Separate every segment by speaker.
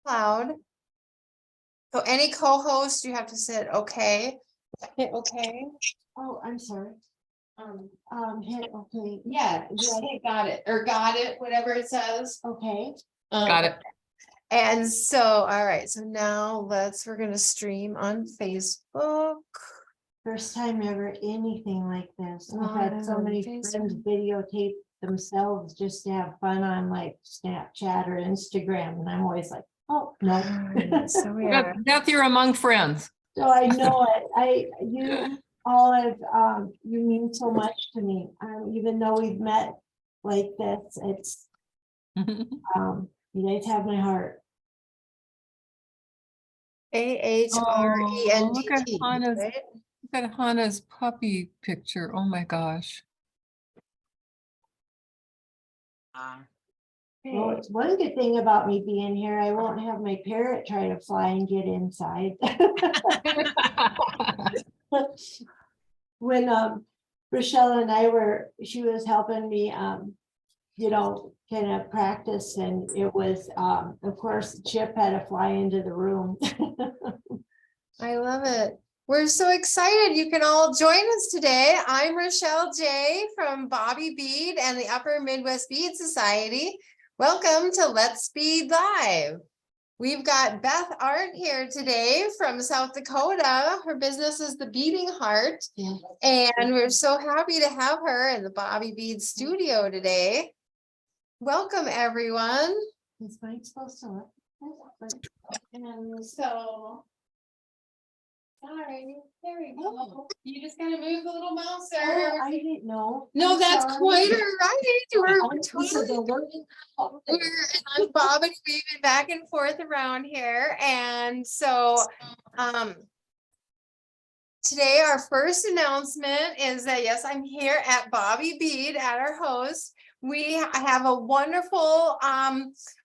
Speaker 1: loud. So any co-host, you have to sit okay. Hit okay.
Speaker 2: Oh, I'm sorry. Hit okay.
Speaker 1: Yeah, just hit got it or got it, whatever it says.
Speaker 2: Okay.
Speaker 3: Got it.
Speaker 1: And so, all right, so now we're gonna stream on Facebook.
Speaker 2: First time ever anything like this. I've had so
Speaker 1: On
Speaker 2: many
Speaker 1: Facebook.
Speaker 2: friends videotape themselves just to have fun on like Snapchat or Instagram, and I'm always like, oh no.
Speaker 1: Alright, so we are.
Speaker 3: Beth, you're among friends.
Speaker 2: So I know it. You all have, you mean so much to me. Even though we've met like this, it's, you guys have my heart.
Speaker 1: AHRENT.
Speaker 3: Look at Hannah's,
Speaker 1: right?
Speaker 3: look at Hannah's puppy picture. Oh my gosh.
Speaker 2: Well, it's one good thing about me being here. I won't have my parrot try to fly and get inside. When Rochelle and I she was helping me, kind of practice, and it was, of course, Chip had to fly into the room.
Speaker 1: I love it. We're so excited you can all join us today. I'm Rochelle J. from Bobby Bead and the Upper Midwest Bead Society. Welcome to Let's Bead Live. We've got Beth Arendt here today from South Dakota. Her business is the Beading Heart.
Speaker 2: Yeah.
Speaker 1: And we're so happy to have her in the Bobby Bead studio today. Welcome, everyone.
Speaker 2: Is mine supposed to look?
Speaker 1: And so, sorry, there we go. You just gotta move the little mouse there.
Speaker 2: Oh, I didn't know.
Speaker 1: No,
Speaker 2: I'm
Speaker 1: that's
Speaker 2: sorry.
Speaker 1: quite all right.
Speaker 2: This is a learning curve.
Speaker 1: I'm bobbing, weaving back and forth around here. And so, today our first announcement is that, yes, I'm here at Bobby Bead at our host. We have a wonderful,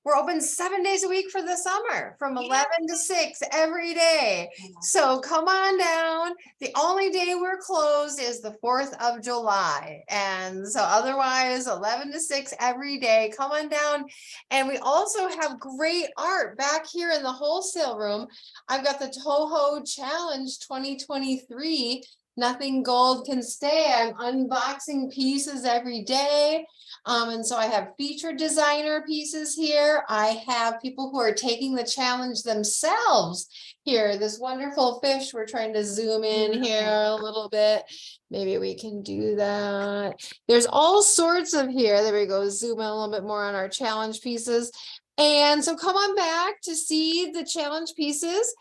Speaker 1: we're open 7 days a week for the summer from 11 to 6 every day. So come on down. The only day we're closed is the 4th of July. And so otherwise 11 to 6 every day. Come on down. And we also have great art back here in the wholesale room. I've got the Toho Challenge 2023. Nothing gold can stay. I'm unboxing pieces every day. And so I have featured designer pieces here. I have people who are taking the challenge themselves here. This wonderful fish, we're trying to zoom in here a little bit. Maybe we can do that. There's all sorts of here. There we go. Zoom in a little bit more on our challenge pieces. And so come on back to see the challenge pieces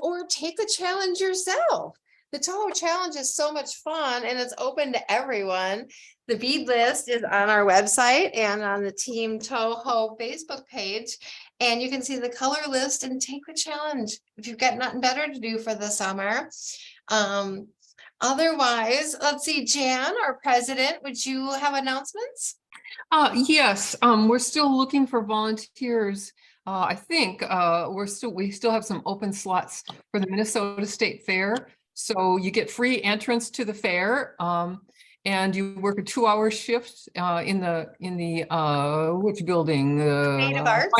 Speaker 1: or take the challenge yourself. The Toho Challenge is so much fun and it's open to everyone. The bead list is on our website and on the Team Toho Facebook page. And you can see the color list and take the challenge if you've got nothing better to do for the summer. Otherwise, let's see, Jan, our president, would you have announcements?
Speaker 3: Yes, we're still looking for volunteers. I think we still have some open slots for the Minnesota State Fair. So you get free entrance to the fair, and you work a 2-hour shift in the which building?
Speaker 1: Creative Arts.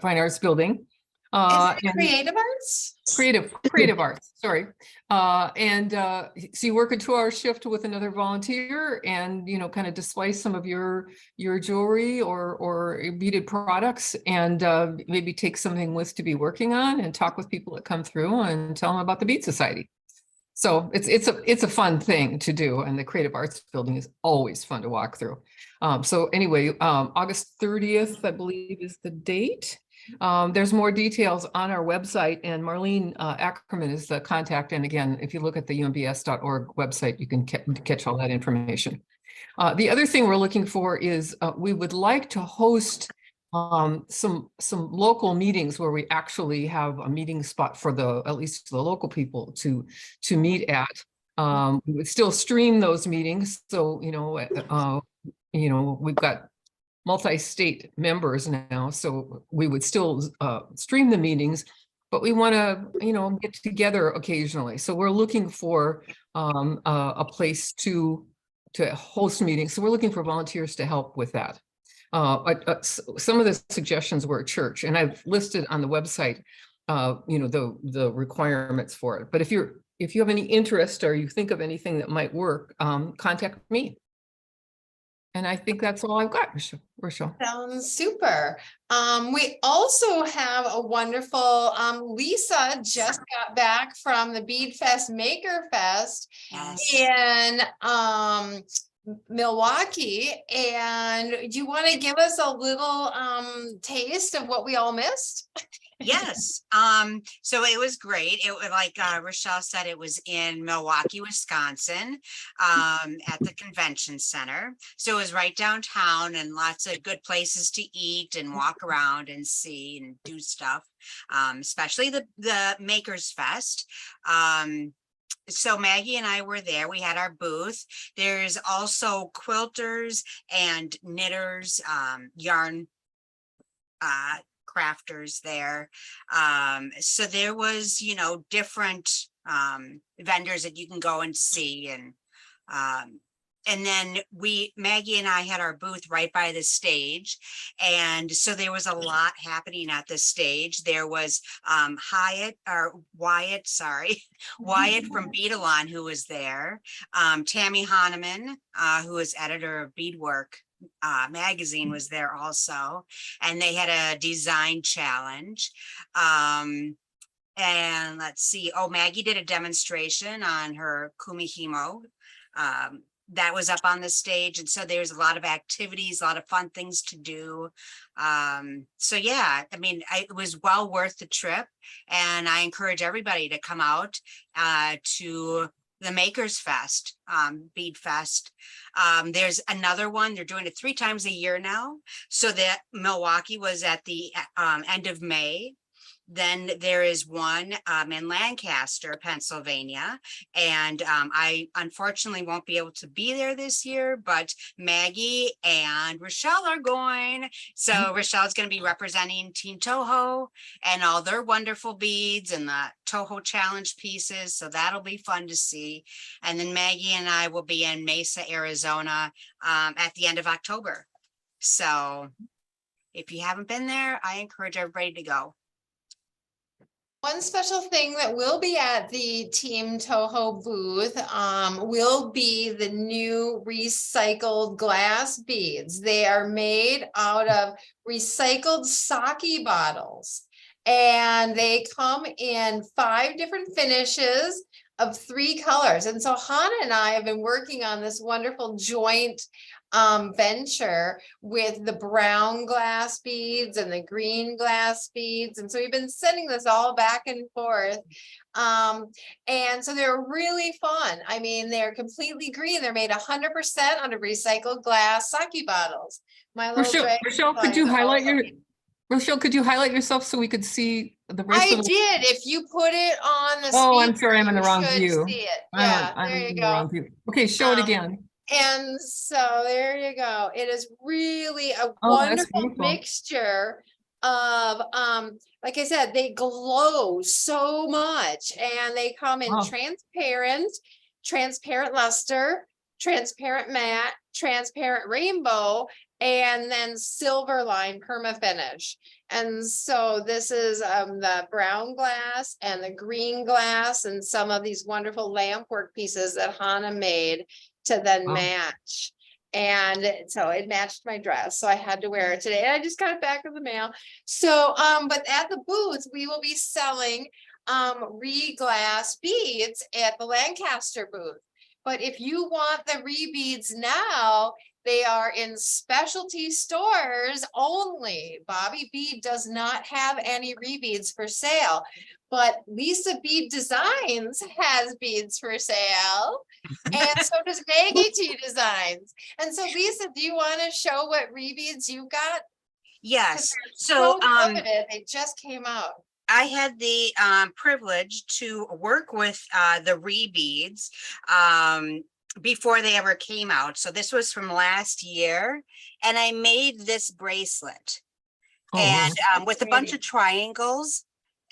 Speaker 3: Fine Arts building.
Speaker 1: Is it Creative Arts?
Speaker 3: Creative Arts. Sorry. So you work a 2-hour shift with another volunteer, and kind of display some of your jewelry or beaded products, and maybe take something with to be working on, and talk with people that come through and tell them about the Bead Society. So it's a fun thing to do, and the Creative Arts building is always fun to walk through. So anyway, August 30th, I believe, is the date. There's more details on our website, and Marlene Ackerman is the contact. And again, if you look at the umbs.org website, you can catch all that information. The other thing we're looking for is we would like to host some local meetings where we actually have a meeting spot for at least the local people to meet at. We would still stream those meetings, so we've got multi-state members now, so we would still stream the meetings, but we want to get together occasionally. So we're looking for a place to host meetings. So we're looking for volunteers to help with that. Some of the suggestions were at church, and I've listed on the website, the requirements for it. But if you have any interest or you think of anything that might work, contact me. And I think that's all I've got, Rochelle.
Speaker 1: Sounds super. We also have a wonderful, Lisa just got back from the Bead Fest Maker Fest in Milwaukee. And do you want to give us a little taste of what we all missed?
Speaker 4: Yes. So it was great. It was like Rochelle said, it was in Milwaukee, Wisconsin, at the convention center. So it was right downtown, and lots of good places to eat and walk around and see and do stuff. Especially the Makers Fest. So Maggie and I were there. We had our booth. There's also quilters and knitters, yarn crafters there. So there was, different vendors that you can go and see, and then Maggie and I had our booth right by the stage. And so there was a lot happening at the stage. There was Wyatt from Beadalon, who was there. Tammy Hahnemann, who is editor of Beadwork magazine, was there also. And they had a design challenge. And let's see. Oh, Maggie did a demonstration on her kumihimo. That was up on the stage. And so there's a lot of activities, a lot of fun things to do. So yeah, I mean, it was well worth the trip, and I encourage everybody to come out to the Makers Fest, Bead Fest. There's another one. They're doing it 3 times a year now. So that Milwaukee was at the end of May. Then there is one in Lancaster, Pennsylvania. And I unfortunately won't be able to be there this year, but Maggie and Rochelle are going. So Rochelle's going to be representing Team Toho and all their wonderful beads and the Toho challenge pieces. So that'll be fun to see. And then Maggie and I will be in Mesa, Arizona at the end of October. So if you haven't been there, I encourage everybody to go.
Speaker 1: One special thing that will be at the Team Toho booth will be the new recycled glass beads. They are made out of recycled sake bottles, and they come in 5 different finishes of 3 colors. And so Hannah and I have been working on this wonderful joint venture with the brown glass beads and the green glass beads. And so we've been sending this all back and forth. And so they're really fun. I mean, they're completely green. They're made 100% out of recycled glass sake bottles.
Speaker 3: Rochelle, could you highlight Rochelle, could you highlight yourself so we could see the rest
Speaker 1: of it? If you put it on the
Speaker 3: Oh, I'm sorry, I'm in the wrong view.
Speaker 1: See it. Yeah,
Speaker 3: I'm
Speaker 1: there you
Speaker 3: in
Speaker 1: go.
Speaker 3: The wrong view. Okay, show it again.
Speaker 1: And so there you go. It is really a wonderful mixture of, like I said, they glow so much, and they come in transparent luster, transparent matte, transparent rainbow, and then silver line perma finish. And so this is the brown glass and the green glass and some of these wonderful lamp work pieces that Hannah made to then match. And so it matched my dress, so I had to wear it today. And I just got it back in the mail. So but at the booth we will be selling re-glass beads at the Lancaster booth. But if you want the re-beads now, they are in specialty stores only. Bobby Bead does not have any re-beads for sale, but Lisa Bead Designs has beads for sale. And so does Maggie T Designs. And so Lisa, do you want to show what re-beads you got?
Speaker 4: Yes. So
Speaker 1: they just came out.
Speaker 4: I had the privilege to work with the re-beads before they ever came out. So this was from last year, and I made this bracelet and with a bunch of triangles.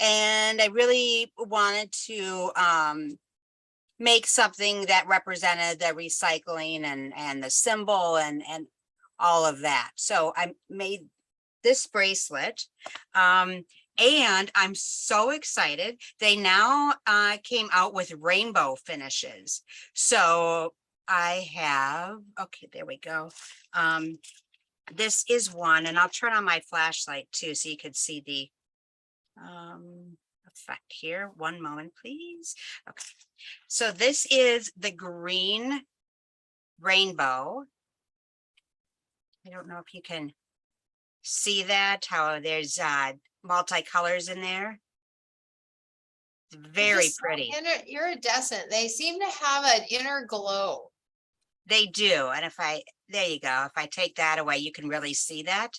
Speaker 4: And I really wanted to make something that represented the recycling and the symbol and all of that. So I made this bracelet. And I'm so excited. They now came out with rainbow finishes. So I have, okay, there we go. This is one, and I'll turn on my flashlight too, so you could see the effect here. One moment, please. Okay. So this is the green rainbow. I don't know if you can see that, how there's multicolors in there. Very
Speaker 1: Just so
Speaker 4: pretty.
Speaker 1: Iridescent. They seem to have an inner glow.
Speaker 4: They do. And if I, there you go. If I take that away, you can really see that.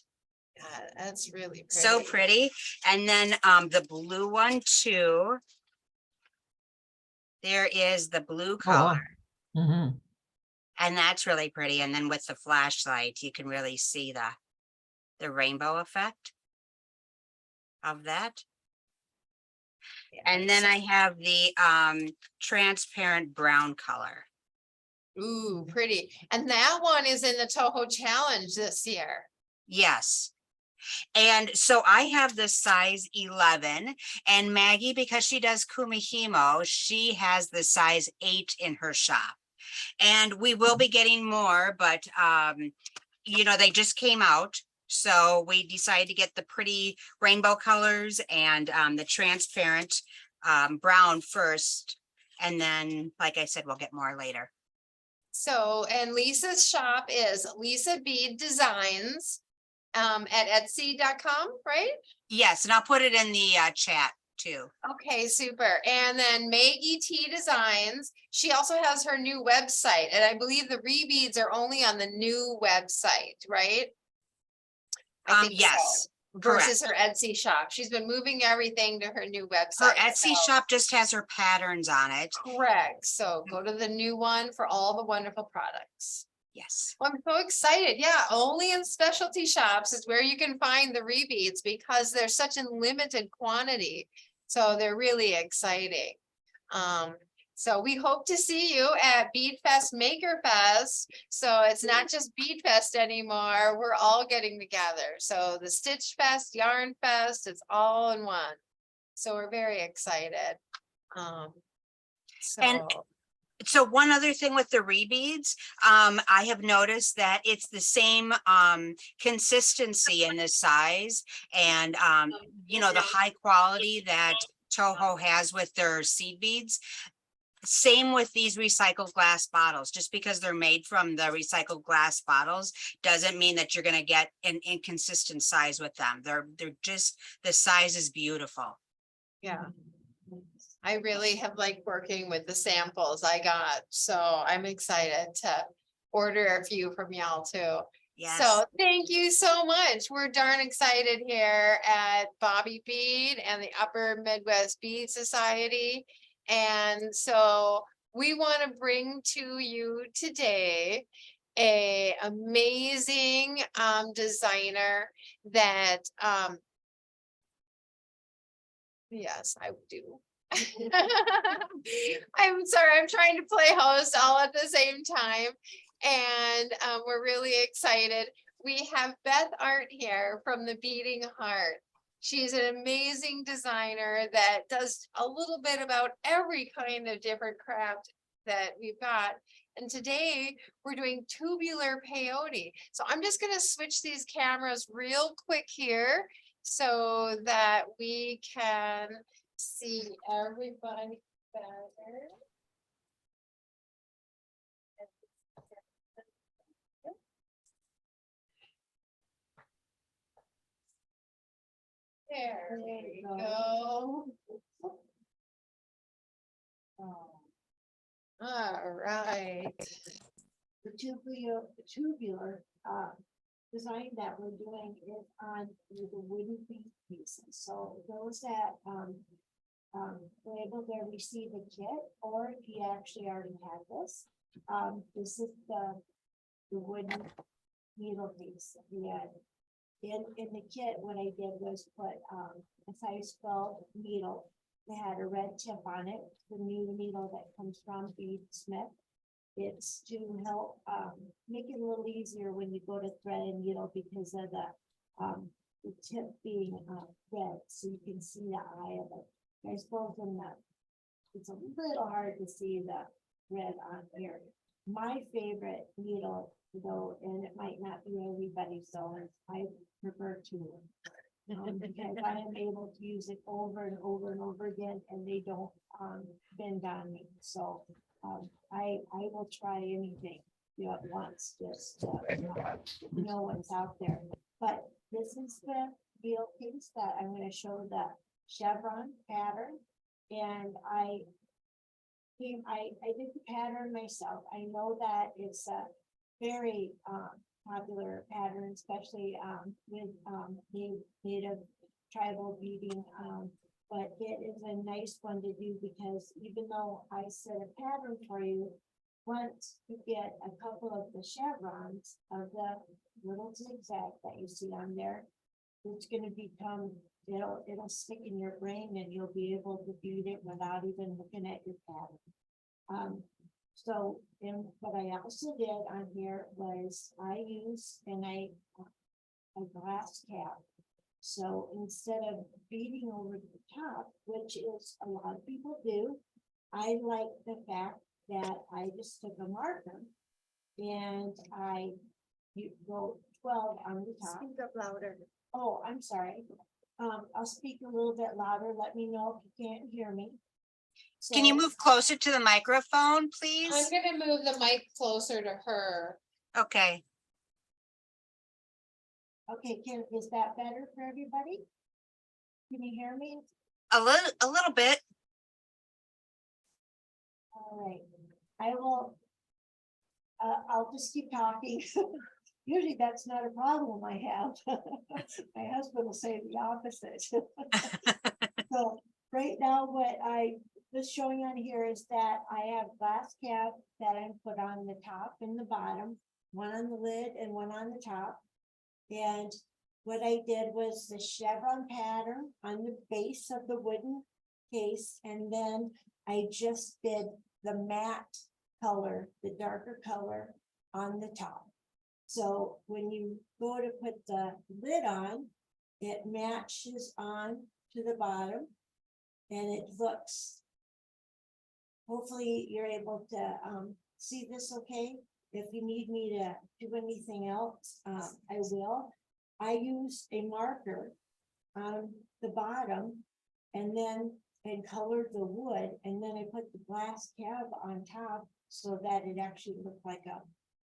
Speaker 1: God, that's really pretty.
Speaker 4: So pretty. And then the blue one too. There is the blue
Speaker 3: Oh, wow.
Speaker 4: color.
Speaker 3: Mhm.
Speaker 4: And that's really pretty. And then with the flashlight, you can really see the rainbow effect of that.
Speaker 1: Yeah,
Speaker 4: And then I have the transparent brown color.
Speaker 1: ooh, pretty. And that one is in the Toho Challenge this year.
Speaker 4: Yes. And so I have the size 11, and Maggie, because she does Kumihimo, she has the size 8 in her shop. And we will be getting more, but you know, they just came out. So we decided to get the pretty rainbow colors and the transparent brown first. And then, like I said, we'll get more later.
Speaker 1: So, and Lisa's shop is Lisa Bead Designs at Etsy.com, right?
Speaker 4: Yes, and I'll put it in the chat too.
Speaker 1: Okay, super. And then Maggie T Designs, she also has her new website, and I believe the rebeads are only on the new website, right? I think so.
Speaker 4: Yes,
Speaker 1: Versus
Speaker 4: correct.
Speaker 1: her Etsy shop. She's been moving everything to her new
Speaker 4: Her
Speaker 1: website.
Speaker 4: Etsy
Speaker 1: so-
Speaker 4: shop just has her patterns on it.
Speaker 1: Correct. So go to the new one for all the wonderful products.
Speaker 4: Yes.
Speaker 1: Well, I'm so excited. Yeah, only in specialty shops is where you can find the rebeads because they're such in limited quantity. So they're really exciting. So we hope to see you at Bead Fest Maker Fest. So it's not just Bead Fest anymore. We're all getting together. So the Stitch Fest, Yarn Fest, it's all in one. So we're very excited.
Speaker 4: And so one other thing with the rebeads, I have noticed that it's the same consistency in the size and you know, the high quality that Toho has with their seed beads. Same with these recycled glass bottles. Just because they're made from the recycled glass bottles doesn't mean that you're going to get an inconsistent size with them. They're just, the size is beautiful.
Speaker 1: Yeah. I really have liked working with the samples I got, so I'm excited to order a few from y'all too.
Speaker 4: Yes.
Speaker 1: So thank you so much. We're darn excited here at Bobby Bead and the Upper Midwest Bead Society. And so we want to bring to you today a amazing designer that yes, I do. I'm sorry, I'm trying to play host all at the same time. And we're really excited. We have Beth Arendt here from the Beating Heart. She's an amazing designer that does a little bit about every kind of different craft that we've got. And today we're doing tubular peyote. So I'm just going to switch these cameras real quick here so that we can see everybody better. There we go. All right.
Speaker 2: The tubular design that we're doing is on the wooden pieces. So those that were able to receive a kit, or if you actually already have this, this is the wooden needle piece. Yeah. In the kit, what I did was put a size 12 needle. It had a red tip on it, the new needle that comes from Bead Smith. it's to help make it a little easier when you go to thread a needle because of the tip being red, so you can see the eye of it. I suppose in the it's a little hard to see the red on here. My favorite needle, though, and it might not be everybody's, so I prefer to. Because I am able to use it over and over and over again, and they don't bend on me. So I will try anything at once, just to know what's out there. But this is the needle case that I'm going to show the chevron pattern, and I did the pattern myself. I know that it's a very popular pattern, especially with native tribal beading. But it is a nice one to do because even though I set a pattern for you, once you get a couple of the chevrons of the little zigzag that you see on there, it's going to become, it'll stick in your brain and you'll be able to bead it without even looking at your pattern. So, and what I also did on here was I used a glass cap. So instead of beading over the top, which is a lot of people do, I like the fact that I just took a marker and you go 12 on the top.
Speaker 1: Speak up louder.
Speaker 2: Oh, I'm sorry. I'll speak a little bit louder. Let me know if you can't hear me.
Speaker 4: Can you
Speaker 2: So-
Speaker 4: move closer to the microphone,
Speaker 1: I'm
Speaker 4: please?
Speaker 1: gonna move the mic closer to her.
Speaker 4: Okay,
Speaker 2: Okay, is that better for everybody? Can you hear me?
Speaker 4: a little bit.
Speaker 2: All right, I will. I'll just keep talking. Usually that's not a problem I have. My husband will say the opposite. So right now, what I was showing on here is that I have glass cap that I put on the top and the bottom, one on the lid and one on the top. And what I did was the chevron pattern on the base of the wooden case. And then I just did the matte color, the darker color on the top. So when you go to put the lid on, it matches on to the bottom and it looks, hopefully you're able to see this okay. If you need me to do anything else, I will. I used a marker on the bottom and then colored the wood, and then I put the glass cap on top so that it actually looked like a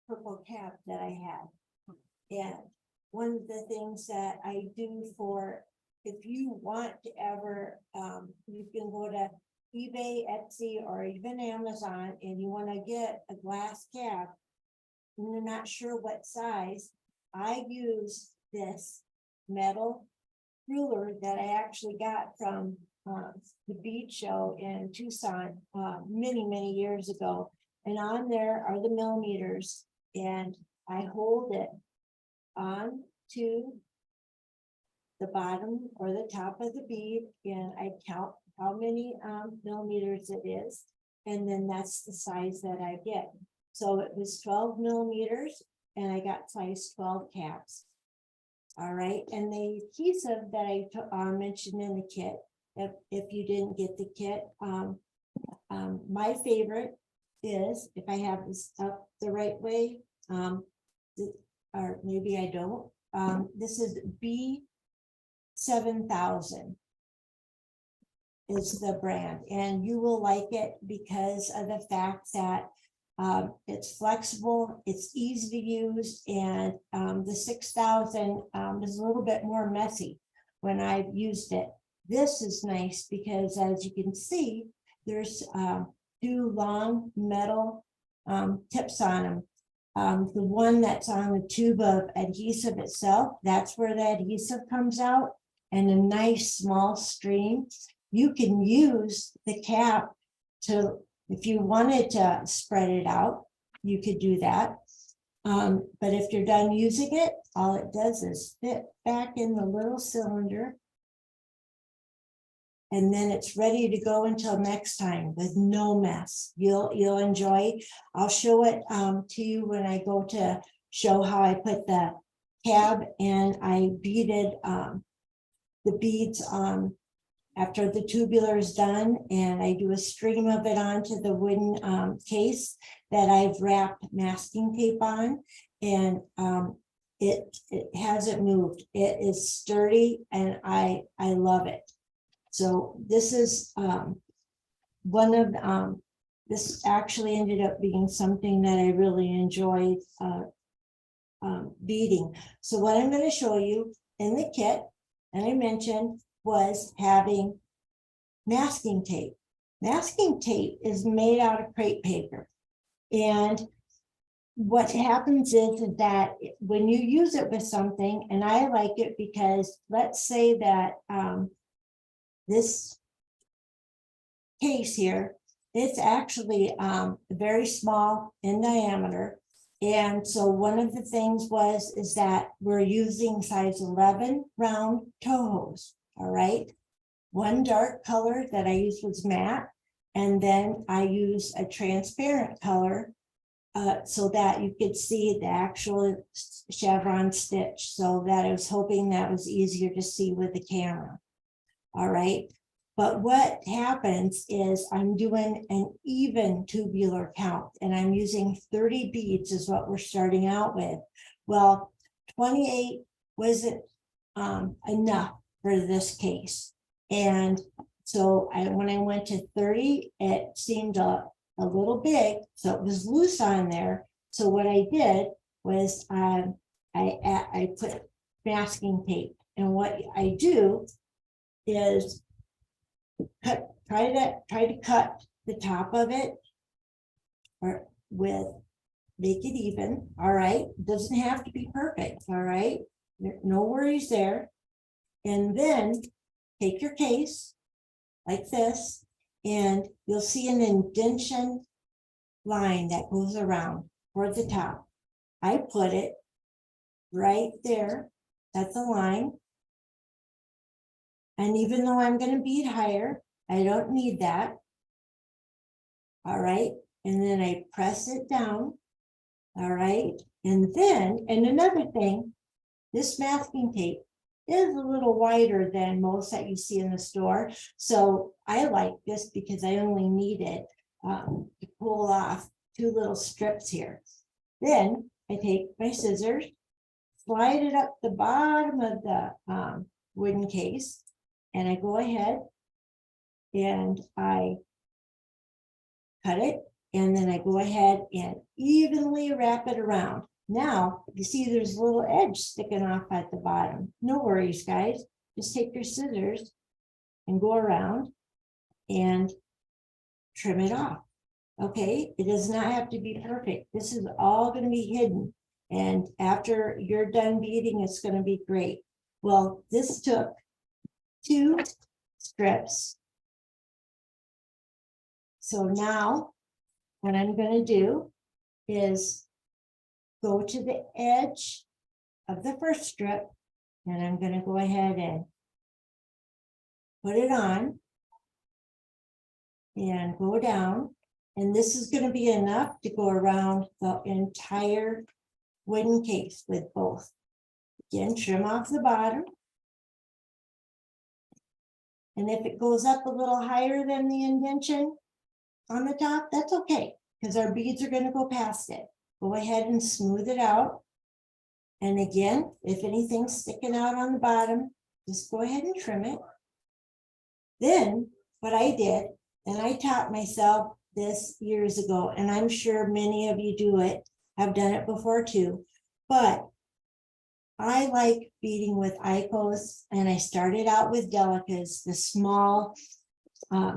Speaker 2: purple cap that I had. And one of the things that I do for, if you want to ever, you can go to eBay, Etsy, or even Amazon, and you want to get a glass cap, and you're not sure what size, I use this metal ruler that I actually got from the bead show in Tucson many years ago. And on there are the millimeters, and I hold it on to the bottom or the top of the bead, and I count how many millimeters it is, and then that's the size that I get. So it was 12 millimeters, and I got size 12 caps. All right, and the adhesive that I mentioned in the kit, if you didn't get the kit, my favorite is, if I have this up the right way, or maybe I don't, this is B7000 is the brand, and you will like it because of the fact that it's flexible, it's easy to use, and the 6000 is a little bit more messy when I've used it. This is nice because, as you can see, there's two long metal tips on them. The one that's on the tube of adhesive itself, that's where the adhesive comes out, and a nice small stream. You can use the cap to, if you wanted to spread it out, you could do that. But if you're done using it, all it does is fit back in the little cylinder. and then it's ready to go until next time with no mess. You'll enjoy. I'll show it to you when I go to show how I put the tab, and I beaded the beads after the tubular is done, and I do a stream of it onto the wooden case that I've wrapped masking tape on, and it hasn't moved. It is sturdy, and I love it. So this is one of this actually ended up being something that I really enjoyed beading. So what I'm going to show you in the kit, and I mentioned, was having masking tape. Masking tape is made out of crepe paper, and what happens is that when you use it with something, and I like it because let's say that this case here, it's actually very small in diameter. And so one of the things is that we're using size 11 round toe hose. All right. One dark color that I used was matte. And then I use a transparent color so that you could see the actual chevron stitch. So that I was hoping that was easier to see with the camera. All right. But what happens is I'm doing an even tubular count, and I'm using 30 beads is what we're starting out with. Well, 28 wasn't enough for this case. And so when I went to 30, it seemed a little big, so it was loose on there. So what I did was I put masking tape, and what I do is try to cut the top of it or make it even. All right, doesn't have to be perfect. All right, no worries there. And then take your case like this, and you'll see an indentation line that goes around toward the top. I put it right there. That's a line. And even though I'm going to bead higher, I don't need that. All right. And then I press it down. All right. And then, and another thing, this masking tape is a little wider than most that you see in the store. So I like this because I only need it to pull off 2 little strips here. Then I take my scissors, slide it up the bottom of the wooden case, and I go ahead and I cut it, and then I go ahead and evenly wrap it around. Now, you see there's a little edge sticking off at the bottom. No worries, guys. Just take your scissors and go around and trim it off. Okay, it does not have to be perfect. This is all going to be hidden. And after you're done beading, it's going to be great. Well, this took 2 strips. So now what I'm going to do is go to the edge of the first strip, and I'm going to go ahead and put it on and go down. And this is going to be enough to go around the entire wooden case with both. Again, trim off the bottom. And if it goes up a little higher than the indentation on the top, that's okay, because our beads are going to go past it. Go ahead and smooth it out. And again, if anything's sticking out on the bottom, just go ahead and trim it. Then what I did, and I taught myself this years ago, and I'm sure many of you do it, have done it before too, but I like beading with icos, and I started out with delicas, the small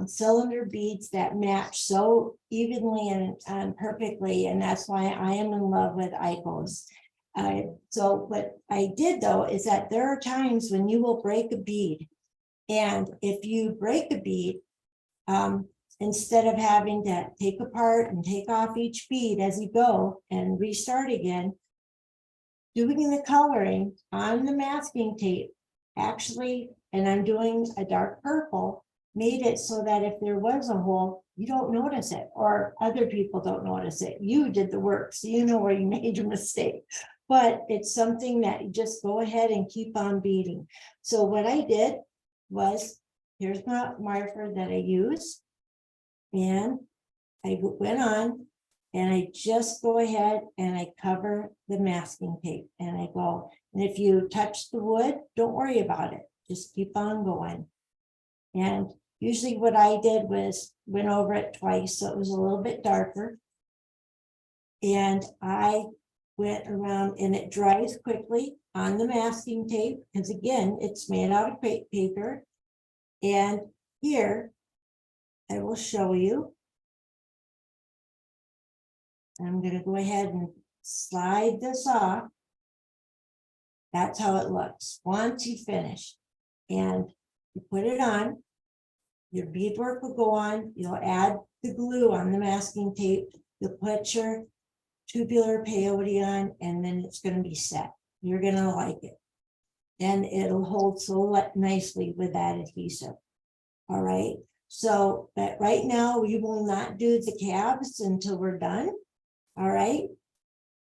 Speaker 2: cylinder beads that match so evenly and perfectly, and that's why I am in love with icos. So what I did though is that there are times when you will break a bead, and if you break a bead, instead of having to take apart and take off each bead as you go and restart again, doing the coloring on the masking tape actually, and I'm doing a dark purple, made it so that if there was a hole, you don't notice it, or other people don't notice it. You did the work, so you know where you made your mistake. But it's something that you just go ahead and keep on beating. So what I did was, here's my marker that I use. And I went on and I just go ahead and I cover the masking tape and I go. And if you touch the wood, don't worry about it. Just keep on going. And usually what I did was went over it twice, so it was a little bit darker. And I went around, and it dries quickly on the masking tape, because again, it's made out of paper. And here, I will show you. I'm going to go ahead and slide this off. That's how it looks once you finish. And you put it on, your beadwork will go on, you'll add the glue on the masking tape, you'll put your tubular peyote on, and then it's going to be set. You're going to like it. And it'll hold so nicely with that adhesive. All right. So, but right now we will not do the calves until we're done. All right.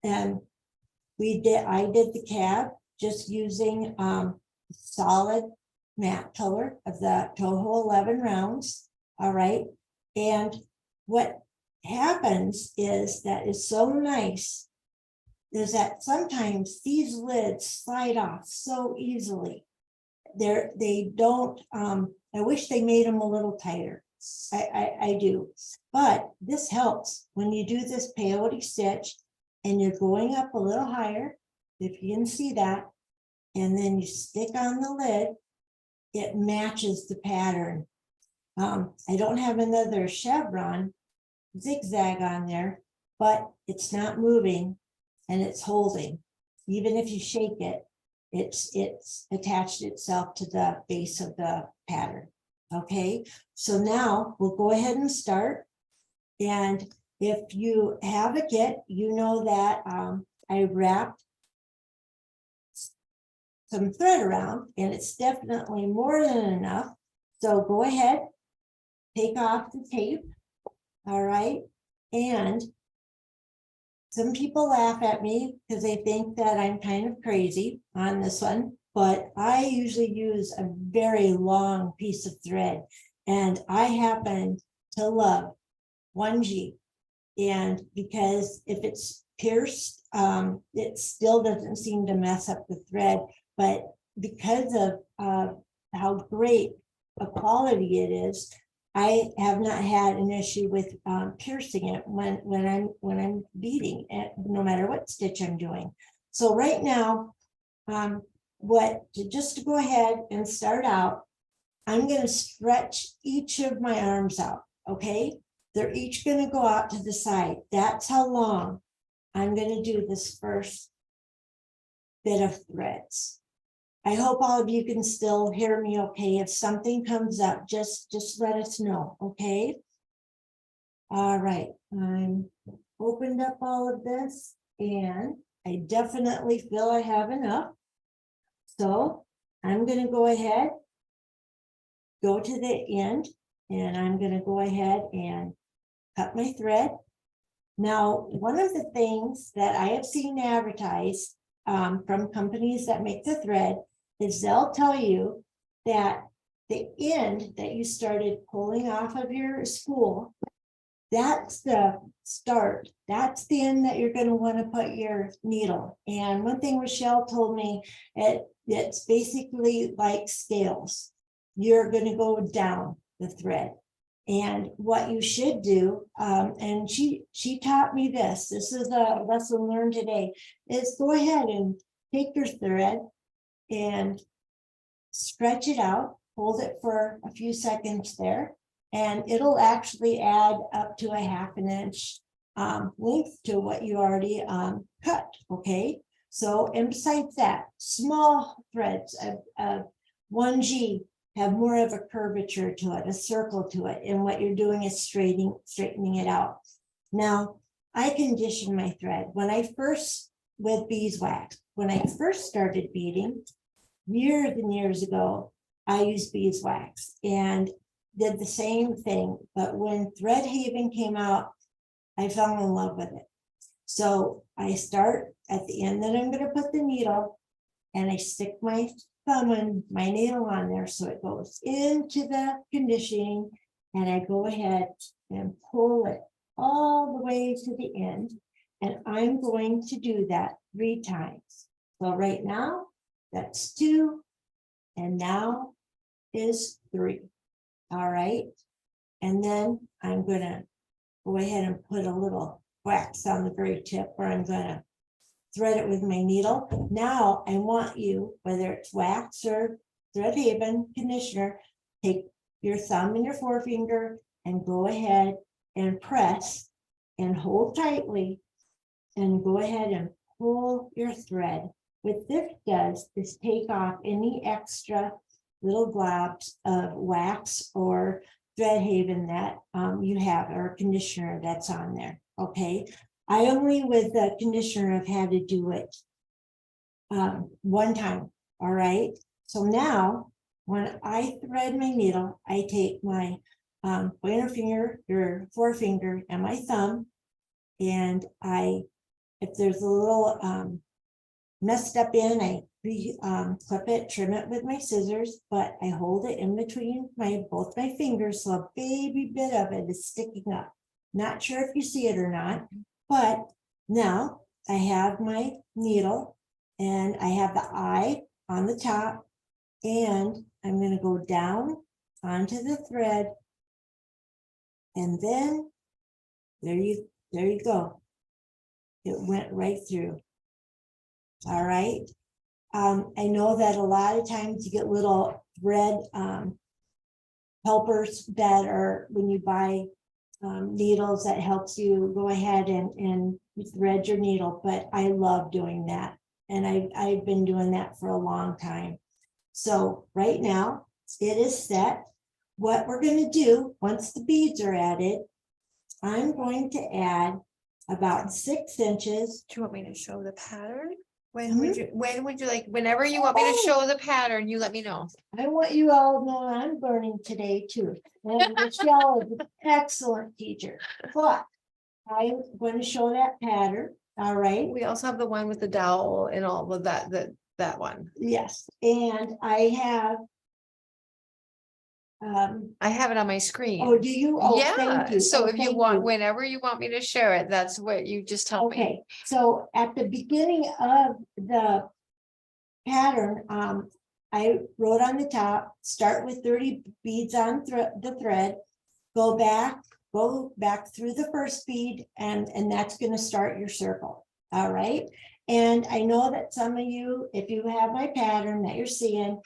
Speaker 2: And I did the cab just using solid matte color of the Toho 11 rounds. All right. And what happens is that is so nice is that sometimes these lids slide off so easily. They don't, I wish they made them a little tighter. I do, but this helps when you do this peyote stitch and you're going up a little higher, if you can see that, and then you stick on the lid, it matches the pattern. I don't have another chevron zigzag on there, but it's not moving and it's holding. Even if you shake it, it's attached itself to the base of the pattern. Okay, so now we'll go ahead and start. And if you have a kit, you know that I wrapped some thread around, and it's definitely more than enough. So go ahead, take off the tape. All right, and some people laugh at me because they think that I'm kind of crazy on this one, but I usually use a very long piece of thread, and I happen to love 1G. And because if it's pierced, it still doesn't seem to mess up the thread, but because of how great a quality it is, I have not had an issue with piercing it when I'm beading it, no matter what stitch I'm doing. So right now, just to go ahead and start out, I'm going to stretch each of my arms out. Okay, they're each going to go out to the side. That's how long I'm going to do this first bit of threads. I hope all of you can still hear me okay. If something comes up, just let us know, okay? All right, I'm opened up all of this, and I definitely feel I have enough. So I'm going to go ahead, go to the end, and I'm going to go ahead and cut my thread. Now, one of the things that I have seen advertised from companies that make the thread is they'll tell you that the end that you started pulling off of your spool, that's the start. That's the end that you're going to want to put your needle. And one thing Rochelle told me, it's basically like scales. You're going to go down the thread. And what you should do, and she taught me this is a lesson learned today, is go ahead and take your thread and stretch it out, hold it for a few seconds there, and it'll actually add up to a ½ inch length to what you already cut, okay? So, and besides that, small threads of 1G have more of a curvature to it, a circle to it, and what you're doing is straightening it out. Now, I condition my thread. With beeswax, when I first started beading, years and years ago, I used beeswax, and did the same thing, but when Thread Haven came out, I fell in love with it. So I start at the end, then I'm gonna put the needle and I stick my thumb and my nail on there so it goes into the conditioning, and I go ahead and pull it all the way to the end. And I'm going to do that 3 times. So right now, that's 2, and now is 3. All right. And then I'm gonna go ahead and put a little wax on the very tip where I'm gonna thread it with my needle. Now I want you, whether it's wax or Thread Haven conditioner, take your thumb and your forefinger and go ahead and press and hold tightly and go ahead and pull your thread. What this does is take off any extra little globs of wax or Thread Haven that you have, or conditioner that's on there. Okay, I only with the conditioner have had to do it 1 time. All right, so now when I thread my needle, I take my pointer finger, your forefinger, and my thumb, and if there's a little messed up in, I clip it, trim it with my scissors, but I hold it in between both my fingers, so a baby bit of it is sticking up. Not sure if you see it or not, but now I have my needle and I have the eye on the top, and I'm going to go down onto the thread, and then there you go. It went right through. All right. I know that a lot of times you get little thread helpers that are when you buy needles that helps you go ahead and thread your needle, but I love doing that. And I've been doing that for a long time. So right now it is set. What we're going to do once the beads are added, I'm going to add about 6 inches.
Speaker 1: Do you want me to show the pattern? When would you like, whenever you want me to show the pattern, you let me know.
Speaker 2: I want you all to know I'm burning today too. And Michelle is an excellent teacher, but I'm going to show that pattern. All right.
Speaker 1: We also have the one with the dowel and all of that one.
Speaker 2: Yes. And I have
Speaker 1: I have it on my screen.
Speaker 2: oh, do you? Oh,
Speaker 1: Yeah,
Speaker 2: thank you.
Speaker 1: so
Speaker 2: Oh,
Speaker 1: if you
Speaker 2: thank
Speaker 1: want, whenever you want me to share it, that's what you just tell me.
Speaker 2: Okay, so at the beginning of the pattern, I wrote on the top, start with 30 beads on the thread, go back through the first bead, and that's going to start your circle. All right. And I know that some of you, if you have my pattern that you're seeing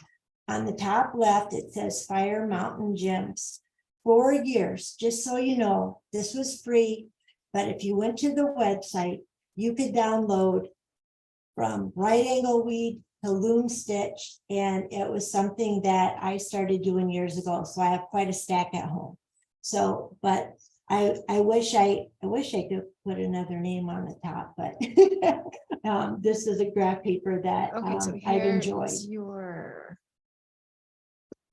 Speaker 2: on the top left, it says Fire Mountain Gems. 4 years, just so you know, this was free. But if you went to the website, you could download from right angle weed to loom stitch. And it was something that I started doing years ago. So I have quite a stack at home. So, but I wish I could put another name on the top, but this is a graph paper that
Speaker 1: Okay, so
Speaker 2: I've
Speaker 1: here's
Speaker 2: enjoyed.
Speaker 1: your.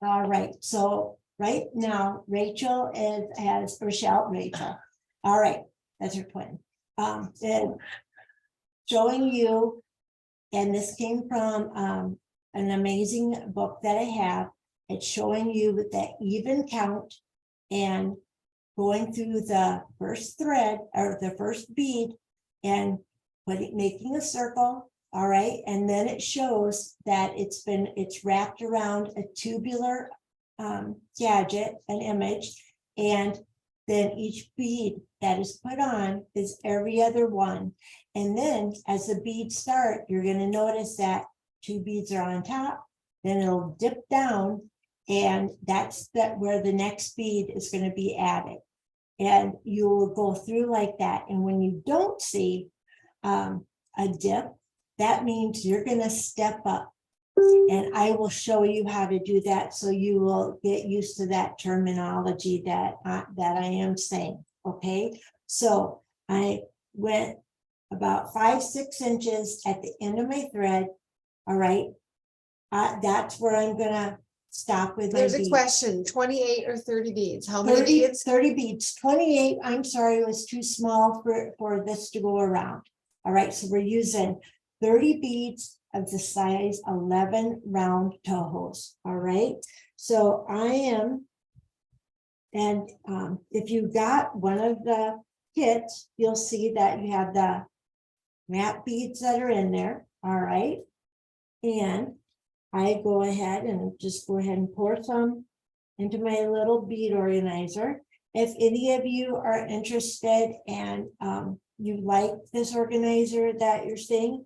Speaker 2: All right, so right now Rachel has Rachel. All right, that's her twin. And showing you, and this came from an amazing book that I have. It's showing you that even count and going through the first thread or the first bead and making a circle. All right, and then it shows that it's wrapped around a tubular gadget, an image, and then each bead that is put on is every other one. And then as the beads start, you're going to notice that 2 beads are on top, then it'll dip down, and that's where the next bead is going to be added. And you will go through like that. And when you don't see a dip, that means you're going to step up. And I will show you how to do that, so you will get used to that terminology that I am saying. Okay, so I went about 5-6 inches at the end of my thread. All right, that's where I'm gonna stop with my
Speaker 1: There's a
Speaker 2: bead.
Speaker 1: question, 28 or 30 beads. How many
Speaker 2: 30,
Speaker 1: beads?
Speaker 2: 30 beads, 28, I'm sorry, it was too small for this to go around. All right, so we're using 30 beads of the size 11 round tohos. All right, so I am, and if you got one of the kits, you'll see that you have the matte beads that are in there. All right, and I go ahead and just go ahead and pour some into my little bead organizer. If any of you are interested and you like this organizer that you're seeing,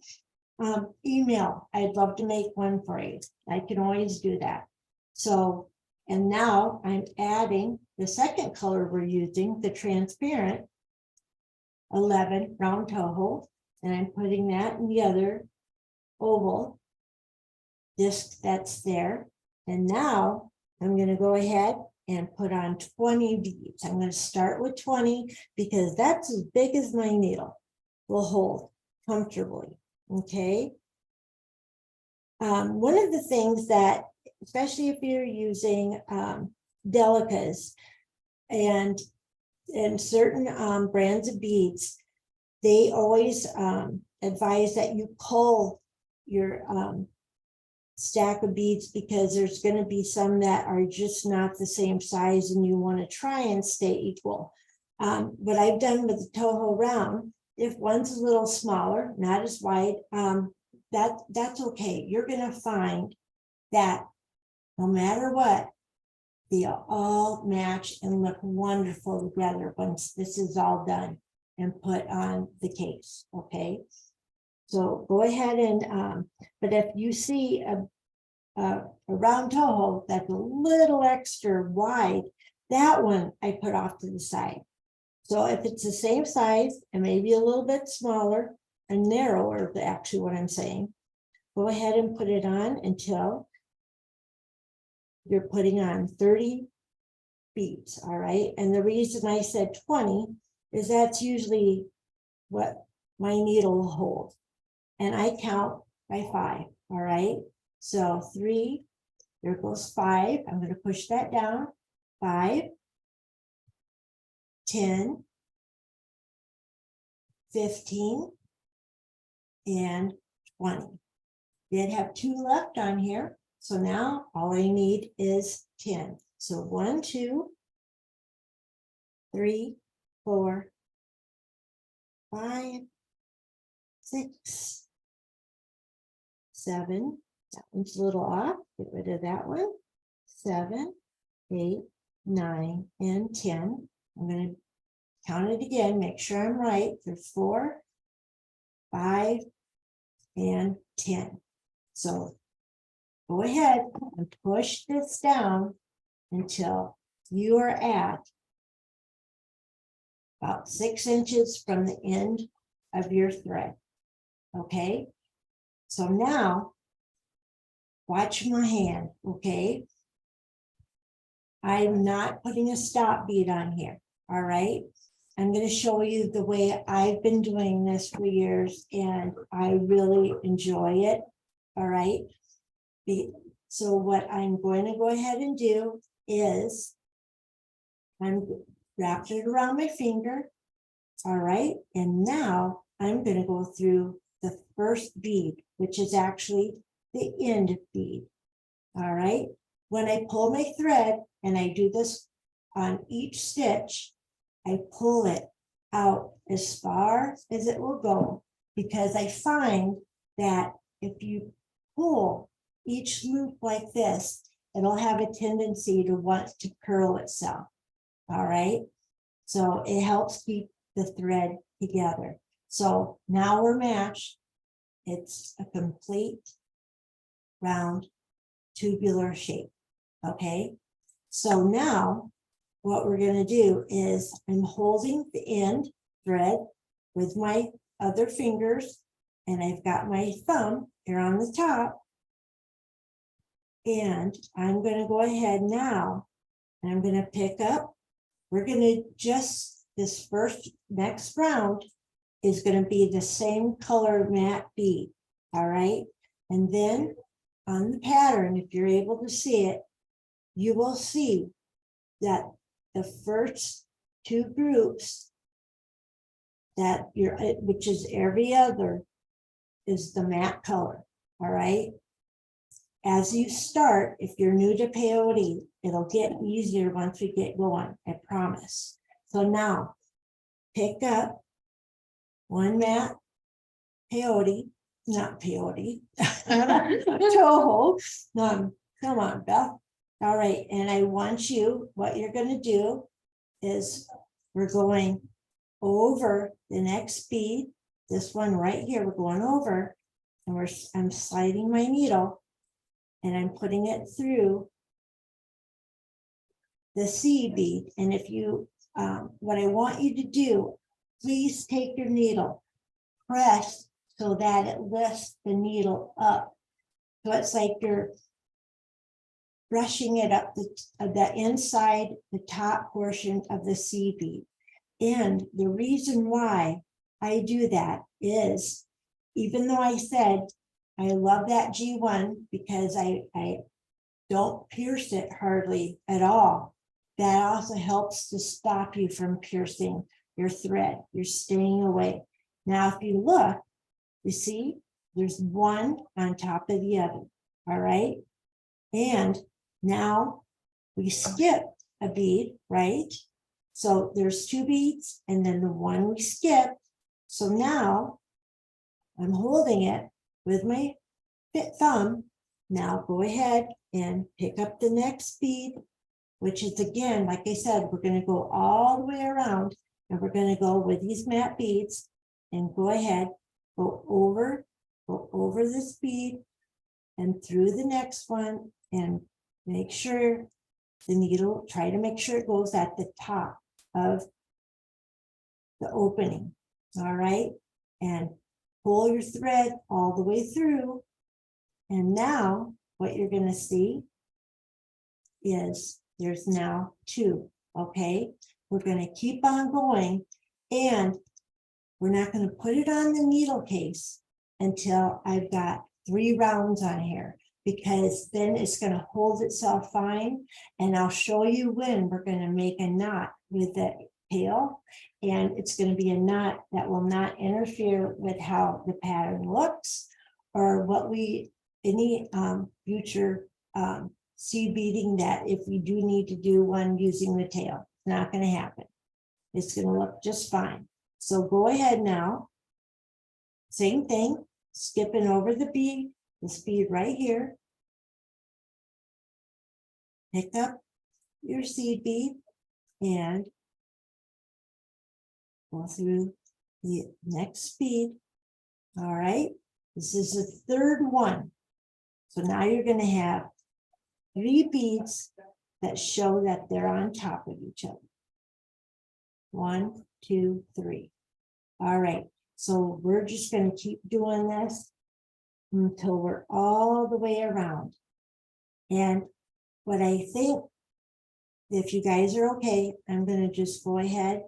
Speaker 2: email. I'd love to make one for you. I can always do that. So, and now I'm adding the second color we're using, the transparent 11 round toho, and I'm putting that in the other oval disc that's there. And now I'm going to go ahead and put on 20 beads. I'm going to start with 20 because that's as big as my needle will hold comfortably. Okay. One of the things that, especially if you're using delicas and certain brands of beads, they always advise that you cull your stack of beads because there's going to be some that are just not the same size and you want to try and stay equal. What I've done with the toho round, if one's a little smaller, not as wide, that's okay. You're going to find that no matter what, they'll all match and look wonderful together once this is all done and put on the case. Okay. So go ahead and, but if you see a round toho that's a little extra wide, that one I put off to the side. So if it's the same size and maybe a little bit smaller and narrower, actually what I'm saying, go ahead and put it on until you're putting on 30 beads. All right. And the reason I said 20 is that's usually what my needle will hold. And I count by 5. All right. So 3, there goes 5. I'm going to push that down. 5, 10, 15, and 20. Did have 2 left on here. So now all I need is 10. So 1, 2, 3, 4, 5, 6, 7. That one's a little off. Get rid of that one. 7, 8, 9, and 10. I'm going to count it again. Make sure I'm right. There's 4, 5, and 10. So go ahead and push this down until you are at about 6 inches from the end of your thread. Okay. So now watch my hand. Okay. I'm not putting a stop bead on here. All right. I'm going to show you the way I've been doing this for years and I really enjoy it. All right. So what I'm going to go ahead and do is I'm wrapped it around my finger. All right. And now I'm going to go through the first bead, which is actually the end bead. All right. When I pull my thread and I do this on each stitch, I pull it out as far as it will go because I find that if you pull each loop like this, it'll have a tendency to want to curl itself. All right. So it helps keep the thread together. So now we're matched. It's a complete round tubular shape. Okay. So now what we're going to do is I'm holding the end thread with my other fingers and I've got my thumb here on the top. And I'm going to go ahead now and I'm going to pick up. We're going to just this next round is going to be the same color matte bead. All right. And then on the pattern, if you're able to see it, you will see that the first two groups that which is every other, is the matte color, all right? As you start, if you're new to peyote, it'll get easier once we get going, I promise. So now, pick up one matte peyote, not peyote, Toho. Come on, Beth. All right, and I want you, what you're gonna do is we're going over the next bead, this one right here, we're going over, and I'm sliding my needle, and I'm putting it through the C bead. And if you, what I want you to do, please take your needle, press so that it lifts the needle up. So it's like you're brushing it up the inside, the top portion of the C bead. And the reason why I do that is, even though I said I love that G1 because I don't pierce it hardly at all, that also helps to stop you from piercing your thread. You're staying away. Now, if you look, you see, there's one on top of the other, all right? And now we skip a bead, right? So there's two beads and then the one we skipped. So now I'm holding it with my thumb. Now go ahead and pick up the next bead, which is, again, like I said, we're going to go all the way around, and we're going to go with these matte beads and go ahead, go over this bead and through the next one, and make sure the needle, try to make sure it goes at the top of the opening. All right, and pull your thread all the way through. And now what you're going to see is there's now two. Okay, we're going to keep on going, and we're not going to put it on the needle case until I've got 3 rounds on here, because then it's going to hold itself fine. And I'll show you when we're going to make a knot with the tail, and it's going to be a knot that will not interfere with how the pattern looks or what we, any future seed beading, that if we do need to do one using the tail, it's not going to happen. It's going to look just fine. So go ahead now, same thing, skipping over the bead, this bead right here. Pick up your seed bead and go through the next bead. All right, this is the third one. So now you're going to have 3 beads that show that they're on top of each other. 1, 2, 3. All right, so we're just going to keep doing this until we're all the way around. And what I think, if you guys are okay, I'm going to just go ahead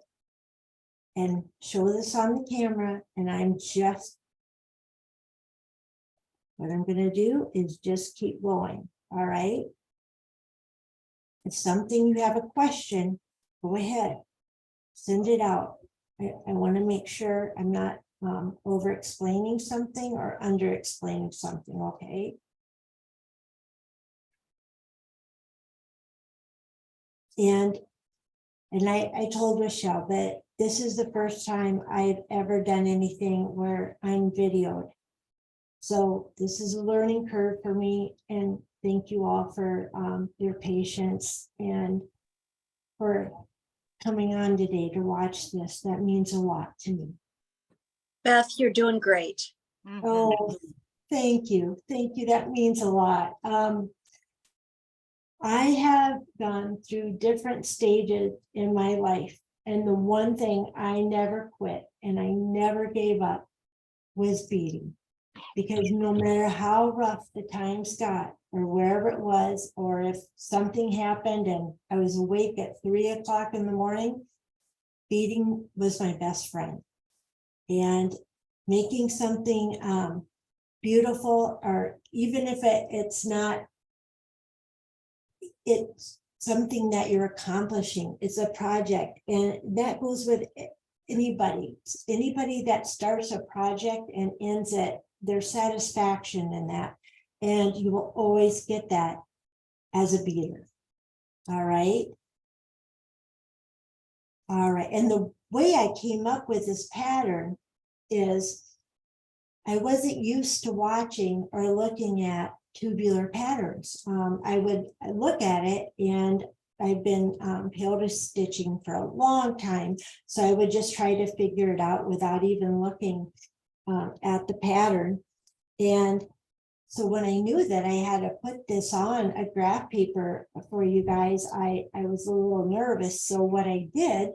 Speaker 2: and show this on the camera. And what I'm going to do is just keep going. All right. If something you have a question, go ahead, send it out. I want to make sure I'm not over explaining something or under explaining something. Okay. And I told Michelle that this is the first time I've ever done anything where I'm videoed. So this is a learning curve for me, and thank you all for your patience and for coming on today to watch this. That means a lot to me.
Speaker 5: Beth, you're doing great.
Speaker 2: Oh, thank you. Thank you. That means a lot. I have gone through different stages in my life, and the one thing I never quit and I never gave up was beading. Because no matter how rough the times got, or wherever it was, or if something happened and I was awake at 3 o'clock in the morning, beading was my best friend. And making something beautiful, or even if it's not it's something that you're accomplishing. It's a project, and that goes with anybody that starts a project and ends it, there's satisfaction in that. And you will always get that as a beater. All right. All right. And the way I came up with this pattern is I wasn't used to watching or looking at tubular patterns. I would look at it, and I've been peyote stitching for a long time. So I would just try to figure it out without even looking at the pattern. And so when I knew that I had to put this on a graph paper for you guys, I was a little nervous. So what I did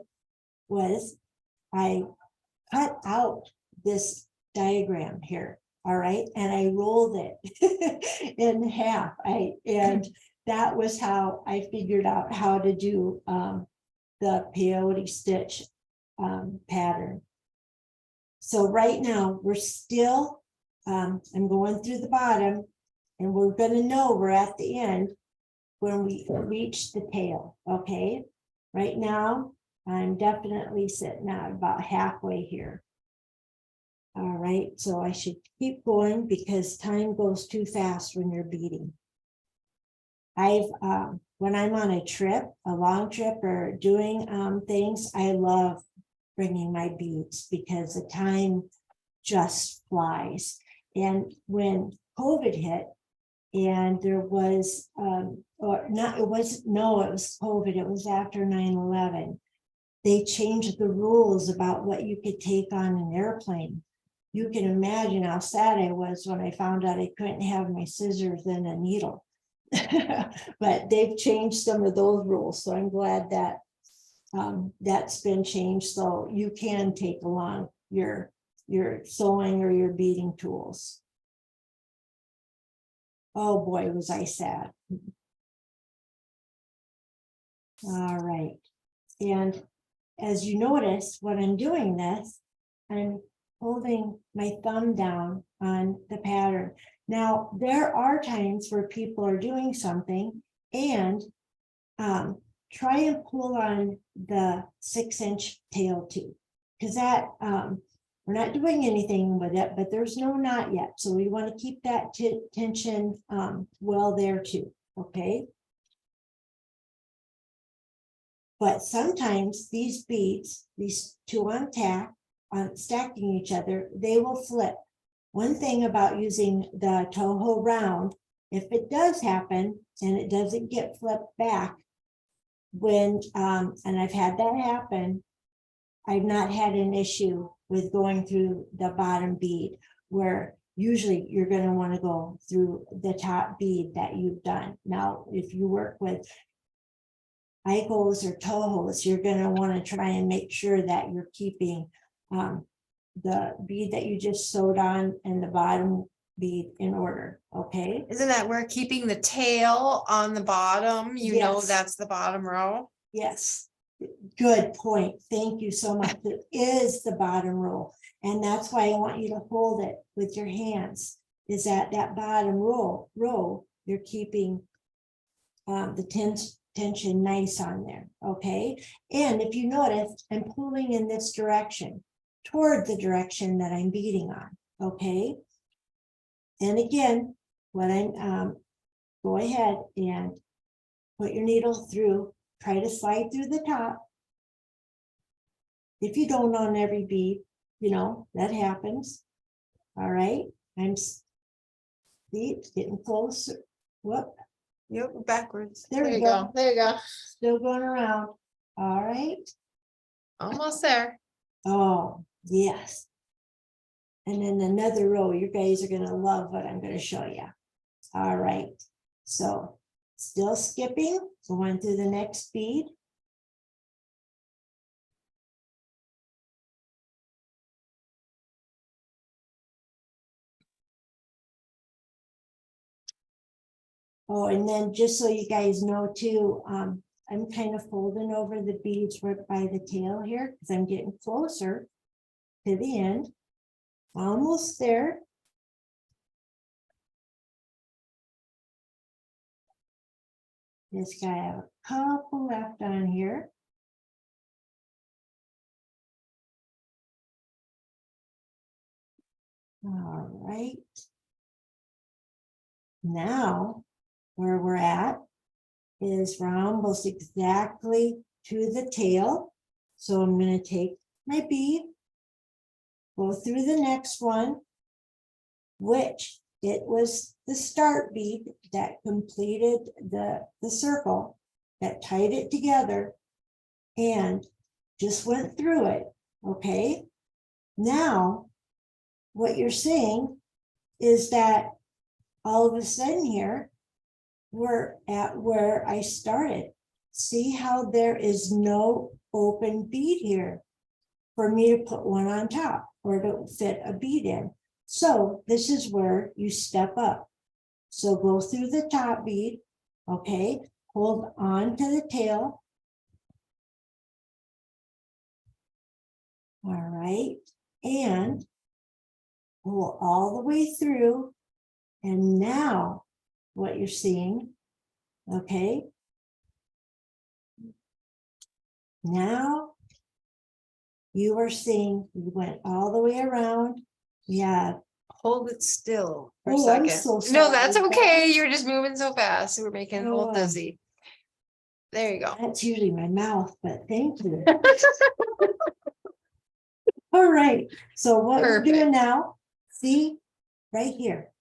Speaker 2: was I cut out this diagram here. All right. And I rolled it in half. And that was how I figured out how to do the peyote stitch pattern. So right now we're still, I'm going through the bottom, and we're going to know we're at the end when we reach the tail. Okay. Right now, I'm definitely sitting at about halfway here. All right, so I should keep going because time goes too fast when you're beading. When I'm on a trip, a long trip, or doing things, I love bringing my beads because the time just flies. And when COVID hit, and there was, it was COVID, it was after 9/11. They changed the rules about what you could take on an airplane. You can imagine how sad I was when I found out I couldn't have my scissors and a needle. But they've changed some of those rules. So I'm glad that that's been changed. So you can take along your sewing or your beading tools. Oh boy, was I sad. All right. And as you notice, when I'm doing this, I'm holding my thumb down on the pattern. Now, there are times where people are doing something and try and pull on the 6-inch tail too, because that we're not doing anything with it, but there's no knot yet. So we want to keep that tension well there too, okay? But sometimes these beads, these two on tack, stacking each other, they will flip. One thing about using the Toho round, if it does happen and it doesn't get flipped back, when, and I've had that happen, I've not had an issue with going through the bottom bead, where usually you're going to want to go through the top bead that you've done. Now, if you work with Eikos or Tohos, you're going to want to try and make sure that you're keeping the bead that you just sewed on and the bottom bead in order. Okay.
Speaker 1: Isn't that where keeping the tail on the bottom, you know,
Speaker 2: Yes.
Speaker 1: that's the bottom row?
Speaker 2: Yes. Good point. Thank you so much. It is the bottom row. And that's why I want you to hold it with your hands, is that bottom row, you're keeping the tension nice on there. Okay. And if you notice, I'm pulling in this direction toward the direction that I'm beading on. Okay. And again, when I'm go ahead and put your needle through, try to slide through the top. If you don't on every bead, you know, that happens. All right. I'm getting closer. Whoop.
Speaker 1: Yep, backwards.
Speaker 2: There you go.
Speaker 1: There you go.
Speaker 2: Still going around. All right.
Speaker 1: Almost there.
Speaker 2: Oh, yes. And then another row, you guys are going to love what I'm going to show you. All right. So still skipping, going through the next bead. Oh, and then just so you guys know too, I'm kind of folding over the beads right by the tail here because I'm getting closer to the end. Almost there. This guy have a couple left on here. All right. Now, where we're at is we're almost exactly to the tail. So I'm going to take my bead, go through the next one, which it was the start bead that completed the circle that tied it together and just went through it. Okay. Now, what you're seeing is that all of a sudden here, we're at where I started. See how there is no open bead here for me to put one on top or to fit a bead in. So this is where you step up. So go through the top bead, okay? Hold on to the tail. All right, and pull all the way through. And now what you're seeing, okay? Now you are seeing, we went all the way around. Yeah.
Speaker 1: Hold it still for a
Speaker 2: Oh, I'm
Speaker 1: second.
Speaker 2: so
Speaker 1: No, that's
Speaker 2: sorry,
Speaker 1: okay.
Speaker 2: guys.
Speaker 1: You're just moving so fast. We're making a little
Speaker 2: Oh.
Speaker 1: dizzy. There you go.
Speaker 2: That's usually my mouth, but thank you. All right, so what we're
Speaker 1: Perfect.
Speaker 2: doing now, see, right here.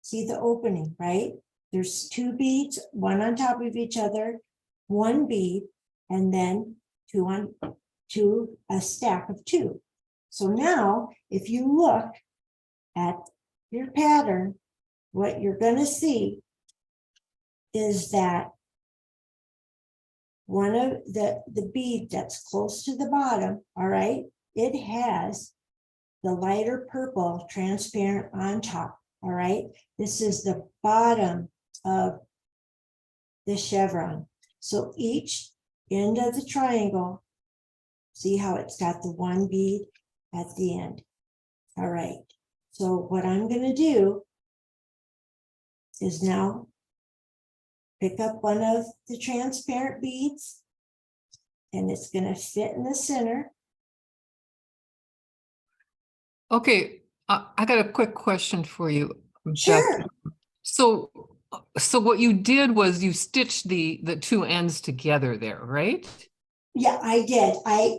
Speaker 2: See the opening, right? There's two beads, one on top of each other, one bead, and then a stack of two. So now, if you look at your pattern, what you're gonna see is that one of the bead that's close to the bottom, all right, it has the lighter purple transparent on top, all right? This is the bottom of the chevron. So each end of the triangle, see how it's got the one bead at the end. All right, so what I'm gonna do is now pick up one of the transparent beads and it's gonna fit in the center.
Speaker 3: Okay, I got a quick question for you, Beth.
Speaker 2: Sure.
Speaker 3: So what you did was you stitched the two ends together there, right?
Speaker 2: Yeah, I did.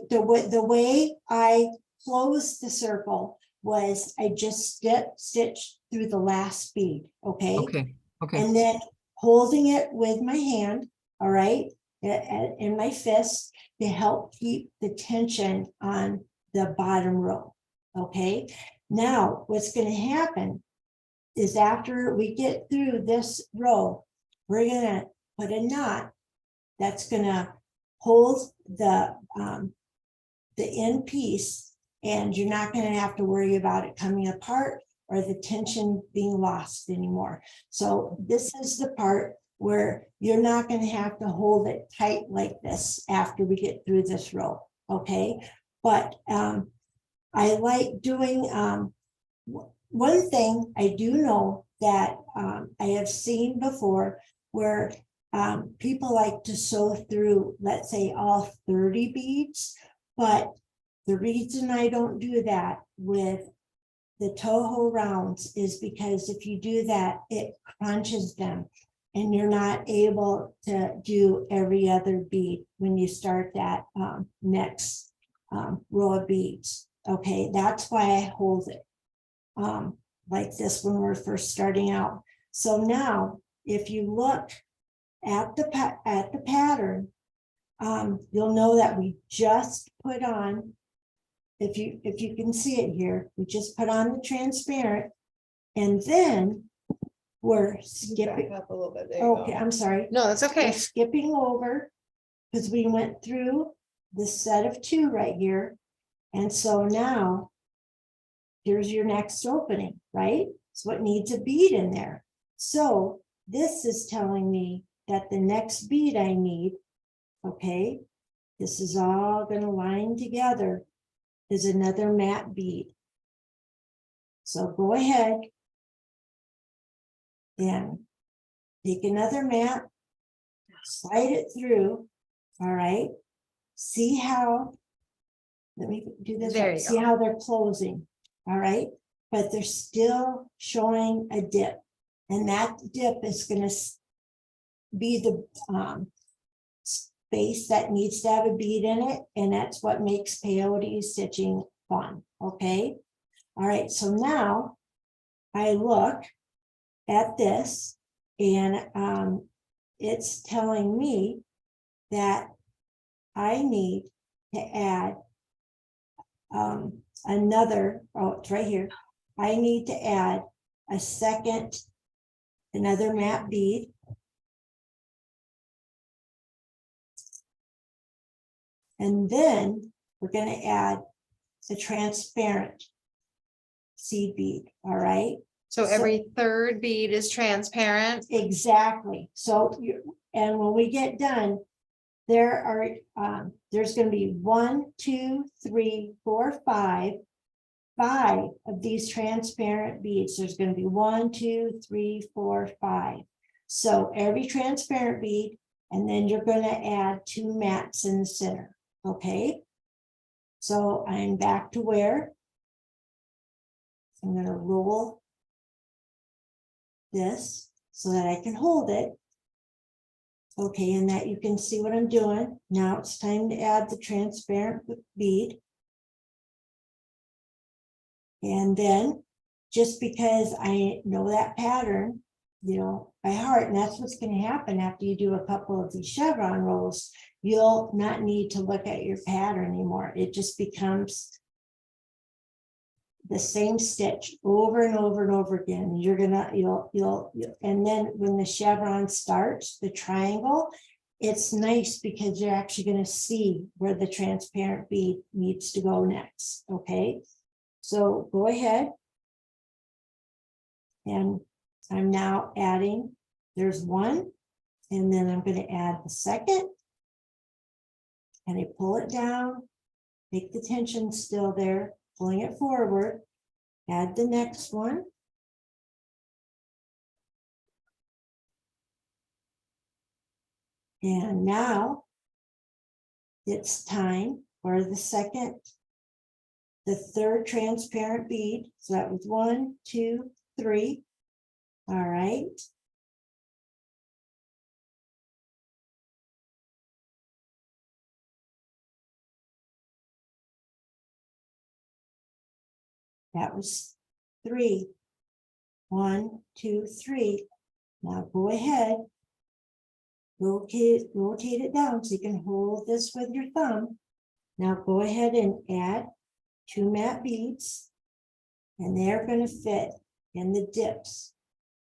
Speaker 2: The way I closed the circle was I just stitched through the last bead, okay?
Speaker 3: Okay, okay.
Speaker 2: And then holding it with my hand, all right, in my fist to help keep the tension on the bottom row, okay? Now, what's going to happen is after we get through this row, we're going to put a knot that's going to hold the end piece, and you're not going to have to worry about it coming apart or the tension being lost anymore. So this is the part where you're not going to have to hold it tight like this after we get through this row, okay? But I like doing, one thing I do know that I have seen before where people like to sew through, let's say, all 30 beads, but the reason I don't do that with the Toho rounds is because if you do that, it crunches them and you're not able to do every other bead when you start that next row of beads. Okay, that's why I hold it like this when we're first starting out. So now, if you look at the pattern, you'll know that we just put on, if you can see it here, we just put on the transparent, and then we're skipping
Speaker 1: Back up a little bit. There you
Speaker 2: okay,
Speaker 1: go.
Speaker 2: I'm sorry,
Speaker 1: No, that's
Speaker 2: we're
Speaker 1: okay.
Speaker 2: skipping over because we went through this set of two right here, and so now here's your next opening, right? So it needs a bead in there. So this is telling me that the next bead I need, okay, this is all going to line together, is another matte bead. So go ahead and take another matte slide it through, all right? See how, let me do this,
Speaker 1: There
Speaker 2: right.
Speaker 1: you
Speaker 2: See
Speaker 1: go.
Speaker 2: how they're closing, all right? But they're still showing a dip. And that dip is gonna be the space that needs to have a bead in it, and that's what makes peyote stitching fun, okay? All right, so now I look at this and it's telling me that I need to add another, oh, it's right here. I need to add a second, another matte bead. And then we're going to add the transparent seed bead, all right?
Speaker 1: So every third bead is transparent.
Speaker 2: Exactly. So and when we get done, there are there's going to be 1, 2, 3, 4, 5 of these transparent beads. There's going to be 1, 2, 3, 4, 5. So every transparent bead, and then you're going to add 2 mattes in the center. Okay. So I'm back to where I'm going to roll this so that I can hold it. Okay, and that you can see what I'm doing. Now it's time to add the transparent bead. And then just because I know that pattern, you know, by heart, and that's what's going to happen after you do a couple of these chevron rolls, you'll not need to look at your pattern anymore. It just becomes the same stitch over and over and over again. You're gonna, you'll, and then when the chevron starts, the triangle, it's nice because you're actually gonna see where the transparent bead needs to go next, okay? So go ahead. And I'm now adding, there's 1, and then I'm gonna add the second. And I pull it down, make the tension still there, pulling it forward, add the next one. And now it's time for the third transparent bead. So that was 1, 2, 3. All right. That was 3. 1, 2, 3. Now go ahead. Rotate it down so you can hold this with your thumb. Now go ahead and add 2 matte beads, and they're going to fit in the dips.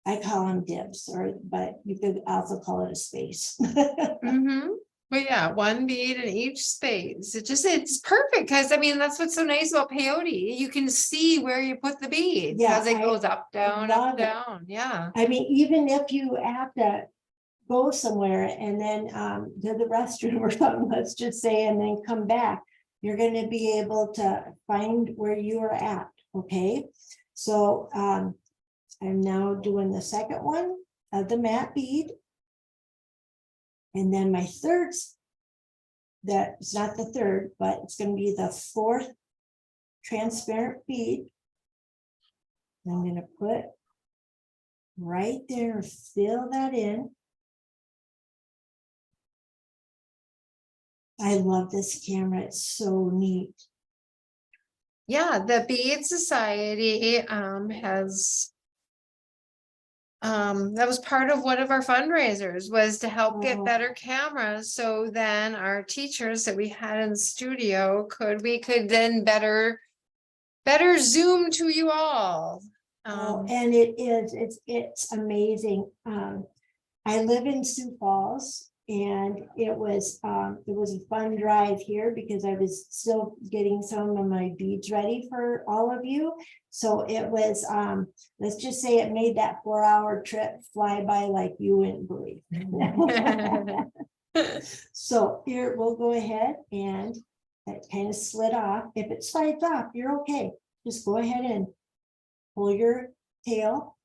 Speaker 2: I call them dips, but you could also call it a space.
Speaker 1: Mm-hmm. But yeah, 1 bead in each space. It's perfect because I mean that's what's so nice about peyote. You can see where you put the beads
Speaker 2: Yeah,
Speaker 1: as it
Speaker 2: I
Speaker 1: goes up, down,
Speaker 2: love
Speaker 1: up,
Speaker 2: it.
Speaker 1: down. Yeah.
Speaker 2: I mean, even if you have to go somewhere and then to the restroom or something, let's just say, and then come back, you're going to be able to find where you are at. Okay. So I'm now doing the second one of the matte bead. And then my third, that's not the third, but it's going to be the 4th transparent bead. I'm going to put right there, fill that in. I love this camera. It's so neat.
Speaker 1: Yeah, the Bead Society has that was part of one of our fundraisers, was to help get
Speaker 2: Oh.
Speaker 1: better cameras. So then our teachers that we had in the studio we could then better zoom to you all.
Speaker 2: Oh, and it's amazing. I live in Sioux Falls, and it was a fun drive here because I was still getting some of my beads ready for all of you. So it was, let's just say it made that 4-hour trip fly by like you wouldn't believe. So here, we'll go ahead, and that kind of slid off. If it slides off, you're okay. Just go ahead and pull your tail.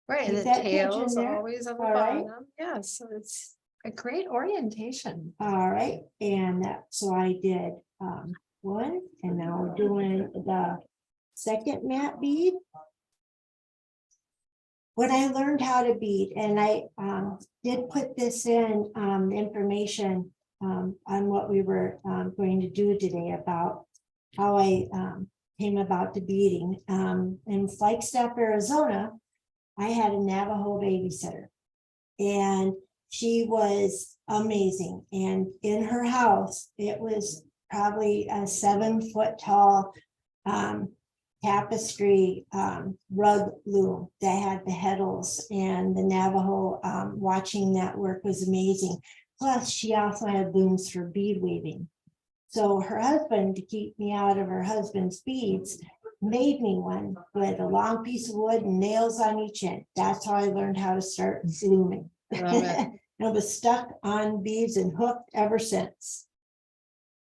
Speaker 1: Right, and
Speaker 2: Keep
Speaker 1: the
Speaker 2: that
Speaker 1: tail
Speaker 2: tension
Speaker 1: is
Speaker 2: there.
Speaker 1: always on the
Speaker 2: All right.
Speaker 1: bottom. Yeah, so it's A great orientation.
Speaker 2: All right, and so I did one, and now we're doing the second mat bead. When I learned how to bead, and I did put this in information on what we were going to do today about how I came about to beading. In Flagstaff, Arizona, I had a Navajo babysitter, and she was amazing. And in her house, it was probably a 7-foot tall tapestry rug loom that had the heddles, and the Navajo watching that work was amazing. Plus, she also had looms for bead weaving. So her husband, to keep me out of her husband's beads, made me one with a long piece of wood and nails on each end. That's how I learned how to start looming.
Speaker 1: Love it.
Speaker 2: I was stuck on beads and hooked ever since.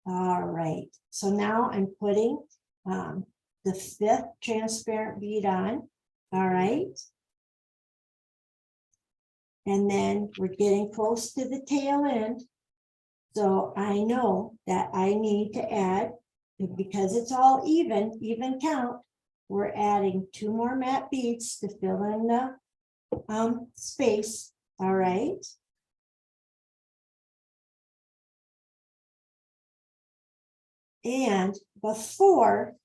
Speaker 2: All right, so now I'm putting the 5th transparent bead on. All right. And then we're getting close to the tail end. So I know that I need to add, because it's all even count, we're adding 2 more matte beads to fill in the space. All right. And before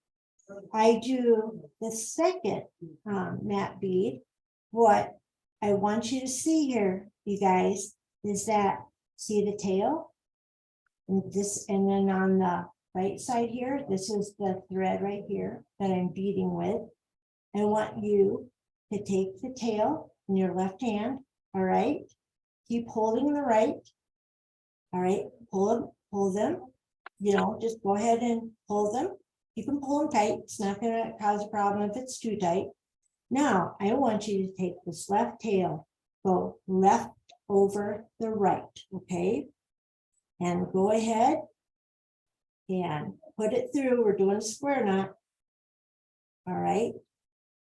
Speaker 2: I do the second matte bead, what I want you to see here, you guys, is that, see the tail? And this, and then on the right side here, this is the thread right here that I'm beading with. I want you to take the tail in your left hand, all right? Keep holding the right, all right? Pull them, you know, just go ahead and pull them. You can pull them tight. It's not going to cause a problem if it's too tight. Now, I want you to take this left tail, go left over the right, okay? And go ahead and put it through. We're doing a square knot. All right.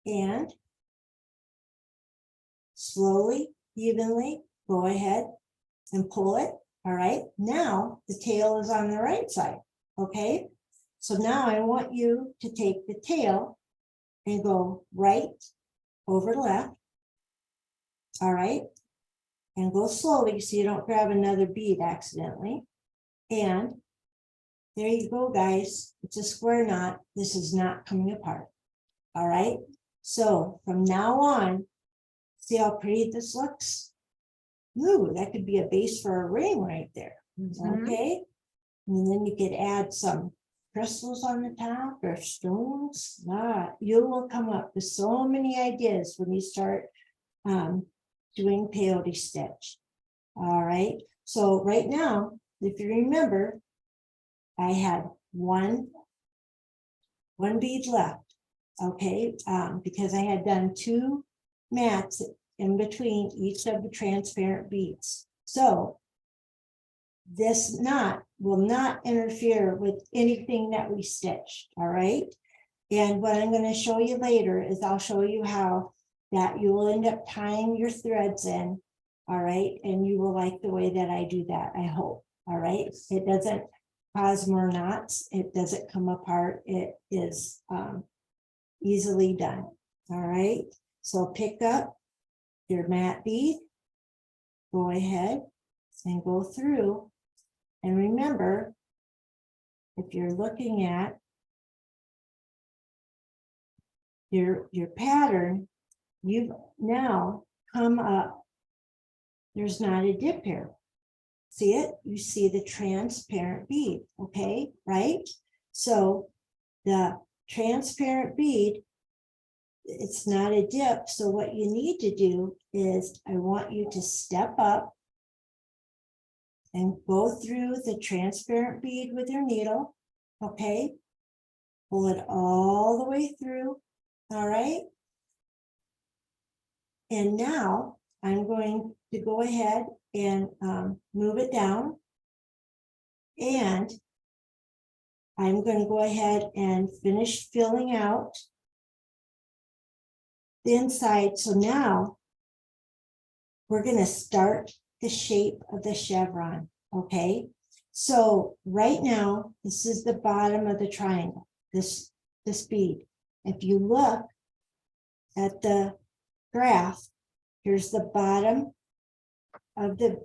Speaker 2: And slowly, evenly, go ahead and pull it. All right. Now the tail is on the right side. Okay. So now I want you to take the tail and go right over left. All right. And go slowly so you don't grab another bead accidentally. And there you go, guys. It's a square knot. This is not coming apart. All right. So from now on, see how pretty this looks? Ooh, that could be a base for a ring right there. Okay. And then you could add some crystals on the top or stones. You will come up with so many ideas when you start doing peyote stitch. All right. So right now, if you remember, I had one bead left. Okay. Because I had done 2 mats in between each of the transparent beads. So this knot will not interfere with anything that we stitched. All right. And what I'm going to show you later is I'll show you how that you will end up tying your threads in. All right. And you will like the way that I do that, I hope. All right. It doesn't cause more knots. It doesn't come apart. It is easily done. All right. So pick up your matte bead, go ahead and go through. And remember, if you're looking at your pattern, you've now come up, there's not a dip here. See it? You see the transparent bead, okay, right? So the transparent bead, it's not a dip. So what you need to do is I want you to step up and go through the transparent bead with your needle, okay? Pull it all the way through, all right? And now I'm going to go ahead and move it down. And I'm going to go ahead and finish filling out the inside. So now we're going to start the shape of the chevron, okay? So right now, this is the bottom of the triangle, this bead. If you look at the graph, here's the bottom of the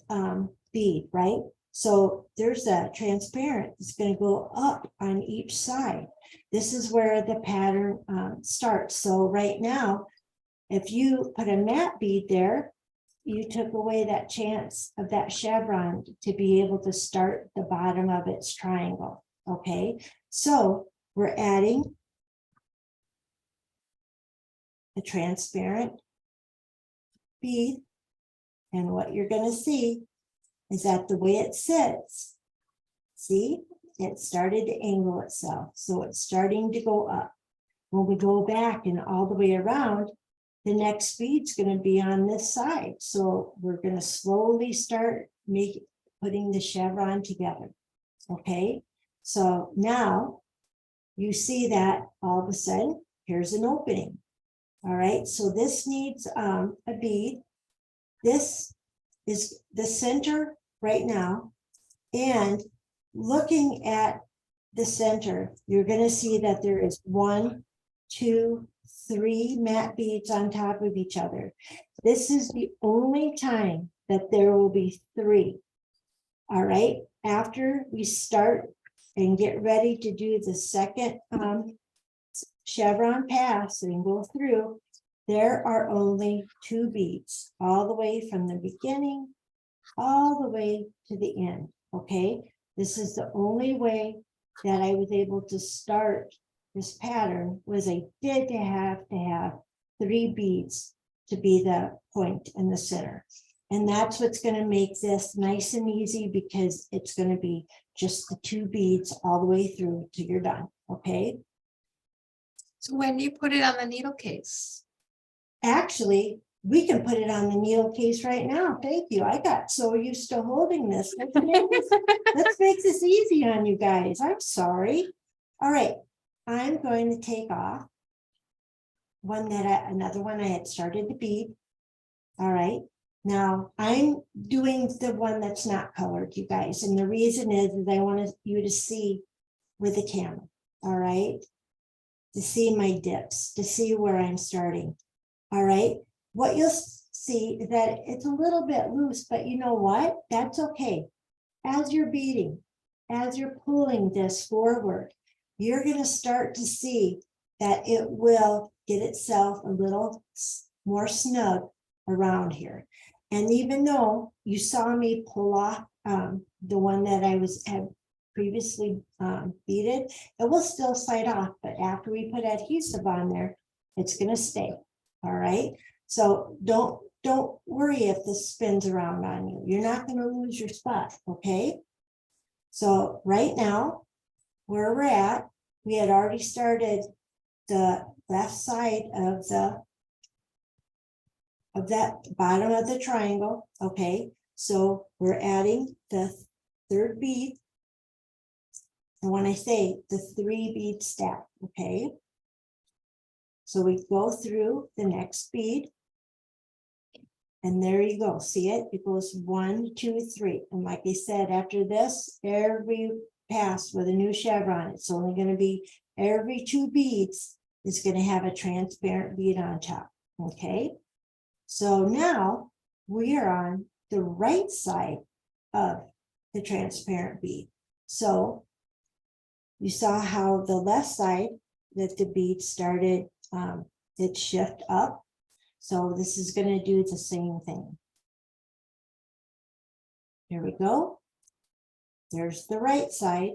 Speaker 2: bead, right? So there's a transparent, it's going to go up on each side. This is where the pattern starts. So right now, if you put a matte bead there, you took away that chance of that chevron to be able to start the bottom of its triangle, okay? So we're adding a transparent bead, and what you're going to see is that the way it sits, see, it started to angle itself. So it's starting to go up. When we go back and all the way around, the next bead's going to be on this side. So we're going to slowly start putting the chevron together. Okay. So now you see that all of a sudden, here's an opening. All right. So this needs a bead. This is the center right now. And looking at the center, you're going to see that there is 1, 2, 3 matte beads on top of each other. This is the only time that there will be 3. All right. After we start and get ready to do the second chevron pass and go through, there are only 2 beads all the way from the beginning all the way to the end. Okay. This is the only way that I was able to start this pattern, was I did have to have 3 beads to be the point in the center. And that's what's going to make this nice and easy, because it's going to be just the 2 beads all the way through till you're done. Okay.
Speaker 1: So when do you put it on the needle case?
Speaker 2: Actually, we can put it on the needle case right now. Thank you. I got so used to holding this. Let's make this easy on you guys. I'm sorry. All right. I'm going to take off another one I had started to bead. All right. Now I'm doing the one that's not colored, you guys. And the reason is I want you to see with the camera. All right. To see my dips, to see where I'm starting. All right. What you'll see is that it's a little bit loose, but you know what? That's okay. As you're beading, as you're pulling this forward, you're going to start to see that it will get itself a little more snug around here. And even though you saw me pull off the one that I had previously beaded, it will still slide off, but after we put adhesive on there, it's going to stay. All right. So don't worry if this spins around on you. You're not going to lose your spot. Okay. So right now, where we're at, we had already started the left side of that bottom of the triangle. Okay. So we're adding the 3rd bead. And when I say the 3 bead stack, okay. So we go through the next bead. And there you go. See it? It goes 1, 2, 3. And like I said, after this, every pass with a new chevron, it's only going to be every 2 beads is going to have a transparent bead on top. Okay. So now we are on the right side of the transparent bead. So you saw how the left side that the bead started, did shift up. So this is going to do the same thing. Here we go. There's the right side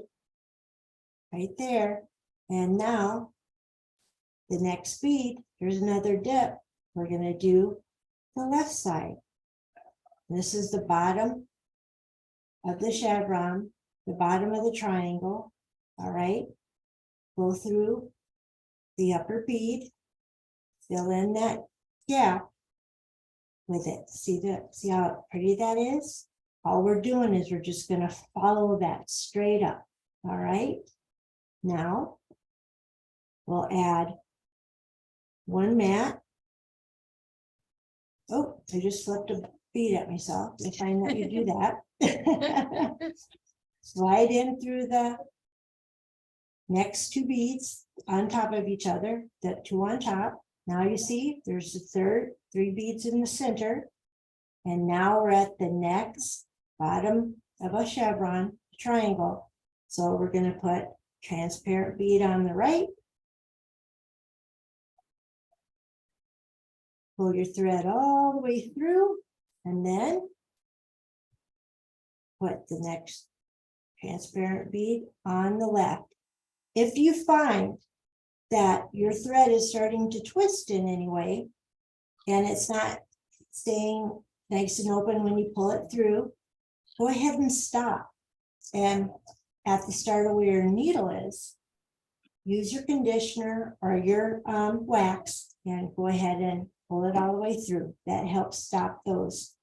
Speaker 2: right there. And now the next bead, here's another dip. We're going to do the left side. This is the bottom of the chevron, the bottom of the triangle. All right. Go through the upper bead, fill in that gap with it. See how pretty that is? All we're doing is we're just going to follow that straight up. All right. Now we'll add 1 mat. Oh, I just slipped bead at myself. I find that you do that. Slide in through the next two beads on top of each other, the two on top. Now you see there's the third, 3 beads in the center. And now we're at the next bottom of a chevron triangle. So we're going to put transparent bead on the right. Pull your thread all the way through and then put the next transparent bead on the left. If you find that your thread is starting to twist in any way and it's not staying nice and open when you pull it through, go ahead and stop. And at the start of where your needle is, use your conditioner or your wax and go ahead and pull it all the way through. That helps stop those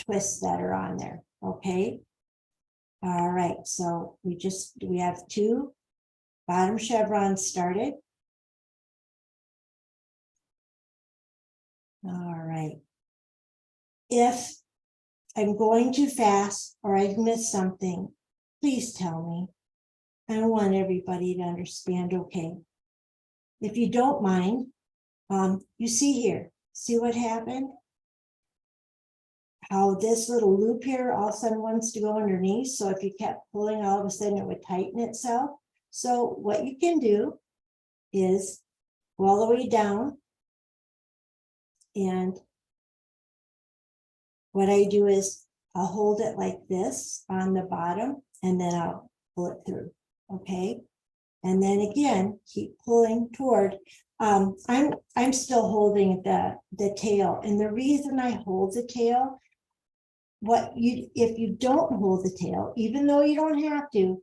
Speaker 2: twists that are on there. Okay. All right. So we have 2 bottom chevrons started. All right. If I'm going too fast or I've missed something, please tell me. I want everybody to understand, okay? If you don't mind, you see here, see what happened? How this little loop here all of a sudden wants to go underneath. So if you kept pulling, all of a sudden it would tighten itself. So what you can do is go all the way down. And what I do is I'll hold it like this on the bottom and then I'll pull it through. Okay. And then again, keep pulling toward. I'm still holding the tail. And the reason I hold the tail, if you don't hold the tail, even though you don't have to,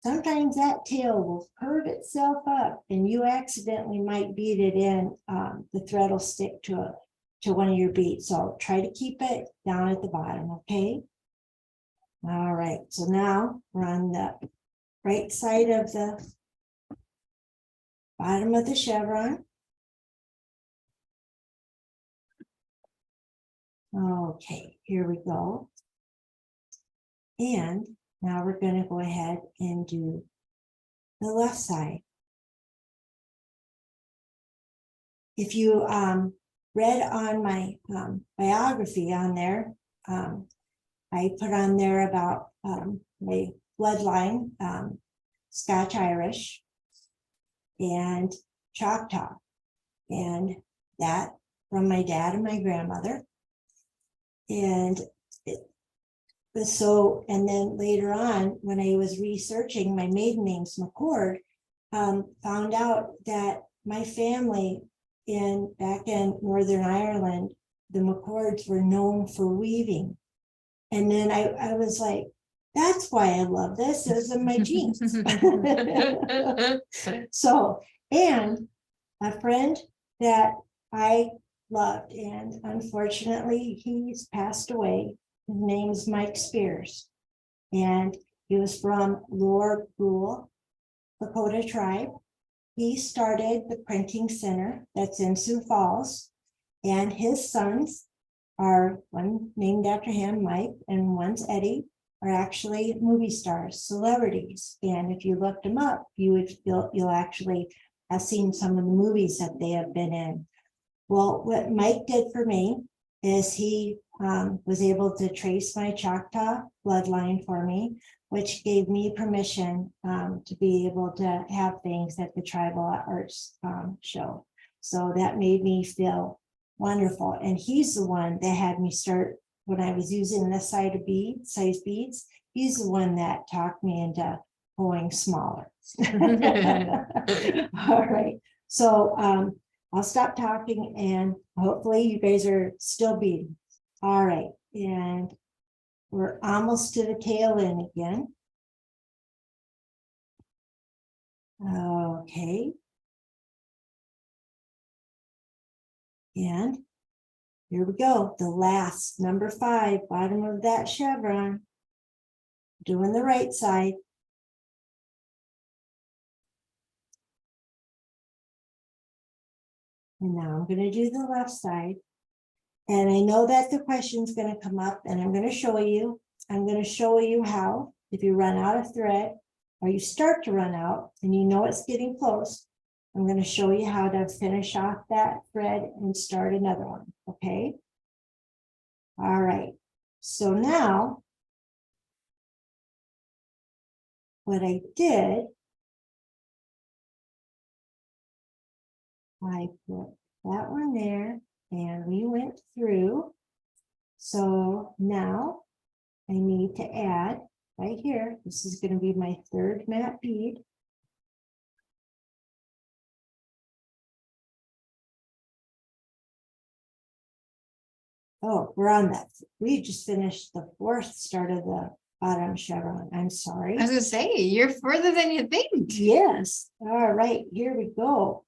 Speaker 2: sometimes that tail will curve itself up and you accidentally might beat it in. The thread will stick to one of your beads. So try to keep it down at the bottom. Okay. All right. So now we're on the right side of the bottom of the chevron. Okay, here we go. And now we're going to go ahead and do the left side. If you read on my biography on there, I put on there about my bloodline, Scotch Irish and Choctaw, and that from my dad and my grandmother. And and then later on, when I was researching, my maiden name's McCord, found out that my family back in Northern Ireland, the McCords were known for weaving. And then I was like, that's why I love this. It was in my genes. So, and a friend that I loved, and unfortunately he's passed away. His name is Mike Spears, and he was from Lower Brule, Lakota tribe. He started the printing center that's in Sioux Falls, and his sons are, one named after him, Mike, and one's Eddie, are actually movie stars, celebrities. And if you looked them up, you'll actually have seen some of the movies that they have been in. Well, what Mike did for me is he was able to trace my Choctaw bloodline for me, which gave me permission to be able to have things at the tribal arts show. So that made me feel wonderful. And he's the one that had me start when I was using this size beads. He's the one that talked me into going smaller. All right. So I'll stop talking and hopefully you guys are still beading. All right. And we're almost to the tail end again. Okay. And here we go. The last, number 5, bottom of that chevron. Doing the right side. And now I'm going to do the left side. And I know that the question's gonna come up and I'm gonna show you. I'm gonna show you how, if you run out of thread or you start to run out and you know it's getting close, I'm gonna show you how to finish off that thread and start another one, okay? All right, so now what I did, I put that one there and we went through. So now I need to add right here. This is going to be my third matte bead. Oh, we're on that. We just finished the fourth start of the bottom chevron. I'm sorry.
Speaker 1: I was gonna say, you're further than you think.
Speaker 2: Yes. All right, here we go.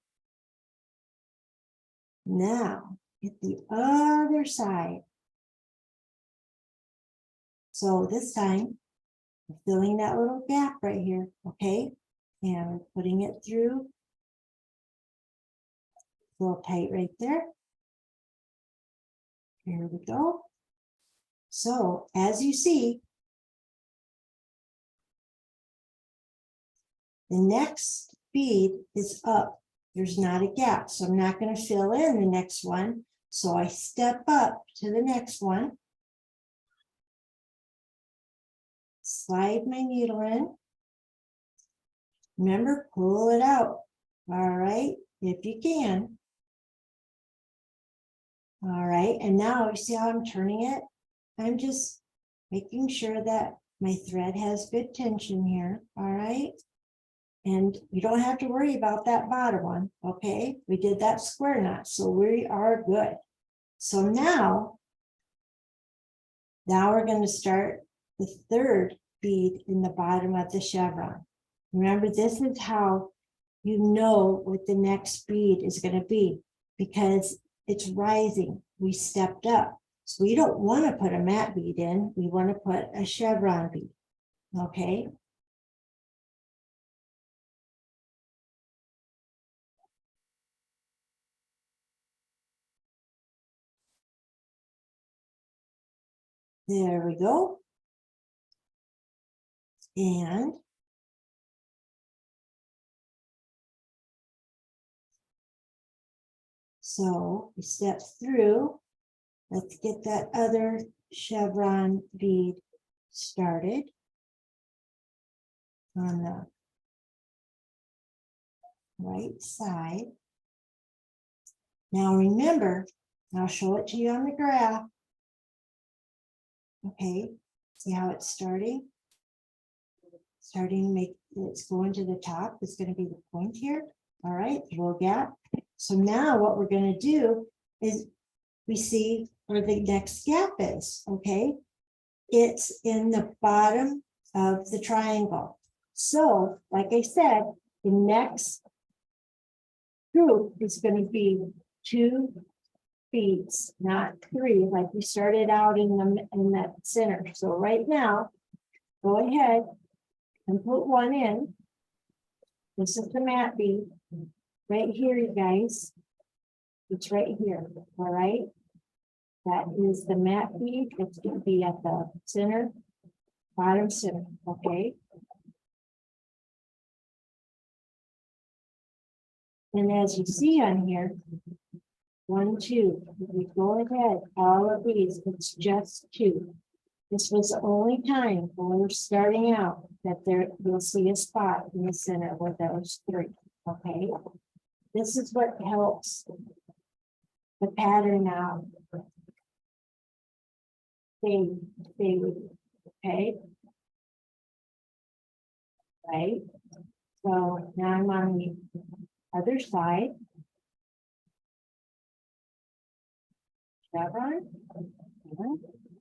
Speaker 2: Now, get the other side. So this time, I'm filling that little gap right here, okay? And putting it through. A little tight right there. Here we go. So as you see, the next bead is up. There's not a gap, so I'm not going to fill in the next one. So I step up to the next one. Slide my needle in. Remember, pull it out. All right, if you can. All right, and now you see how I'm turning it? I'm just making sure that my thread has good tension here. All right. And you don't have to worry about that bottom one, okay? We did that square knot, so we are good. So now we're going to start the third bead in the bottom of the chevron. Remember, this is how you know what the next bead is going to be, because it's rising. We stepped up. So we don't want to put a matte bead in. We want to put a chevron bead, okay? There we go. And so we step through. Let's get that other chevron bead started on the right side. Now remember, I'll show it to you on the graph. Okay, see how it's starting? Starting to make, it's going to the top. It's going to be the point here. All right, little gap. So now what we're going to do is we see where the next gap is, okay? It's in the bottom of the triangle. So, like I said, the next group is going to be 2 beads, not 3, like we started out in that center. So right now, go ahead and put one in. This is the matte bead right here, you guys. It's right here, all right? That is the matte bead. It's going to be at the center, bottom center, okay? And as you see on here, 1, 2, we go ahead, all of these, it's just 2. This was the only time when we're starting out that there you'll see a spot in the center where there was 3, okay? This is what helps the pattern out. Stay with you, okay? Right? So now I'm on the other side. Chevron.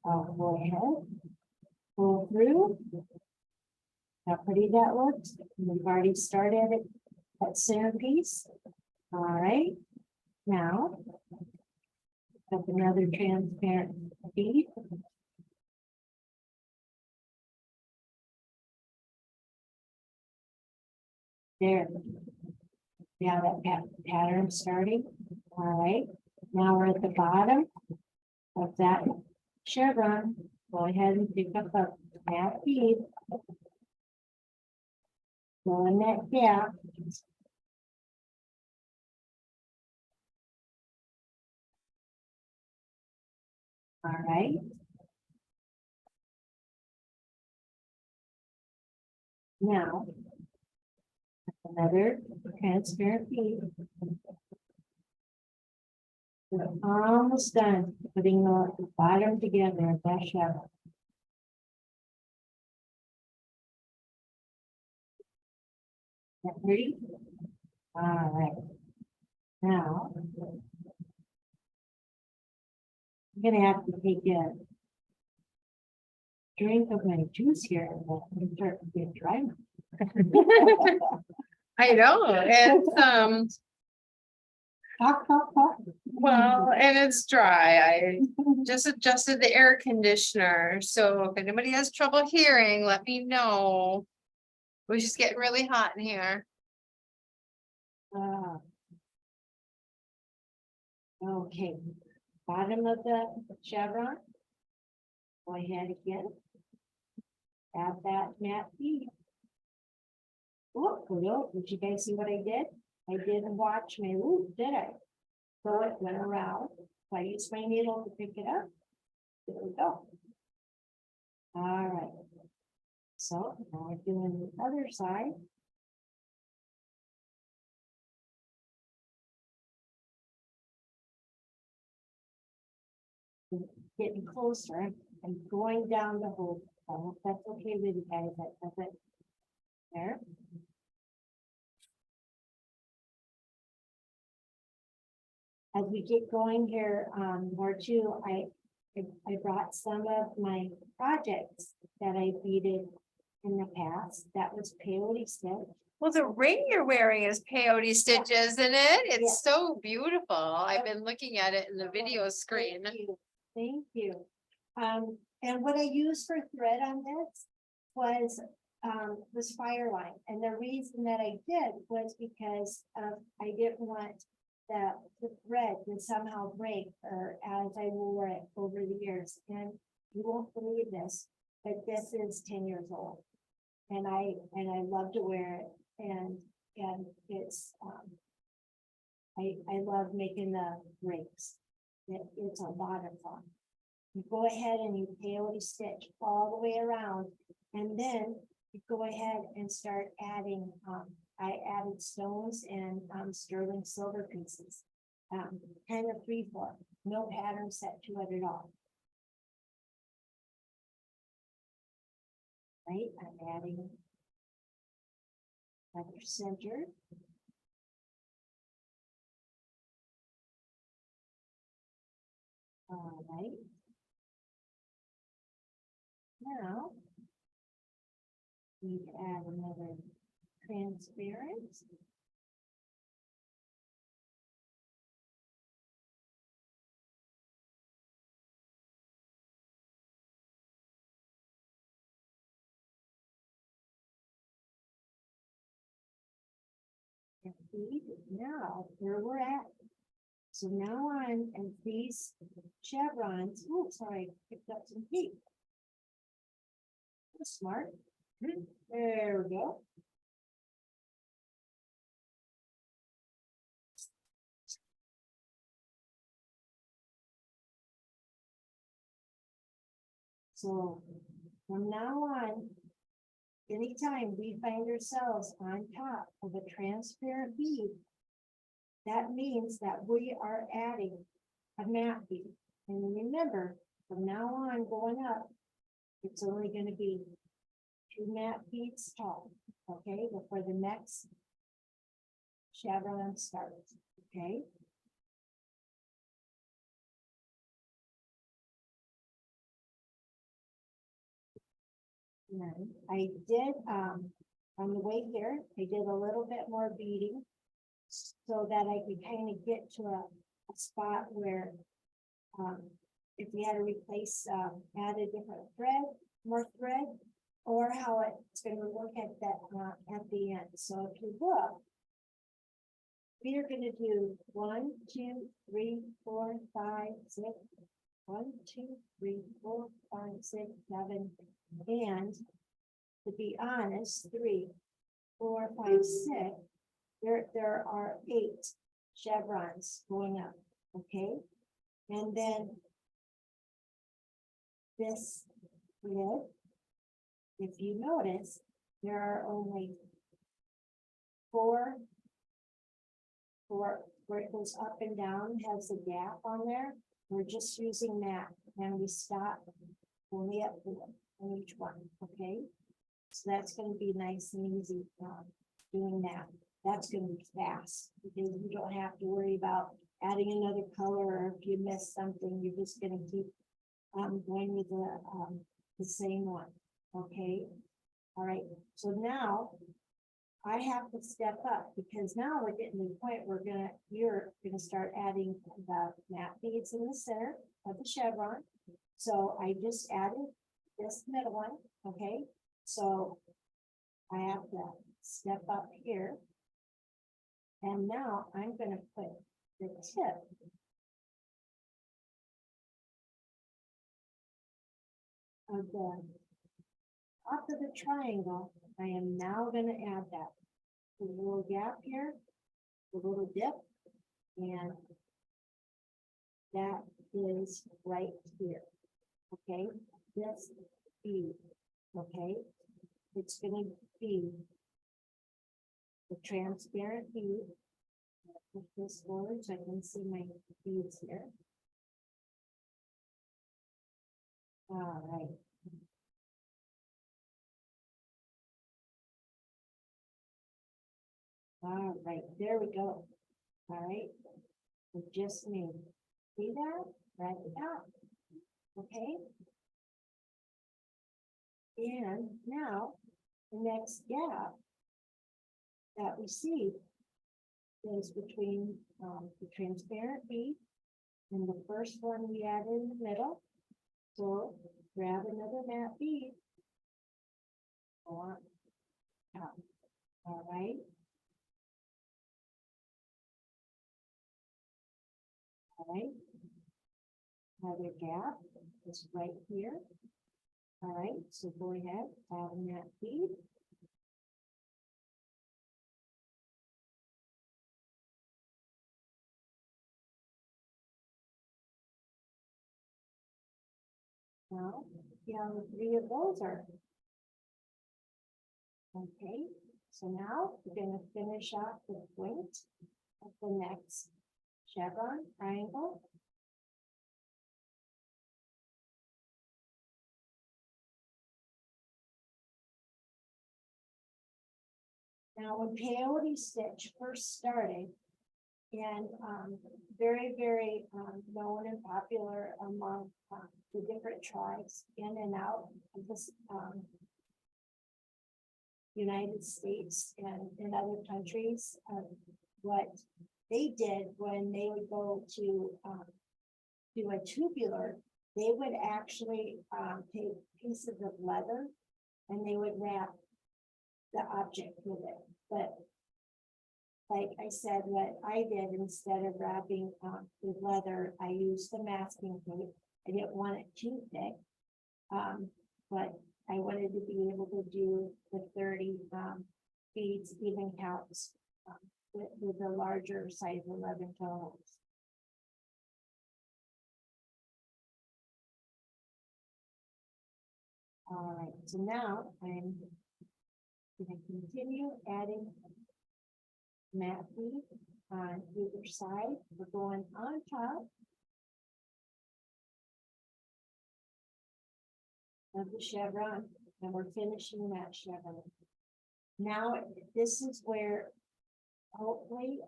Speaker 2: I'll go ahead. Pull through. How pretty that looks. We've already started it at centerpiece. All right. Now, have another transparent bead. There. Yeah, that pattern starting. All right. Now we're at the bottom. of that chevron, go ahead and pick up a mat bead. Go in that gap. All right. Now, another transparent bead. We're almost done putting the bottom together of that chevron. That pretty? All right. Now, I'm gonna have to take a drink of my juice here and start to get dry.
Speaker 1: I know, it's,
Speaker 2: Talk, talk, talk.
Speaker 1: well, and it's dry. I just adjusted the air conditioner, so if anybody has trouble hearing, let me know. It was just getting really hot in here.
Speaker 2: Okay, bottom of the chevron. Go ahead again. Add that matte bead. Oh, did you guys see what I did? I didn't watch my loop, did I? So it went around. So I used my needle to pick it up. There we go. All right. So now we're doing the other side. Getting closer and going down the hole. I hope that's okay with you guys. That does it. There. As we get going here, more too, I brought some of my projects that I beaded in the past. That was peyote stitch.
Speaker 1: Well, the ring you're wearing is peyote stitch, isn't it?
Speaker 2: Yeah.
Speaker 1: It's so beautiful. I've been looking at it in the video screen.
Speaker 2: Thank you. Thank you. And what I used for thread on this was Fireline. And the reason that I did was because I didn't want the thread to somehow break or as I wore it over the years. And you won't believe this, but this is 10 years old. And I love to wear it. And it's I love making the rings. It's a lot of fun. You go ahead and you peyote stitch all the way around, and then you go ahead and start adding. I added stones and sterling silver pieces, kind of freeform, no pattern set to it at all. Right, I'm adding another center. All right. Now, we add another transparent. And see, now where we're at. So now on and these chevrons, oh, sorry, picked up some heat. That's smart. There we go. So from now on, anytime we find ourselves on top of a transparent bead, that means that we are adding a matte bead. And remember, from now on going up, it's only going to be 2 matte beads tall, okay, before the next chevron starts, okay? And I did, on the way here, I did a little bit more beading so that I could kind of get to a spot where if we had to replace, add a different thread, more thread, or how it's going to look at that at the end. So if you look, we are going to do 1, 2, 3, 4, 5, 6, 1, 2, 3, 4, 5, 6, 7, and to be honest, 3, 4, 5, 6, there are 8 chevrons going up, okay? And then this lid, if you notice, there are only 4 where it goes up and down, has a gap on there. We're just using that, and we stop only at 4 on each one, okay? So that's gonna be nice and easy, doing that. That's gonna be fast, because you don't have to worry about adding another color, or if you miss something, you're just gonna keep going with the same one, okay? All right, so now I have to step up, because now we're getting to the point where you're gonna start adding the matte beads in the center of the chevron. So I just added this middle one, okay? So I have to step up here. And now I'm gonna put the tip of the top of the triangle. I am now gonna add that. The little gap here, the little dip, and that is right here. Okay, this bead, okay, it's gonna be the transparent bead. Put this forward so I can see my beads here. All right. All right, there we go. All right, we just made. See that? Write it out. Okay. And now the next gap that we see is between the transparent bead and the first one we added in the middle. So grab another matte bead. Go on out. All right. All right. Another gap is right here. All right, so go ahead, add a matte bead. Now, see how the 3 of those are. Okay, so now we're going to finish off the point of the next chevron triangle. Now, when peyote stitch first started, and very, very known and popular among the different tribes in and out of this United States and in other countries, what they did when they would go to do a tubular, they would actually take pieces of leather and they would wrap the object with it. But like I said, what I did, instead of wrapping with leather, I used the masking tape. I didn't want it too thick, but I wanted to be able to do the 30 beads, even counts with the larger size 11 tones. All right, so now I'm going to continue adding matte bead on either side. We're going on top of the chevron, and we're finishing that chevron. Now, this is where hopefully,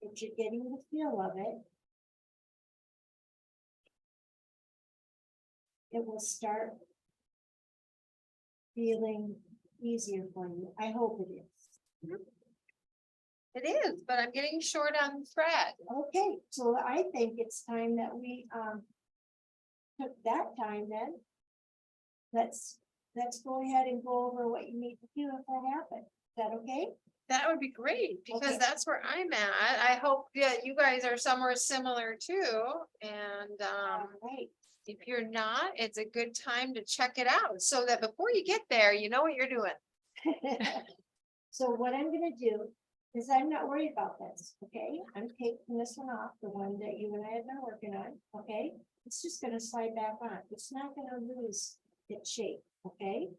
Speaker 2: if you're getting the feel of it, it will start feeling easier for you. I hope it is.
Speaker 1: It is, but I'm getting short on thread.
Speaker 2: Okay, so I think it's time that we took that time then. Let's go ahead and go over what you need to do if that happens. Is that okay?
Speaker 1: That would be great, because
Speaker 2: Okay.
Speaker 1: that's where I'm at. I hope that you guys are somewhere similar too. And
Speaker 2: Right.
Speaker 1: if you're not, it's a good time to check it out, so that before you get there, you know what you're doing.
Speaker 2: So what I'm gonna do is I'm not worried about this, okay? I'm taking this one off, the one that you and I have been working on, okay? It's just gonna slide back on. It's not gonna lose its shape, okay?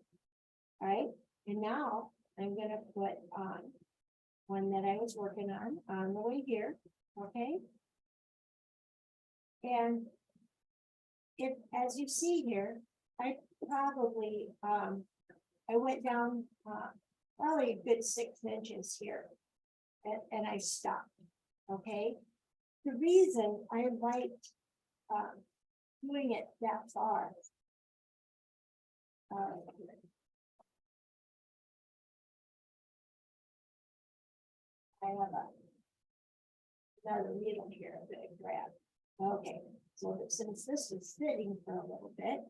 Speaker 2: All right, and now I'm gonna put on one that I was working on the way here, okay? And if, as you see here, I probably, I went down, probably a good 6 inches here. And I stopped, okay? The reason I liked, doing it that far. I have another needle here that I grabbed. Okay, so since this is sitting for a little bit,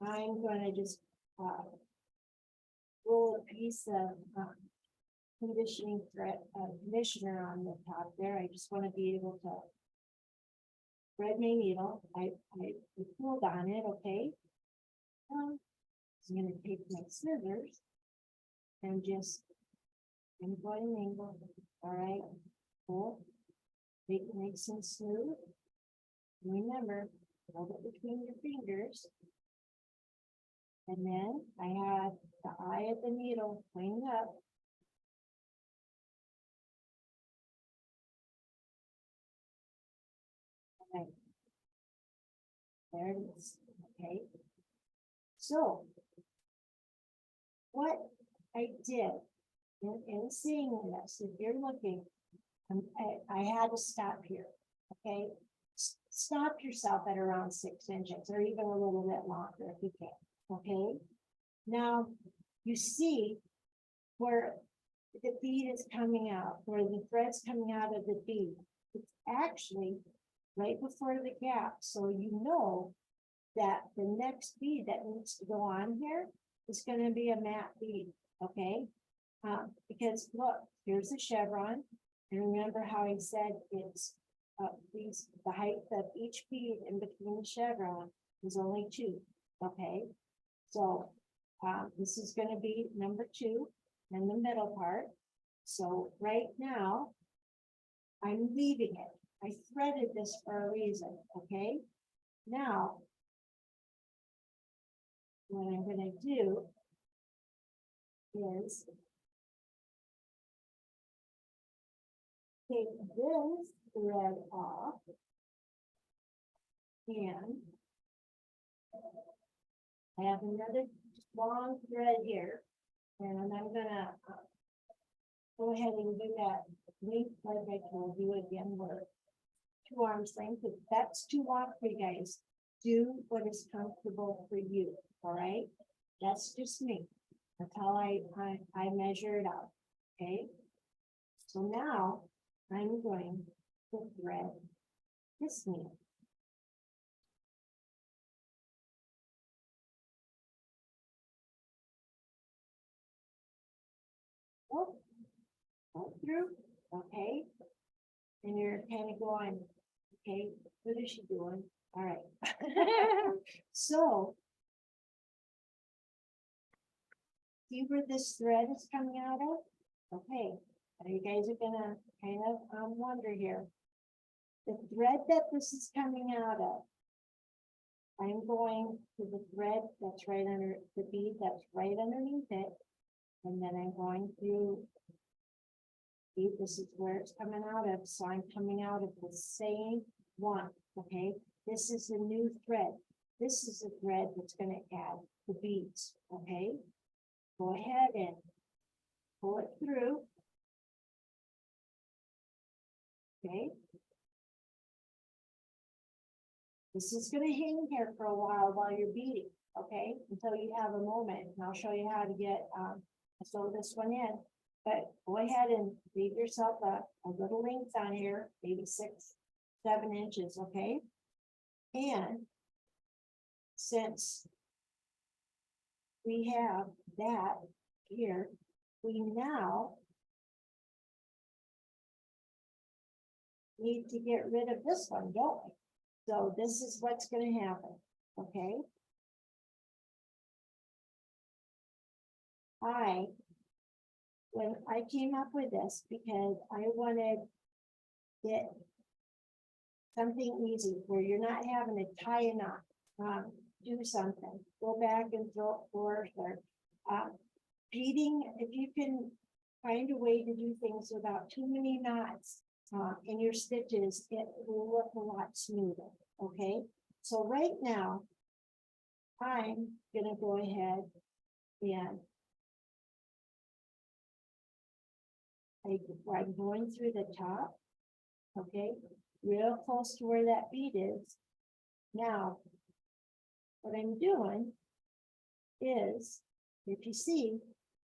Speaker 2: I'm gonna just, roll a piece of, conditioning thread, conditioner on the top there. I just want to be able to thread my needle. I pulled on it, okay? I'm gonna take my scissors and just, I'm going to angle, all right? Pull, make it nice and smooth. Remember, hold it between your fingers. And then I have the eye of the needle pointing up. Right. There it is, okay? So what I did in seeing this, if you're looking, I had to stop here, okay? Stop yourself at around 6 inches or even a little bit longer if you can, okay? Now, you see where the bead is coming out, where the thread's coming out of the bead. It's actually right before the gap, so you know that the next bead that needs to go on here is going to be a matte bead, okay? Because look, here's the chevron, and remember how I said it's the height of each bead in between the chevron is only 2, okay? So this is going to be number 2 in the middle part. So right now, I'm leaving it. I threaded this for a reason, okay? Now, what I'm gonna do is take this thread off and I have another long thread here, and I'm gonna go ahead and do that length like I told you again, where 2 arms length. If that's too long for you guys, do what is comfortable for you, all right? That's just me. That's how I measure it out, okay? So now I'm going to thread this needle. Oh, go through, okay? And you're kind of going, okay, what is she doing? All right. So, see where this thread is coming out of? Okay, now you guys are gonna kind of wonder here. The thread that this is coming out of, I'm going to the thread that's right under the bead that's right underneath it. And then I'm going through, see, this is where it's coming out of. So I'm coming out of the same one, okay? This is a new thread. This is a thread that's gonna add the beads, okay? Go ahead and pull it through. Okay. This is gonna hang here for a while you're beading, okay? Until you have a moment, and I'll show you how to get, sew this one in. But go ahead and leave yourself a little length on here, maybe 6, 7 inches, okay? And since we have that here, we now need to get rid of this one, don't we? So this is what's gonna happen, okay? When I came up with this, because I wanted it something easy where you're not having to tie a knot, do something, go back and throw it forth or, beading, if you can find a way to do things without too many knots, in your stitches, it will look a lot smoother, okay? So right now, I'm gonna go ahead and I'm going through the top, okay, real close to where that bead is. Now, what I'm doing is, if you see,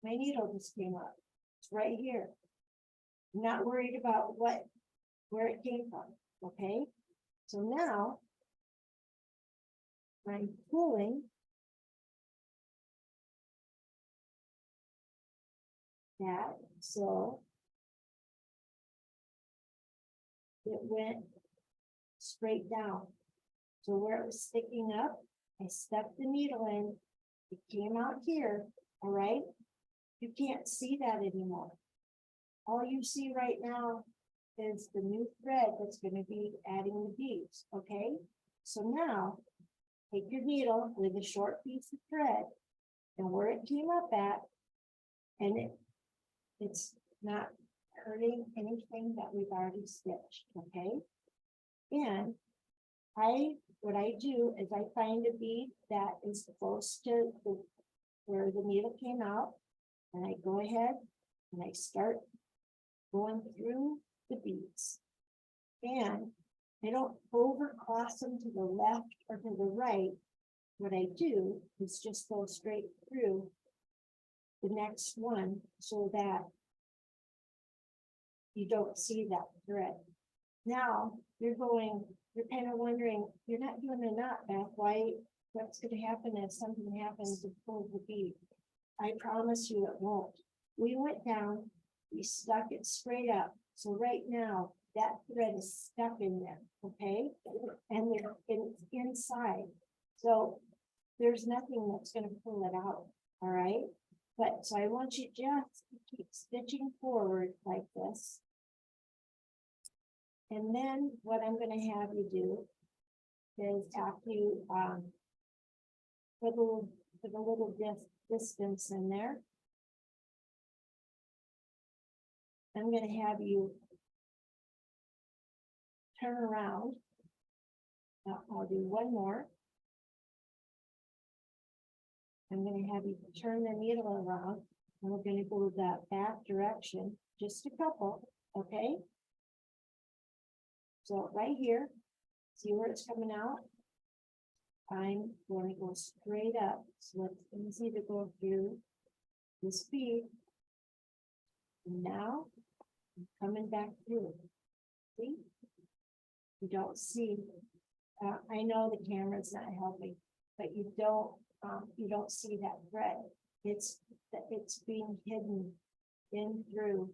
Speaker 2: my needle just came up. It's right here. I'm not worried about where it came from, okay? So now, I'm pulling that, so it went straight down. So where it was sticking up, I stuck the needle in, it came out here, all right? You can't see that anymore. All you see right now is the new thread that's gonna be adding the beads, okay? So now, take your needle with a short piece of thread and where it came up at, and it's not hurting anything that we've already stitched, okay? And what I do is I find a bead that is close to where the needle came out, and I go ahead and I start going through the beads. And I don't overcross them to the left or to the right. What I do is just go straight through the next one so that you don't see that thread. Now you're kind of wondering, you're not doing a knot, Beth. What's going to happen if something happens to pull the bead? I promise you it won't. We went down, we stuck it straight up. So right now that thread is stuck in there, okay? And it's inside. So there's nothing that's going to pull it out, all right? But so I want you just to keep stitching forward like this. And then what I'm going to have you do is after you put a little distance in there, I'm going to have you turn around. Now I'll do one more. I'm going to have you turn the needle around, and we're going to go that back direction, just a couple, okay? So right here, see where it's coming out? I'm going to go straight up, so it's easy to go through this bead. And now I'm coming back through. See? You don't see. I know the camera's not helping, but you don't see that thread. It's being hidden in through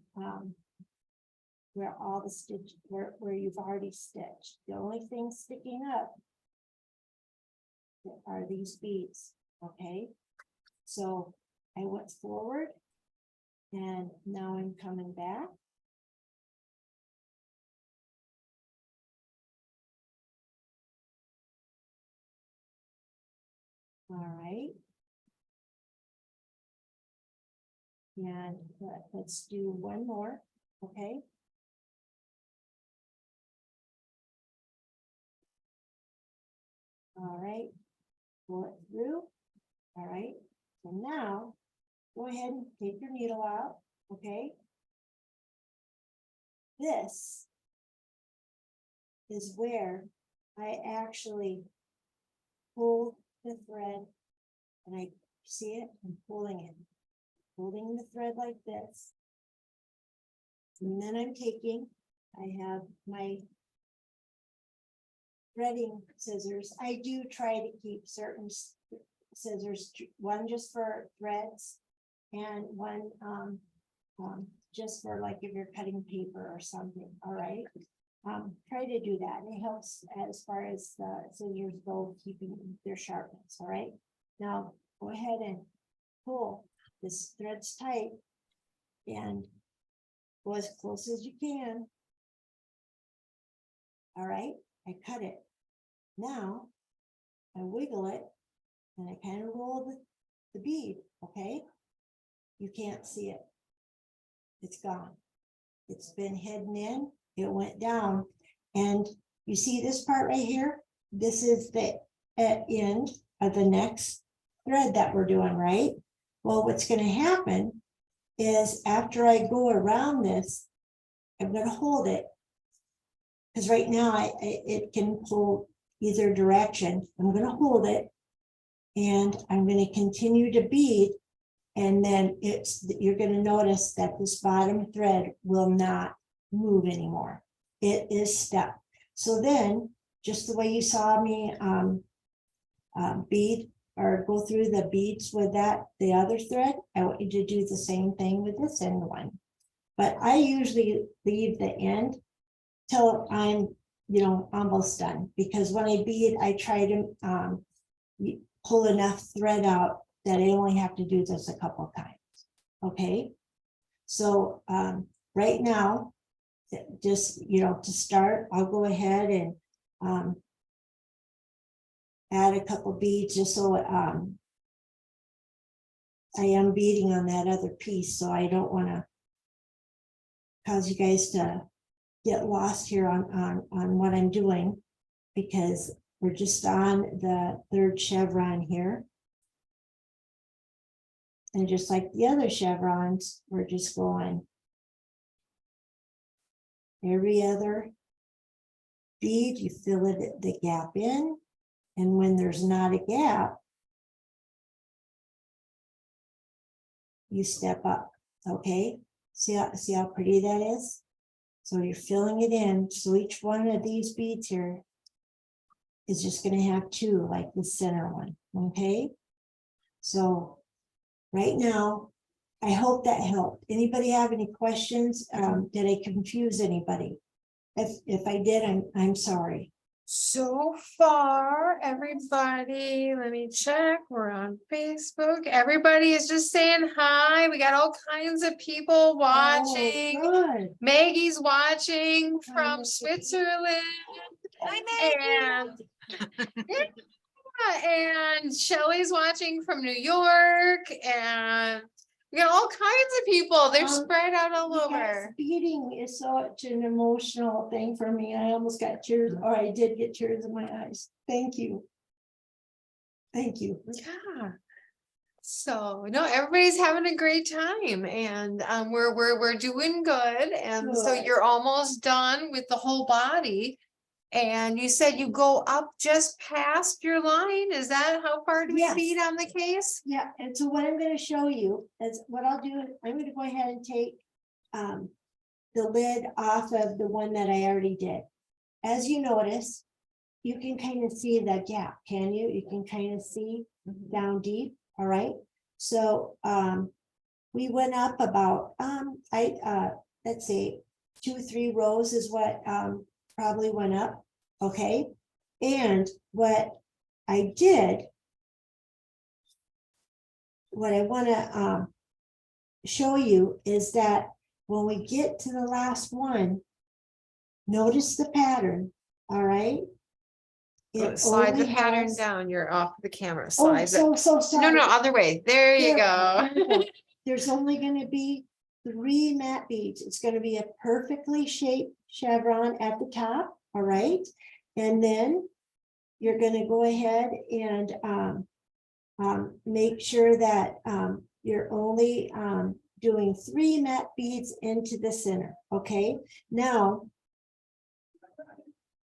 Speaker 2: where all the stitch where you've already stitched. The only thing sticking up are these beads, okay? So I went forward and now I'm coming back. All right. And let's do one more, okay? All right, pull it through. All right, so now go ahead and take your needle out, okay? This is where I actually pull the thread, and I see it, I'm pulling it, holding the thread like this. And then I have my threading scissors. I do try to keep certain scissors, one just for threads and one just for like if you're cutting paper or something, all right? try to do that. It helps as far as the scissors go, keeping their sharpness, all right? Now, go ahead and pull. This thread's tight and go as close as you can. All right, I cut it. Now, I wiggle it and I kind of roll the bead, okay? You can't see it. It's gone. It's been hidden in, it went down. And you see this part right here? This is the end of the next thread that we're doing, right? Well, what's going to happen is after I go around this, I'm going to hold it. Because right now it can pull either direction. I'm going to hold it and I'm going to continue to bead. And then you're going to notice that this bottom thread will not move anymore. It is stuck. So then, just the way you saw me bead or go through the beads with the other thread, I want you to do the same thing with this end one. But I usually leave the end till I'm, almost done. Because when I bead, I try to pull enough thread out that I only have to do this a couple of times. Okay. So right now, just, to start, I'll go ahead and add a couple beads just so I am beading on that other piece. So I don't want to cause you guys to get lost here on what I'm doing, because we're just on the third chevron here. And just like the other chevrons, we're just going every other bead, you fill it the gap in. And when there's not a gap, you step up, okay? See how pretty that is? So you're filling it in. So each one of these beads here is just going to have two, like the center one, okay? So right now, I hope that helped. Anybody have any questions? Did I confuse anybody? If I did, I'm sorry.
Speaker 1: So far, everybody, let me check. We're on Facebook. Everybody is just saying hi. We got all kinds of people watching.
Speaker 2: Oh, good.
Speaker 1: Maggie's watching from
Speaker 2: Maggie.
Speaker 1: Switzerland.
Speaker 4: Hi,
Speaker 1: And yeah, and Shelley's watching from New York, and we got all kinds of people. They're spread out all
Speaker 2: You guys,
Speaker 1: over.
Speaker 2: beading is such an emotional thing for me. I almost got tears, or I did get tears in my eyes. Thank you. Thank you.
Speaker 1: Yeah. So no, everybody's having a great time, and we're doing good. And so
Speaker 2: Good.
Speaker 1: you're almost done with the whole body. And you said you go up just past your line. Is that how far do we
Speaker 2: Yes.
Speaker 1: bead on the case?
Speaker 2: Yeah, and so what I'm going to show you is what I'll do. I'm going to go ahead and take the lid off of the one that I already did. As you notice, you can kind of see the gap, can you? You can kind of see down deep. All right. So we went up about let's say 2-3 rows is what probably went up. Okay. And what I did, what I want to show you is that when we get to the last one, notice the pattern. All right.
Speaker 1: Slide the
Speaker 2: only
Speaker 1: pattern
Speaker 2: has-
Speaker 1: down. You're off the camera.
Speaker 2: Oh,
Speaker 1: Slide
Speaker 2: so
Speaker 1: no,
Speaker 2: sorry.
Speaker 1: no, other way. There you go.
Speaker 2: There's only going to be 3 matte beads. It's going to be a perfectly shaped chevron at the top. All right. And then you're going to go ahead and make sure that you're only doing 3 matte beads into the center. Okay. Now,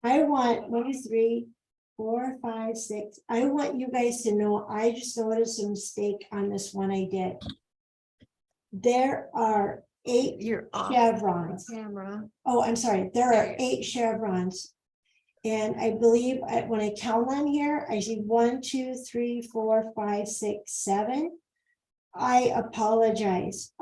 Speaker 2: I want 1, 2, 3, 4, 5, 6. I want you guys to know I just noticed a mistake on this one I did. There are 8
Speaker 1: You're off
Speaker 2: chevrons.
Speaker 1: the camera.
Speaker 2: Oh, I'm sorry. There are 8 chevrons. And I believe when I count on here, I see 1, 2, 3, 4, 5, 6, 7. I apologize.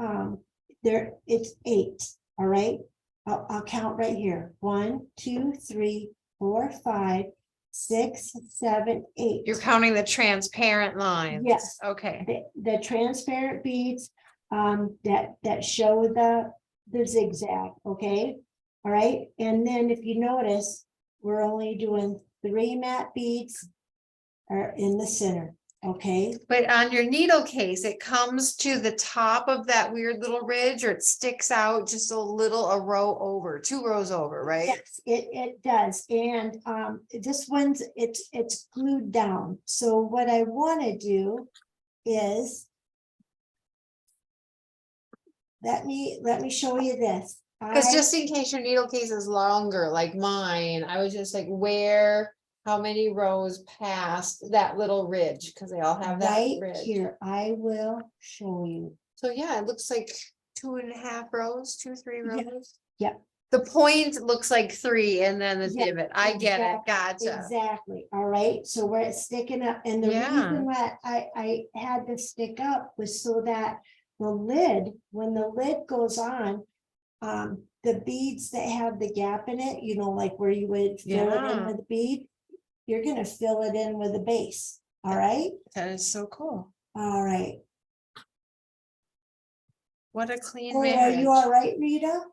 Speaker 2: It's 8. All right. I'll count right here. 1, 2, 3, 4, 5, 6, 7, 8.
Speaker 1: You're counting the transparent lines.
Speaker 2: Yes.
Speaker 1: Okay.
Speaker 2: The transparent beads that show the zigzag, okay? All right, and then if you notice, we're only doing 3 matte beads are in the center, okay?
Speaker 1: But on your needle case, it comes to the top of that weird little ridge, or it sticks out just a little, a row over, 2 rows over, right?
Speaker 2: Yes, it does, and this one's, it's glued down. So what I want to do is let me show you this.
Speaker 1: Because just in case your needle case is longer, like mine, I was just like, how many rows past that little ridge? Because they all have that
Speaker 2: Right
Speaker 1: ridge.
Speaker 2: here, I will show you.
Speaker 1: So yeah, it looks like 2.5 rows, 2, 3
Speaker 2: Yeah,
Speaker 1: rows.
Speaker 2: yeah.
Speaker 1: The point looks like 3 and then the
Speaker 2: Yeah,
Speaker 1: divot. I get it. Gotcha.
Speaker 2: Exactly, all right, so where it's sticking up, and the
Speaker 1: Yeah.
Speaker 2: reason that I had to stick up was so that the lid, when the lid goes on, the beads that have the gap in it, you know, like where you would fill it in
Speaker 1: Yeah.
Speaker 2: with a bead, you're gonna fill it in with a base, all right?
Speaker 1: That is so cool.
Speaker 2: All right,
Speaker 1: What a clean
Speaker 2: oh, are
Speaker 1: marriage.
Speaker 2: you all right, Rita?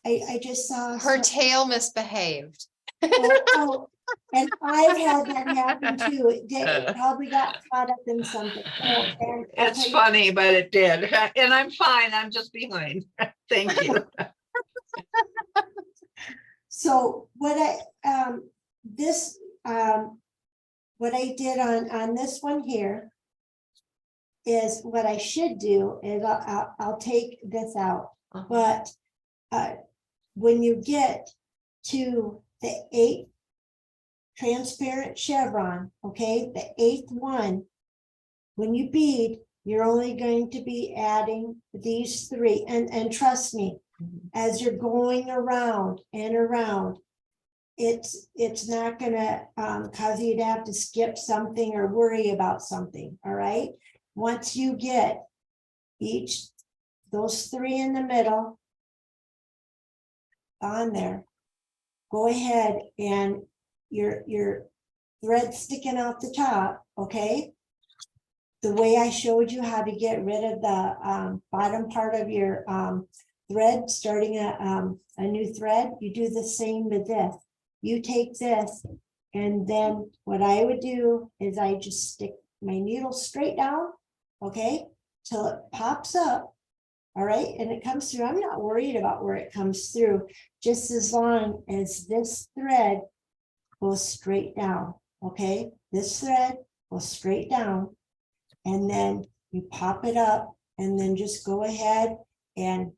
Speaker 2: I just saw.
Speaker 1: Her tail misbehaved.
Speaker 2: Oh, and I've had that happen too. It probably got caught up in something. Oh, and I'll
Speaker 6: It's
Speaker 2: tell you-
Speaker 6: funny, but it did. And I'm fine. I'm just behind. Thank you.
Speaker 2: So what what I did on this one here is what I should do is I'll take this out,
Speaker 1: Uh-huh.
Speaker 2: but when you get to the 8th transparent chevron, okay, the 8th one, when you bead, you're only going to be adding these 3, and trust me, as you're going around and around, it's not gonna cause you to have to skip something or worry about something, all right? Once you get those 3 in the middle on there, go ahead and your thread sticking out the top, okay? The way I showed you how to get rid of the bottom part of your thread, starting a new thread, you do the same with this. You take this, and then what I would do is I just stick my needle straight down, okay, till it pops up, all right, and it comes through. I'm not worried about where it comes through, just as long as this thread goes straight down, okay? This thread goes straight down, and then you pop it up, and then just go ahead and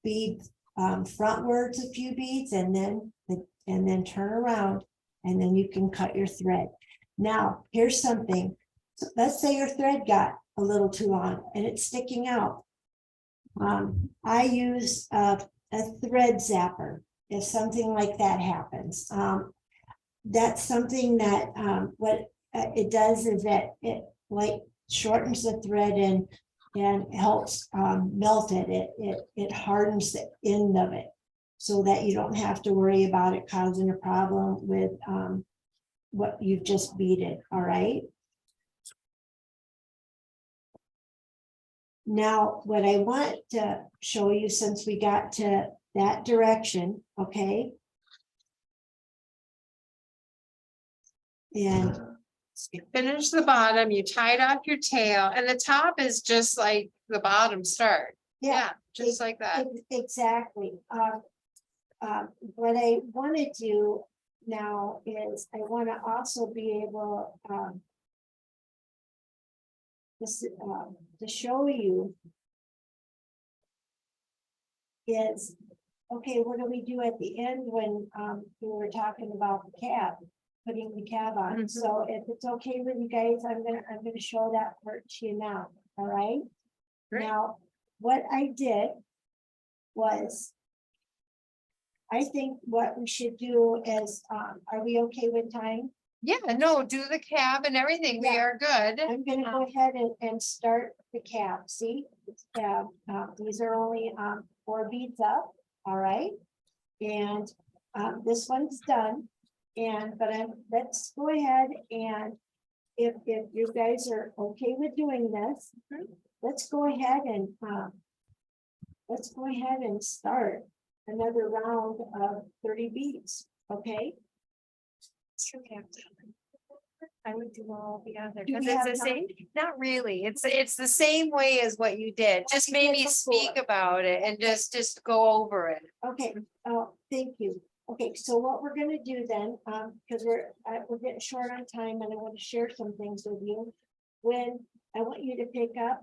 Speaker 2: bead frontwards a few beads, and then turn around, and then you can cut your thread. Now, here's something. So let's say your thread got a little too long and it's sticking out. I use a thread zapper if something like that happens. That's something that what it does is that it like shortens the thread and helps melt it. It hardens the end of it so that you don't have to worry about it causing a problem with what you've just beaded, all right? Now, what I want to show you, since we got to that direction, okay? And
Speaker 1: So you finish the bottom, you tied off your tail, and the top is just like the bottom start. Yeah, just like that.
Speaker 2: Exactly. What I want to do now is I want to also be able to show you is, okay, what do we do at the end when we were talking about the cab, putting the cab on?
Speaker 1: Mhm.
Speaker 2: So if it's okay with you guys, I'm gonna show that part to you now, all right?
Speaker 1: Great.
Speaker 2: Now, what I did was, I think what we should do is, are we okay with time?
Speaker 1: Yeah, no, do the cab and everything. We
Speaker 2: Yeah.
Speaker 1: are good.
Speaker 2: I'm gonna go ahead and start the cab, see? It's cab, these are only, 4 beads up, all right? And, this one's done, and, but let's go ahead and if you guys are okay with doing this, let's go ahead and, start another round of 30 beads, okay?
Speaker 1: I would do all together,
Speaker 2: Do
Speaker 1: because
Speaker 2: we
Speaker 1: it's
Speaker 2: have
Speaker 1: the
Speaker 2: time?
Speaker 1: same, not really, it's the same way as what you did, just
Speaker 2: we did
Speaker 1: maybe speak
Speaker 2: before.
Speaker 1: about it and just go over it.
Speaker 2: Okay, thank you. Okay, so what we're gonna do then, because we're getting short on time and I want to share some things with you. When I want you to pick up,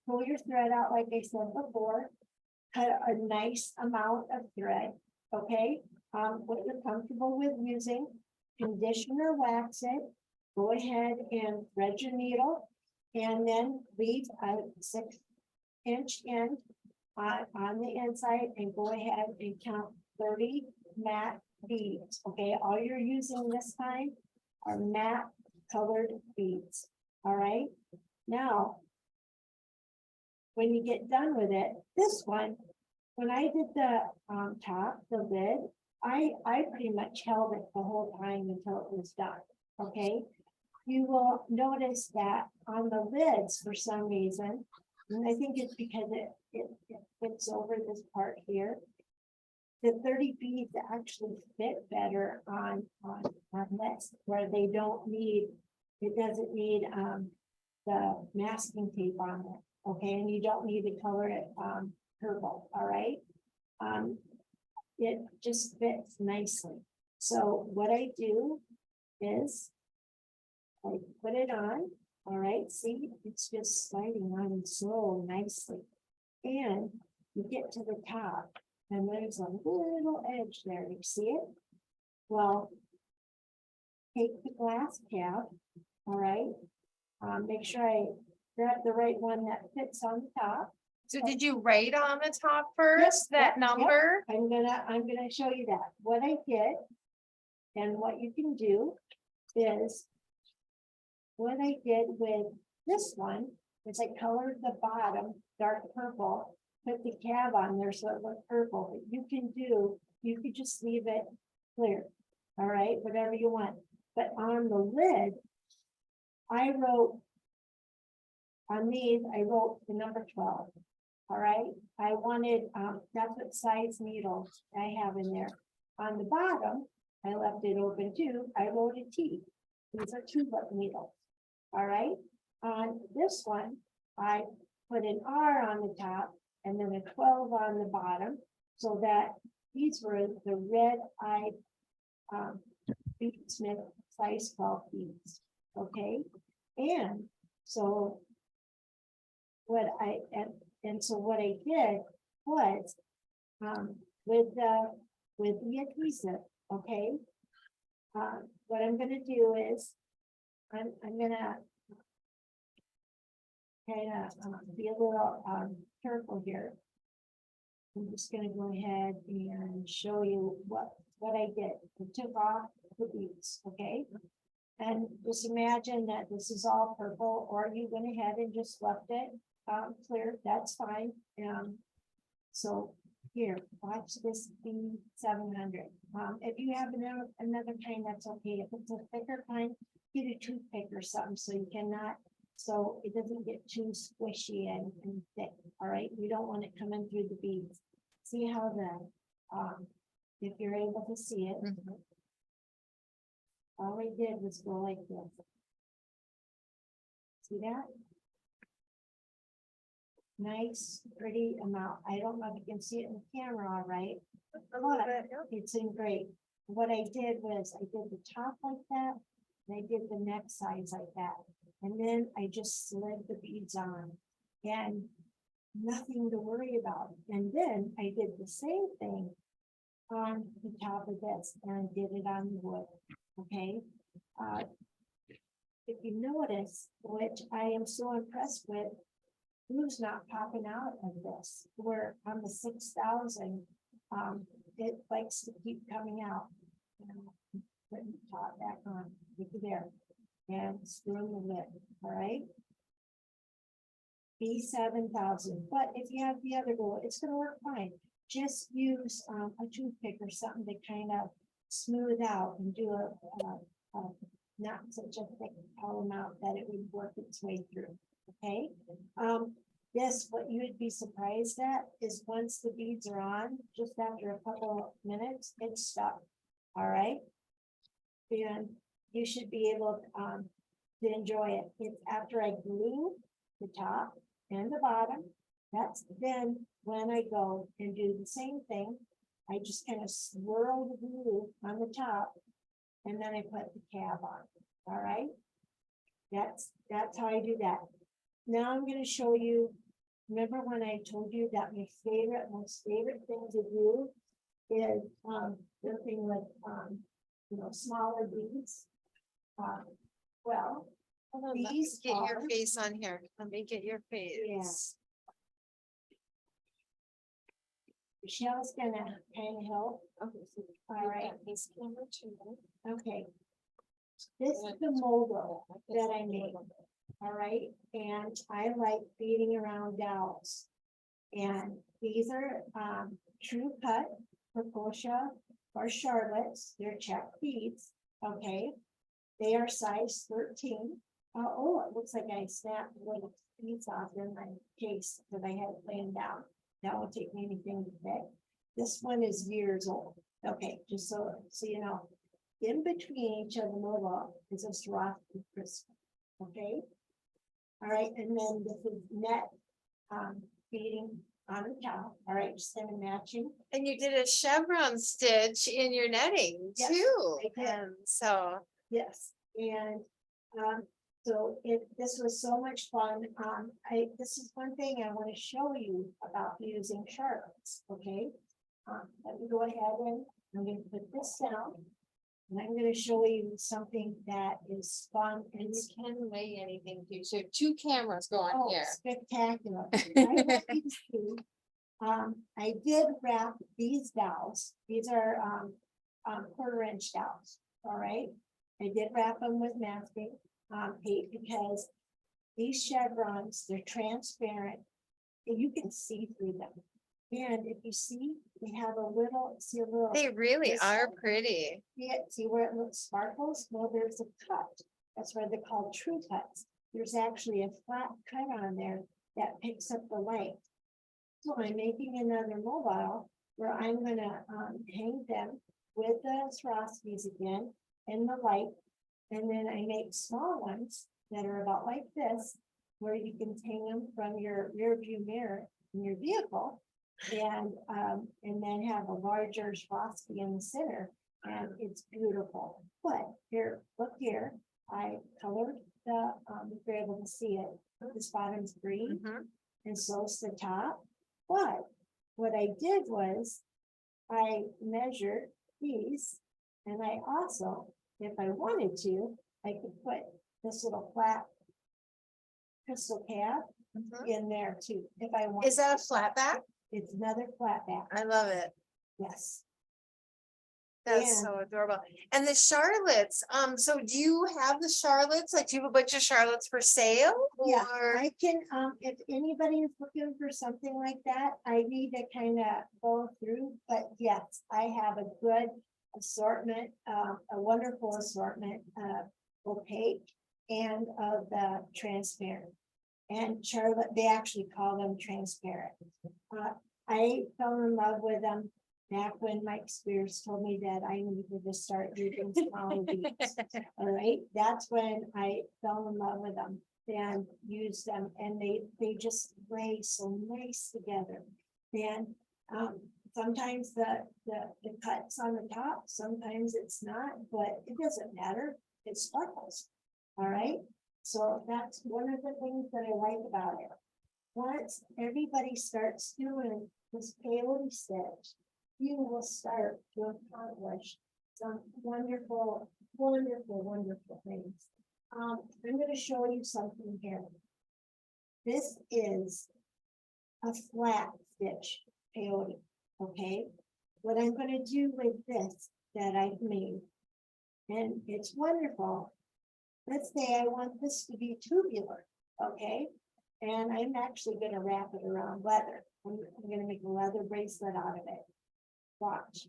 Speaker 2: pull your thread out, like I said before, cut a nice amount of thread, okay? What you're comfortable with using, condition or wax it. Go ahead and thread your needle and then leave a 6-inch end on the inside and go ahead and count 30 matte beads, okay? All you're using this time are matte colored beads, all right? Now, when you get done with it, this one, when I did the top, the lid, I pretty much held it the whole time until it was done, okay? You will notice that on the lids, for some reason, and I think it's because it fits over this part here, the 30 beads actually fit better on this, where they don't need, it doesn't need the masking tape on it, okay? And you don't need to color it purple, all right? It just fits nicely. So what I do is I put it on, all right, see, it's just sliding on so nicely. And you get to the top and there's a little edge there, you see it? Well, take the glass cap, all right? Make sure I grab the right one that fits on the top.
Speaker 1: So did you write on the top first, that
Speaker 2: yep.
Speaker 1: number?
Speaker 2: I'm gonna show you that. What I did and what you can do is what I did with this one is I colored the bottom dark purple, put the cab on there so it looked purple. But you could just leave it clear. All right, whatever you want. But on the lid, I wrote on these, I wrote the number 12. All right, I wanted, that's what size needles I have in there. On the bottom, I left it open too. I wrote a T. These are tulip needles. All right, on this one, I put an R on the top and then a 12 on the bottom, so that these were the red-eyed beadsmith size 12 beads. Okay, and so what I did was with the adhesive, okay. What I'm gonna do is I'm gonna kind of be a little careful here. I'm just gonna go ahead and show you what I did. I took off the beads, okay? And just imagine that this is all purple, or you went ahead and just left it clear, that's fine. So here, watch this B700. If you have another kind, that's okay. If it's a thicker kind, get a toothpick or something so you cannot, so it doesn't get too squishy and thick. All right, you don't want it coming through the beads. See how if you're able to see it, all I did was go like this. See that? Nice, pretty amount. I don't know if you can see it in the camera, all right? But it's in great. What I did was I did the top like that, and I did the neck size like that. And then I just slid the beads on and nothing to worry about. And then I did the same thing on the top of this and I did it on the wood, okay? If you notice, which I am so impressed with, glue's not popping out of this. We're on the 6,000. It likes to keep coming out. put the top back on, right there, and screw in the lid, all right? Be 7,000, but if you have the other glue, it's gonna work fine. Just use a toothpick or something to kind of smooth out and do a not such a thick amount that it would work its way through, okay? This, what you would be surprised at is once the beads are on, just after a couple of minutes, it's stuck, all right? And you should be able to enjoy it. It's after I glue the top and the bottom, that's then when I go and do the same thing. I just kind of swirl the glue on the top and then I put the tab on, all right? That's how I do that. Now I'm gonna show you, remember when I told you that my most favorite thing to do is working with, smaller beads. Well,
Speaker 1: Hold on, let me
Speaker 2: these
Speaker 1: get your
Speaker 2: are-
Speaker 1: face on here. Let me get your face.
Speaker 2: Michelle's gonna kind of help. All right,
Speaker 1: This camera too.
Speaker 2: okay. This is the moldal that I made, all right? And I like beating around dowels. And these are true cut Precoscia or Charlottes, they're check beads, okay? They are size 13. Oh, it looks like I snapped little beads off in my case that I had it laying down. That won't take me anything to fix. This one is years old. Okay, just so you know, in between each of the mobile is a Swarovski crystal. Okay. All right, and then this is net beading on the top. All right, just kind of matching.
Speaker 1: And you did a chevron stitch in your netting
Speaker 2: Yes,
Speaker 1: too.
Speaker 2: I did.
Speaker 1: And so,
Speaker 2: Yes, and so this was so much fun. This is one thing I want to show you about using Charlottes, okay? Let me go ahead and I'm going to put this down. And I'm going to show you something that is fun and
Speaker 1: and you can weigh anything too. So two cameras going
Speaker 2: oh,
Speaker 1: here.
Speaker 2: spectacular. I want you to see, I did wrap these dowels. These are 1/4-inch dowels, all right? I did wrap them with masking tape because these chevrons, they're transparent and you can see through them. And if you see, they have a little,
Speaker 1: They really
Speaker 2: this
Speaker 1: are
Speaker 2: one.
Speaker 1: pretty.
Speaker 2: see where it looks sparkles? Well, there's a cut. That's why they're called true cuts. There's actually a flat cut on there that picks up the light. So I'm making another mobile where I'm gonna hang them with the Swarovskis again and the light. And then I make small ones that are about like this, where you can hang them from your rear view mirror in your vehicle. And then have a larger Swarovski in the center, and it's beautiful. But here, look here, I colored the, if you're able to see it, this bottom's green,
Speaker 1: Mhm.
Speaker 2: and so's the top. But what I did was, I measured these, and I also, if I wanted to, I could put this little flat crystal cap
Speaker 1: Mhm.
Speaker 2: in there too, if I want.
Speaker 1: Is that a flat back?
Speaker 2: It's another flat back,
Speaker 1: I love it.
Speaker 2: yes.
Speaker 1: That's
Speaker 2: And-
Speaker 1: so adorable. And the Charlottes, so do you have the Charlottes? Like, do you have a bunch of Charlottes for sale?
Speaker 2: Yeah,
Speaker 1: Or,
Speaker 2: I can, if anybody is looking for something like that, I need to kind of go through, but yes, I have a good assortment, a wonderful assortment of opaque and of the transparent. And Charlotte, they actually call them transparent. I fell in love with them back when Mike Spears told me that I needed to start using smaller beads. All right, that's when I fell in love with them and used them, and they just lay so nice together. And sometimes the cuts on the top, sometimes it's not, but it doesn't matter. It sparkles. All right, so that's one of the things that I like about it. Once everybody starts doing this peyote stitch, you will start to accomplish some wonderful, wonderful, wonderful things. I'm going to show you something here. This is a flat stitch peyote, okay? What I'm going to do with this that I've made And it's wonderful. Let's say I want this to be tubular, okay? And I'm actually gonna wrap it around leather. I'm gonna make a leather bracelet out of it. Watch.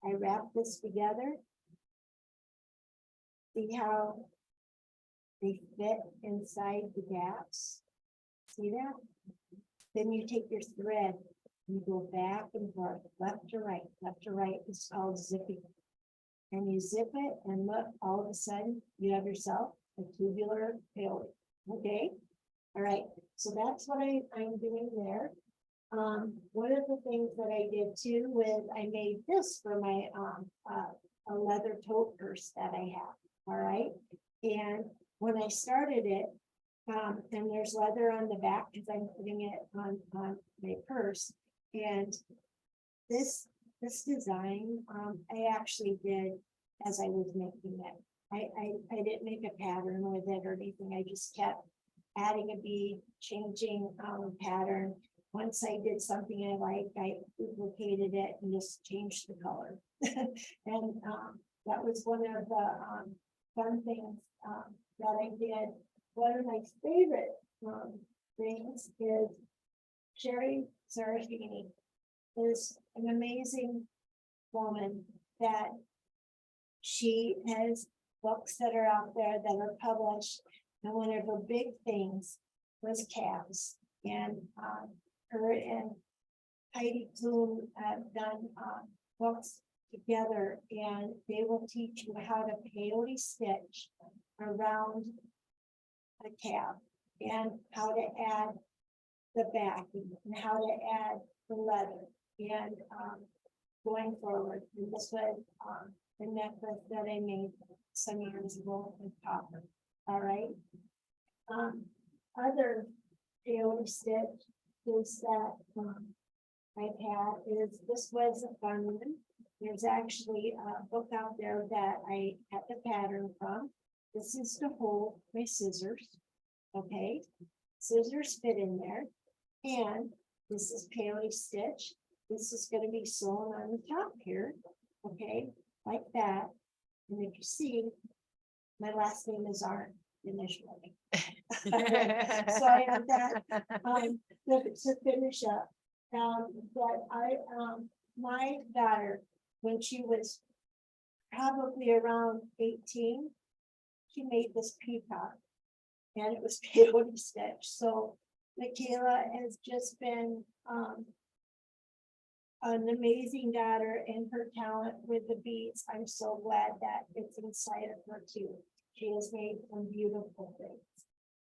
Speaker 2: I wrap this together. See how they fit inside the gaps? See that? Then you take your thread, you go back and forth, left to right. Left to right is called zipping. And you zip it and look, all of a sudden you have yourself a tubular peyote. Okay? All right, so that's what I'm doing there. One of the things that I did too was I made this for my a leather tote purse that I have. All right, and when I started it, and there's leather on the back because I'm putting it on my purse, and this design I actually did as I was making it. I didn't make a pattern with it or anything. I just kept adding a bead, changing pattern. Once I did something I liked, I duplicated it and just changed the color. And that was one of the fun things that I did. One of my favorite things is Sherry Sarafini is an amazing woman that she has books that are out there that are published. And one of her big things was calves. And her and Heidi Klum have done books together, and they will teach you how to peyote stitch around a calf and how to add the backing and how to add the leather and going forward. And this was the necklace that I made some years ago with copper. All right. Other peyote stitch is that I've had is this was a fun one. There's actually a book out there that I had the pattern from. This is to hold my scissors. Okay, scissors fit in there, and this is peyote stitch. This is going to be sewn on the top here. Okay, like that. And if you see, my last name is Arendt initially. So I have that to finish up. But my daughter, when she was probably around 18, she made this peacock, and it was peyote stitch. So Michaela has just been an amazing daughter, and her talent with the beads. I'm so glad that it's inside of her too. She has made some beautiful things,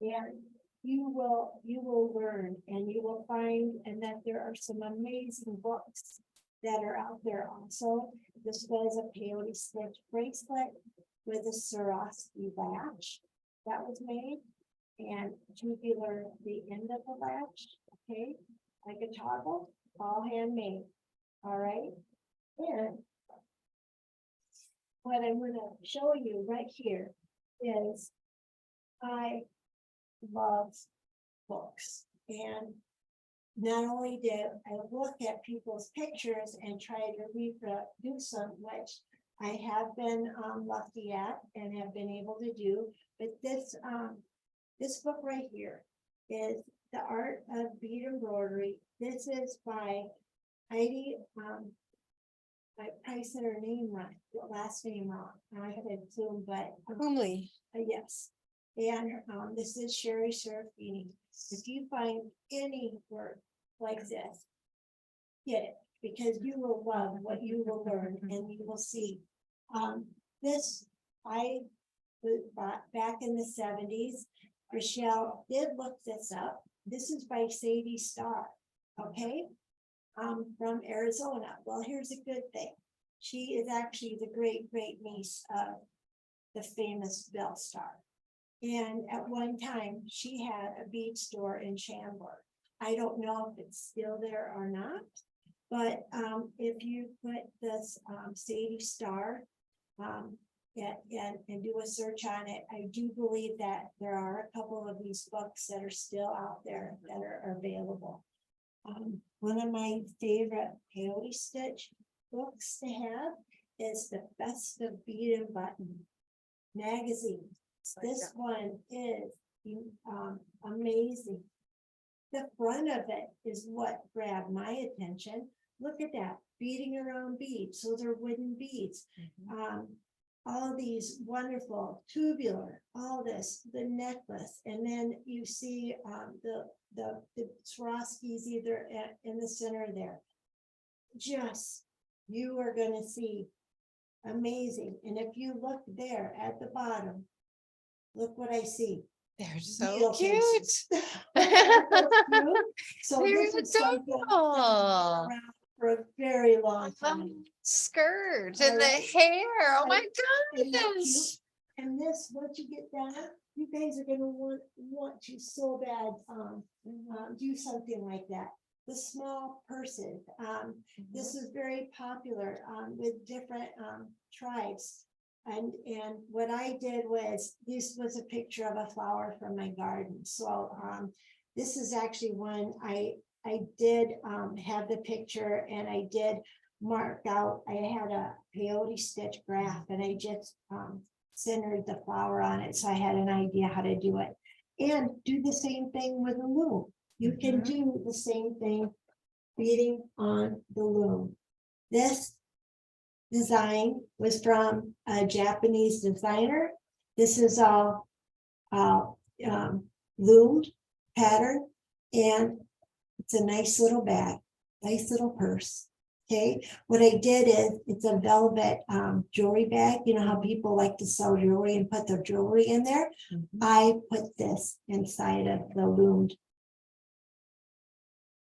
Speaker 2: and you will learn, and you will find, and that there are some amazing books that are out there also. This was a peyote stitch bracelet with a Swarovski latch that was made, and tubular the end of the latch. Okay, like a toggle, all handmade. All right, and what I'm going to show you right here is I love books, and not only did I look at people's pictures and try to reproduce them, which I have been lucky at and have been able to do, but this book right here is The Art of Bead Embroidery. This is by Heidi. I probably said her name right, the last name wrong. I had to assume, but
Speaker 1: Homely.
Speaker 2: yes. And this is Sherry Serafini. If you find any work like this, get it, because you will love what you will learn, and you will see. This I bought back in the 70s. Rochelle did look this up. This is by Sadie Starr. Okay. From Arizona. Well, here's a good thing. She is actually the great niece of the famous Belle Starr. And at one time, she had a bead store in Chambord. I don't know if it's still there or not, but if you put this Sadie Starr and do a search on it, I do believe that there are a couple of these books that are still out there that are available. One of my favorite peyote stitch books to have is the Best of Bead and Button magazine. This one is amazing. The front of it is what grabbed my attention. Look at that, beading around beads. Those are wooden beads. All these wonderful tubular, all this, the necklace, and then you see the Swarovskis either in the center there. Just, you are gonna see amazing. And if you look there at the bottom, look what I see.
Speaker 1: They're so
Speaker 2: Needle
Speaker 1: cute.
Speaker 2: cases. So
Speaker 1: They're
Speaker 2: this is something that's been
Speaker 1: adorable.
Speaker 2: around for a very long time.
Speaker 1: Skirt and the hair. Oh my
Speaker 2: Isn't that
Speaker 1: goodness.
Speaker 2: And this, once you get down, you guys are gonna want to so bad, do something like that. The small purses, this is very popular, with different, tribes. And what I did was, this was a picture of a flower from my garden. So, this is actually one I did, have the picture, and I did mark out, I had a peyote stitch graph, and I just, centered the flower on it. So I had an idea how to do it, and do the same thing with a loom. You can do the same thing beading on the loom. This design was from a Japanese designer. This is all loomed pattern, and it's a nice little bag, nice little purse. Okay, what I did is, it's a velvet jewelry bag. You know how people like to sell jewelry and put their jewelry in there? I put this inside of the loomed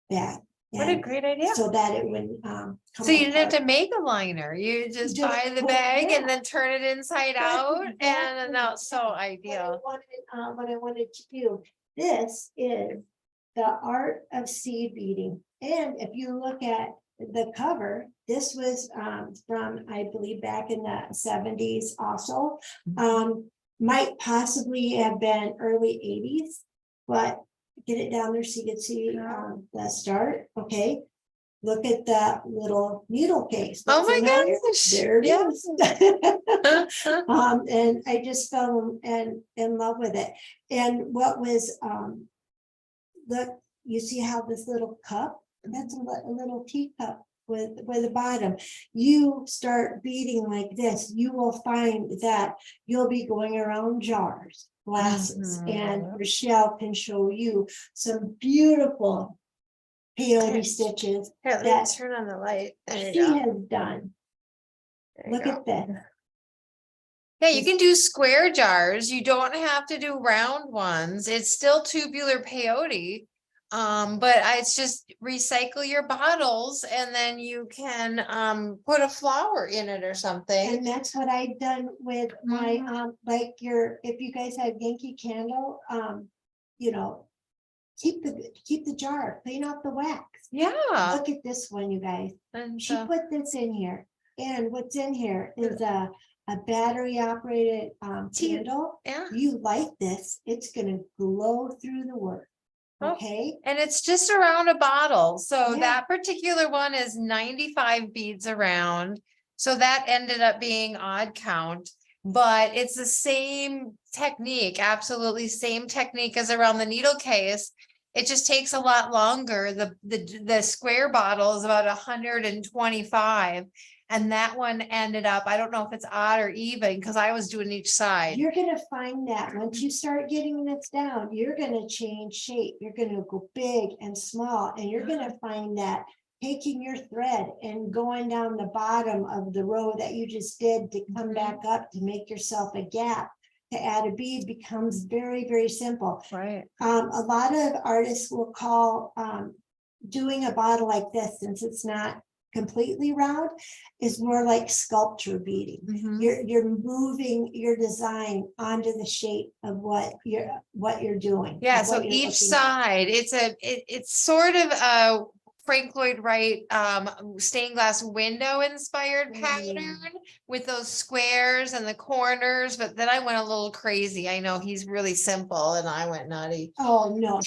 Speaker 2: bag.
Speaker 1: What a
Speaker 2: And
Speaker 1: great idea.
Speaker 2: so that it would come
Speaker 1: So you didn't have
Speaker 2: apart.
Speaker 1: to make a liner. You just
Speaker 2: Just
Speaker 1: buy the
Speaker 2: put-
Speaker 1: bag
Speaker 2: yeah.
Speaker 1: and then turn it inside
Speaker 2: That's
Speaker 1: out, and
Speaker 2: exactly,
Speaker 1: that's so
Speaker 2: yeah,
Speaker 1: ideal.
Speaker 2: what I wanted to do. This is the art of seed beading. And if you look at the cover, this was from, I believe, back in the 70s also. Might possibly have been early 80s, but get it down there so you can see the start. Okay. Look at that little needle case.
Speaker 1: Oh
Speaker 2: That's
Speaker 1: my
Speaker 2: familiar.
Speaker 1: gosh.
Speaker 2: There it
Speaker 1: Yeah.
Speaker 2: is. And I just fell in love with it. And what was, look, you see how this little cup, that's a little teacup with a bottom. You start beading like this, you will find that you'll be going around jars, glasses, and Rochelle can show you some beautiful peyote stitches
Speaker 1: Here, let me
Speaker 2: that
Speaker 1: turn on the light. There
Speaker 2: she
Speaker 1: you go.
Speaker 2: has done.
Speaker 1: There you
Speaker 2: Look
Speaker 1: go.
Speaker 2: at this.
Speaker 1: Yeah, you can do square jars. You don't have to do round ones. It's still tubular peyote. But it's just recycle your bottles, and then you can put a flower in it or something.
Speaker 2: And that's what I done with my, like if you guys have Yankee Candle, you know, keep the jar, clean out the wax.
Speaker 1: Yeah.
Speaker 2: Look at this one, you guys.
Speaker 1: And
Speaker 2: She put this in here, and what's in here is a battery operated candle.
Speaker 1: yeah.
Speaker 2: You light this, it's gonna glow through the work.
Speaker 1: Oh,
Speaker 2: Okay,
Speaker 1: And it's just around a bottle. So
Speaker 2: Yeah.
Speaker 1: that particular one is 95 beads around. So that ended up being odd count, but it's the same technique, absolutely same technique as around the needle case. It just takes a lot longer. The square bottle is about 125. And that one ended up, I don't know if it's odd or even, because I was doing each side.
Speaker 2: you're gonna find that once you start getting this down, you're gonna change shape. You're gonna go big and small, and you're gonna find that taking your thread and going down the bottom of the row that you just did to come back up to make yourself a gap to add a bead becomes very, very simple.
Speaker 1: Right.
Speaker 2: A lot of artists will call doing a bottle like this, since it's not completely round, is more like sculpture beading. You're moving your design onto the shape of what you're doing.
Speaker 1: Yeah,
Speaker 2: of
Speaker 1: so
Speaker 2: what you're
Speaker 1: each
Speaker 2: looking at.
Speaker 1: side, it's sort of a Frank Lloyd Wright stained glass window inspired pattern with those squares and the corners, but then I went a little crazy. I know he's really simple and I went nutty.
Speaker 2: Oh, no.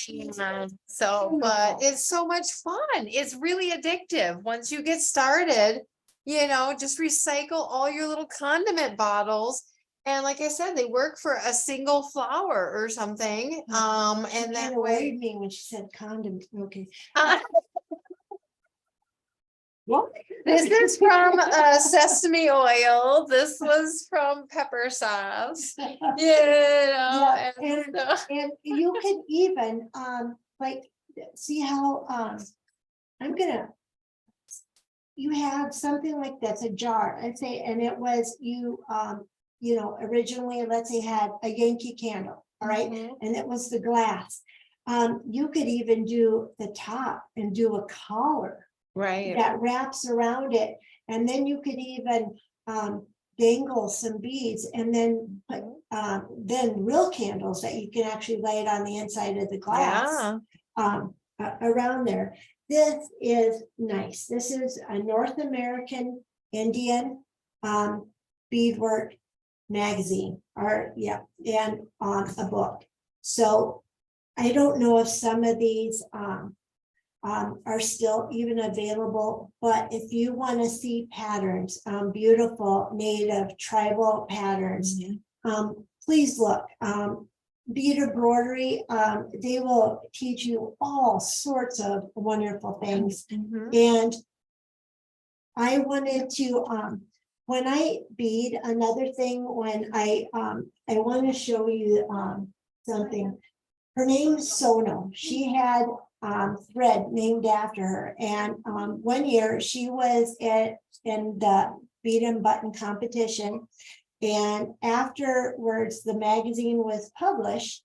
Speaker 1: So, but it's so much fun. It's really addictive. Once you get started, just recycle all your little condiment bottles. And like I said, they work for a single flour or something. And that
Speaker 2: Kind of
Speaker 1: way.
Speaker 2: worried me when she said condom. Okay.
Speaker 1: Well, this is from sesame oil. This was from pepper sauce.
Speaker 2: Yeah,
Speaker 1: And,
Speaker 2: And you could even, like, see how, you have something like that's a jar, I'd say, and it was originally, let's say, had a Yankee candle, all right,
Speaker 1: Mhm.
Speaker 2: and it was the glass. You could even do the top and do a collar
Speaker 1: Right.
Speaker 2: that wraps around it, and then you could even dangle some beads, and then put then real candles that you can actually light on the inside of the glass around there. This is nice. This is a North American Indian beadwork magazine, and a book. So I don't know if some of these are still even available, but if you want to see patterns, beautiful native tribal patterns, please look. Bead embroidery, they will teach you all sorts of wonderful things. And I wanted to, when I bead, another thing, when I want to show you something. Her name is Sono. She had thread named after her, and one year she was in the bead and button competition, and afterwards the magazine was published,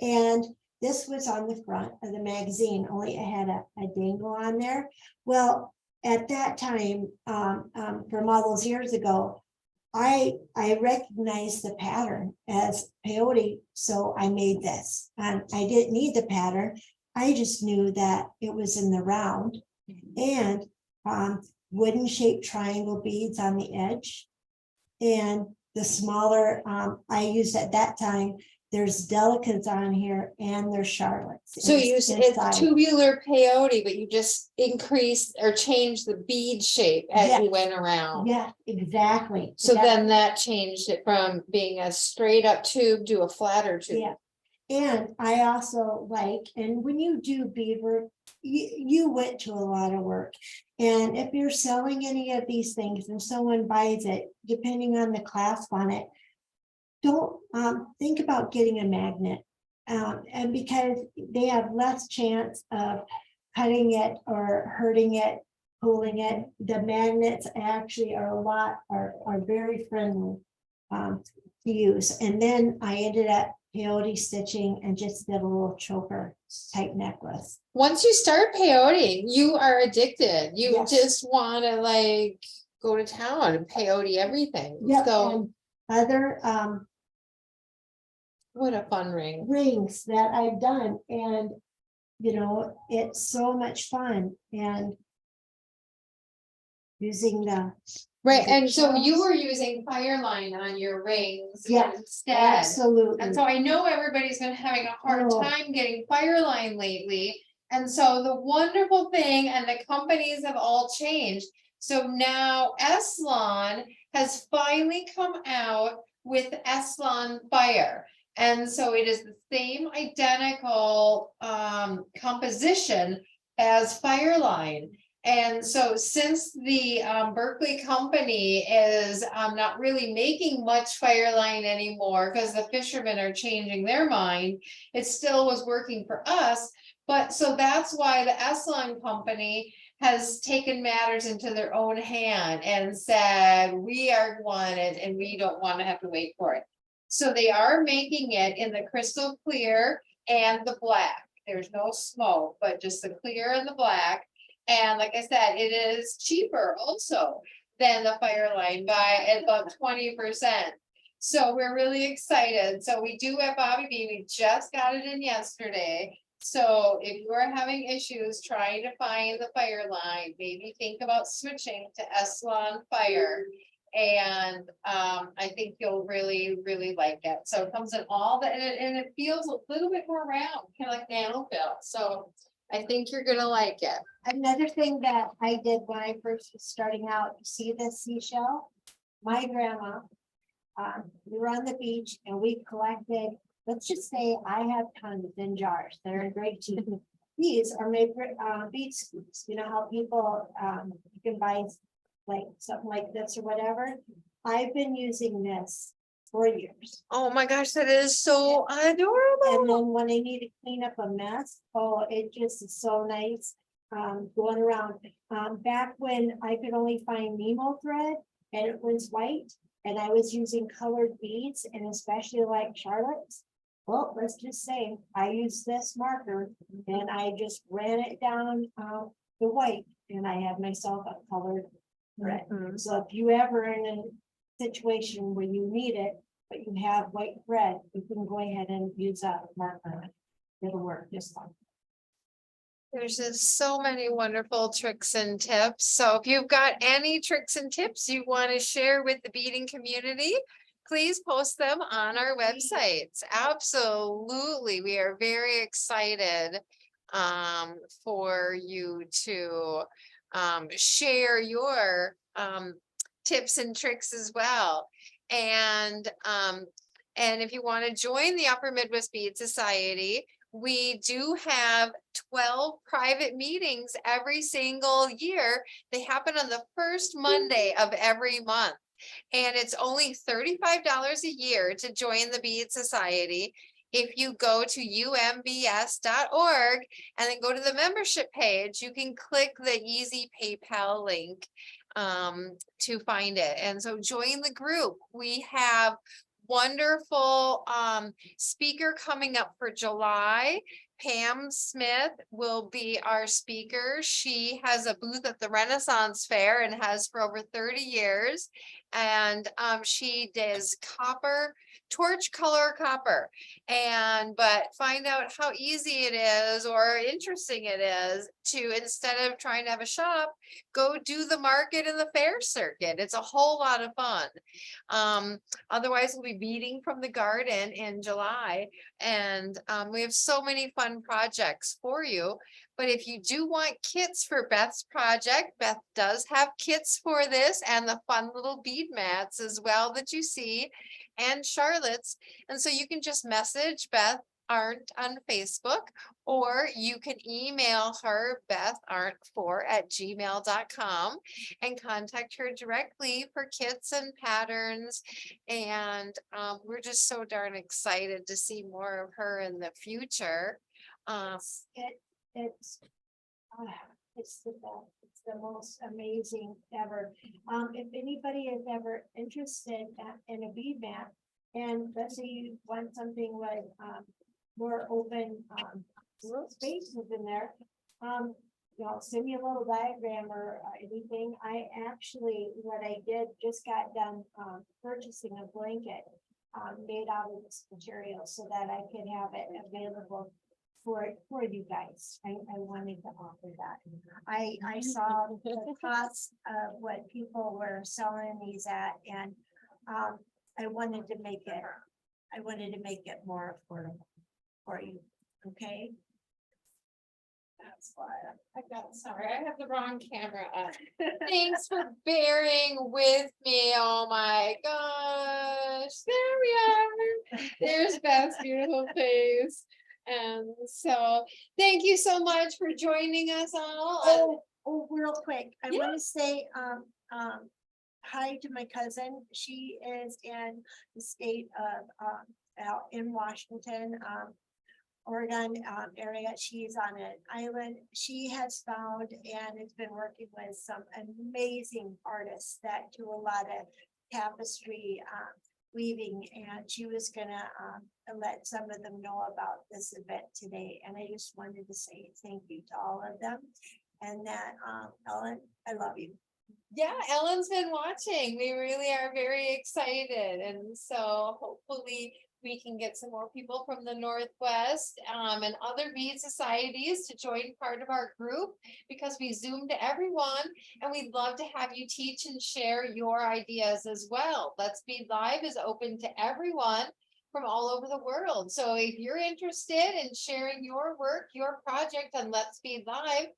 Speaker 2: and this was on the front of the magazine, only it had a dangle on there. Well, at that time, from all those years ago, I recognized the pattern as peyote, so I made this. And I didn't need the pattern. I just knew that it was in the round, and wooden shaped triangle beads on the edge. And the smaller I used at that time, there's delicates on here and there's charlottes.
Speaker 1: So it's tubular peyote, but you just increased or changed the bead shape as you went around.
Speaker 2: Yeah, exactly.
Speaker 1: So then that changed it from being a straight up tube to a flatter tube.
Speaker 2: Yeah. And I also and when you do beadwork, you went to a lot of work. And if you're selling any of these things and someone buys it, depending on the clasp on it, don't think about getting a magnet. And because they have less chance of cutting it or hurting it, pulling it, the magnets actually are very friendly to use. And then I ended up peyote stitching and just did a little choker type necklace.
Speaker 1: Once you start peyote, you are addicted. You
Speaker 2: Yes.
Speaker 1: just want to go to town and peyote everything.
Speaker 2: Yeah.
Speaker 1: So
Speaker 2: And other
Speaker 1: what a fun ring.
Speaker 2: rings that I've done, and it's so much fun, and using the
Speaker 1: Right.
Speaker 2: the
Speaker 1: And so you
Speaker 2: shells.
Speaker 1: were using Fireline on your rings
Speaker 2: Yeah,
Speaker 1: instead.
Speaker 2: absolutely.
Speaker 1: And so I know everybody's been having a hard
Speaker 2: Oh.
Speaker 1: time getting Fireline lately. And so the wonderful thing, and the companies have all changed. So now Eslon has finally come out with Eslon Fire. And so it is the same identical composition as Fireline. And so since the Berkeley company is not really making much Fireline anymore because the fishermen are changing their mind, it still was working for us. But so that's why the Eslon company has taken matters into their own hand and said, we are wanted and we don't want to have to wait for it. So they are making it in the crystal clear and the black. There's no smoke, but just the clear and the black. And like I said, it is cheaper also than the Fireline by about 20%. So we're really excited. So we do have Bobby B. We just got it in yesterday. So if you are having issues trying to find the Fireline, maybe think about switching to Eslon Fire. And I think you'll really, really like it. So it comes in all and it feels a little bit more round, kind of like nanofil. So I think you're gonna like it.
Speaker 2: Another thing that I did when I first was starting out, you see this seashell? My grandma, we were on the beach and we collected, let's just say I have tons in jars. They're in great shape. These are made for beach scoops. You know how people, you can buy like something like this or whatever. I've been using this for years.
Speaker 1: Oh my gosh, that is so
Speaker 2: And
Speaker 1: adorable.
Speaker 2: then when I need to clean up a mess, oh, it just is so nice. Going around, back when I could only find Nemo thread and it was white. And I was using colored beads and especially like Charlotte's. Well, let's just say I used this marker and I just ran it down the white and I had myself a colored thread. So if you ever in a situation where you need it, but you have white thread, you can go ahead and use that marker. It'll work just fine.
Speaker 1: There's just so many wonderful tricks and tips. So if you've got any tricks and tips you want to share with the beading community, please post them on our websites. Absolutely. We are very excited for you to share your tips and tricks as well. And if you want to join the Upper Midwest Bead Society, we do have 12 private meetings every single year. They happen on the first Monday of every month. And it's only $35 a year to join the Bead Society. If you go to umbs.org and then go to the membership page, you can click the easy PayPal link to find it. And so join the group. We have wonderful speaker coming up for July. Pam Smith will be our speaker. She has a booth at the Renaissance Fair and has for over 30 years. And she does torch color copper. But find out how easy it is or interesting it is to, instead of trying to have a shop, go do the market and the fair circuit. It's a whole lot of fun. Otherwise, we'll be beading from the garden in July. And we have so many fun projects for you. But if you do want kits for Beth's project, Beth does have kits for this and the fun little bead mats as well that you see, and Charlotte's. And so you can just message Beth Arendt on Facebook, or you can email her betharendt4@gmail.com and contact her directly for kits and patterns. And we're just so darn excited to see more of her in the future.
Speaker 2: It's the best. It's the most amazing ever. If anybody is ever interested in a bead mat, and let's say you want something like more open space within there, send me a little diagram or anything. I actually, what I did, just got done purchasing a blanket made out of this material so that I could have it available for you guys. I wanted to offer that. I saw the cost of what people were selling these at, and I wanted to make it more affordable for you. Okay. That's why
Speaker 1: Sorry, I have the wrong camera up. Thanks for bearing with me. Oh my gosh. There we are. There's Beth's beautiful face. And so thank you so much for joining us all.
Speaker 2: Real quick, I
Speaker 1: Yeah.
Speaker 2: want to say hi to my cousin. She is in the state of out in Washington, Oregon area. She's on an island. She has found and has been working with some amazing artists that do a lot of tapestry weaving, and she was gonna let some of them know about this event today. And I just wanted to say thank you to all of them, and that Ellen, I love you.
Speaker 1: Yeah, Ellen's been watching. We really are very excited. And so hopefully we can get some more people from the Northwest and other bead societies to join part of our group, because we Zoom to everyone and we'd love to have you teach and share your ideas as well. Let's Bead Live is open to everyone. from all over the world. So if you're interested in sharing your work, your project on Let's Bead Live,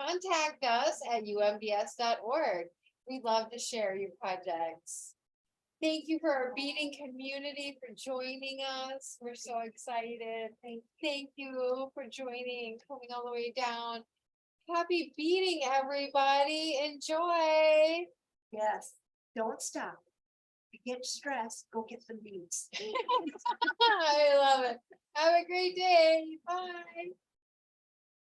Speaker 1: contact us at umbs.org. We'd love to share your projects. Thank you for our beading community for joining us. We're so excited. Thank you for joining, coming all the way down. Happy beading, everybody. Enjoy.
Speaker 5: Yes, don't stop. If you get stressed, go get some beads.
Speaker 1: I love it. Have a great day. Bye.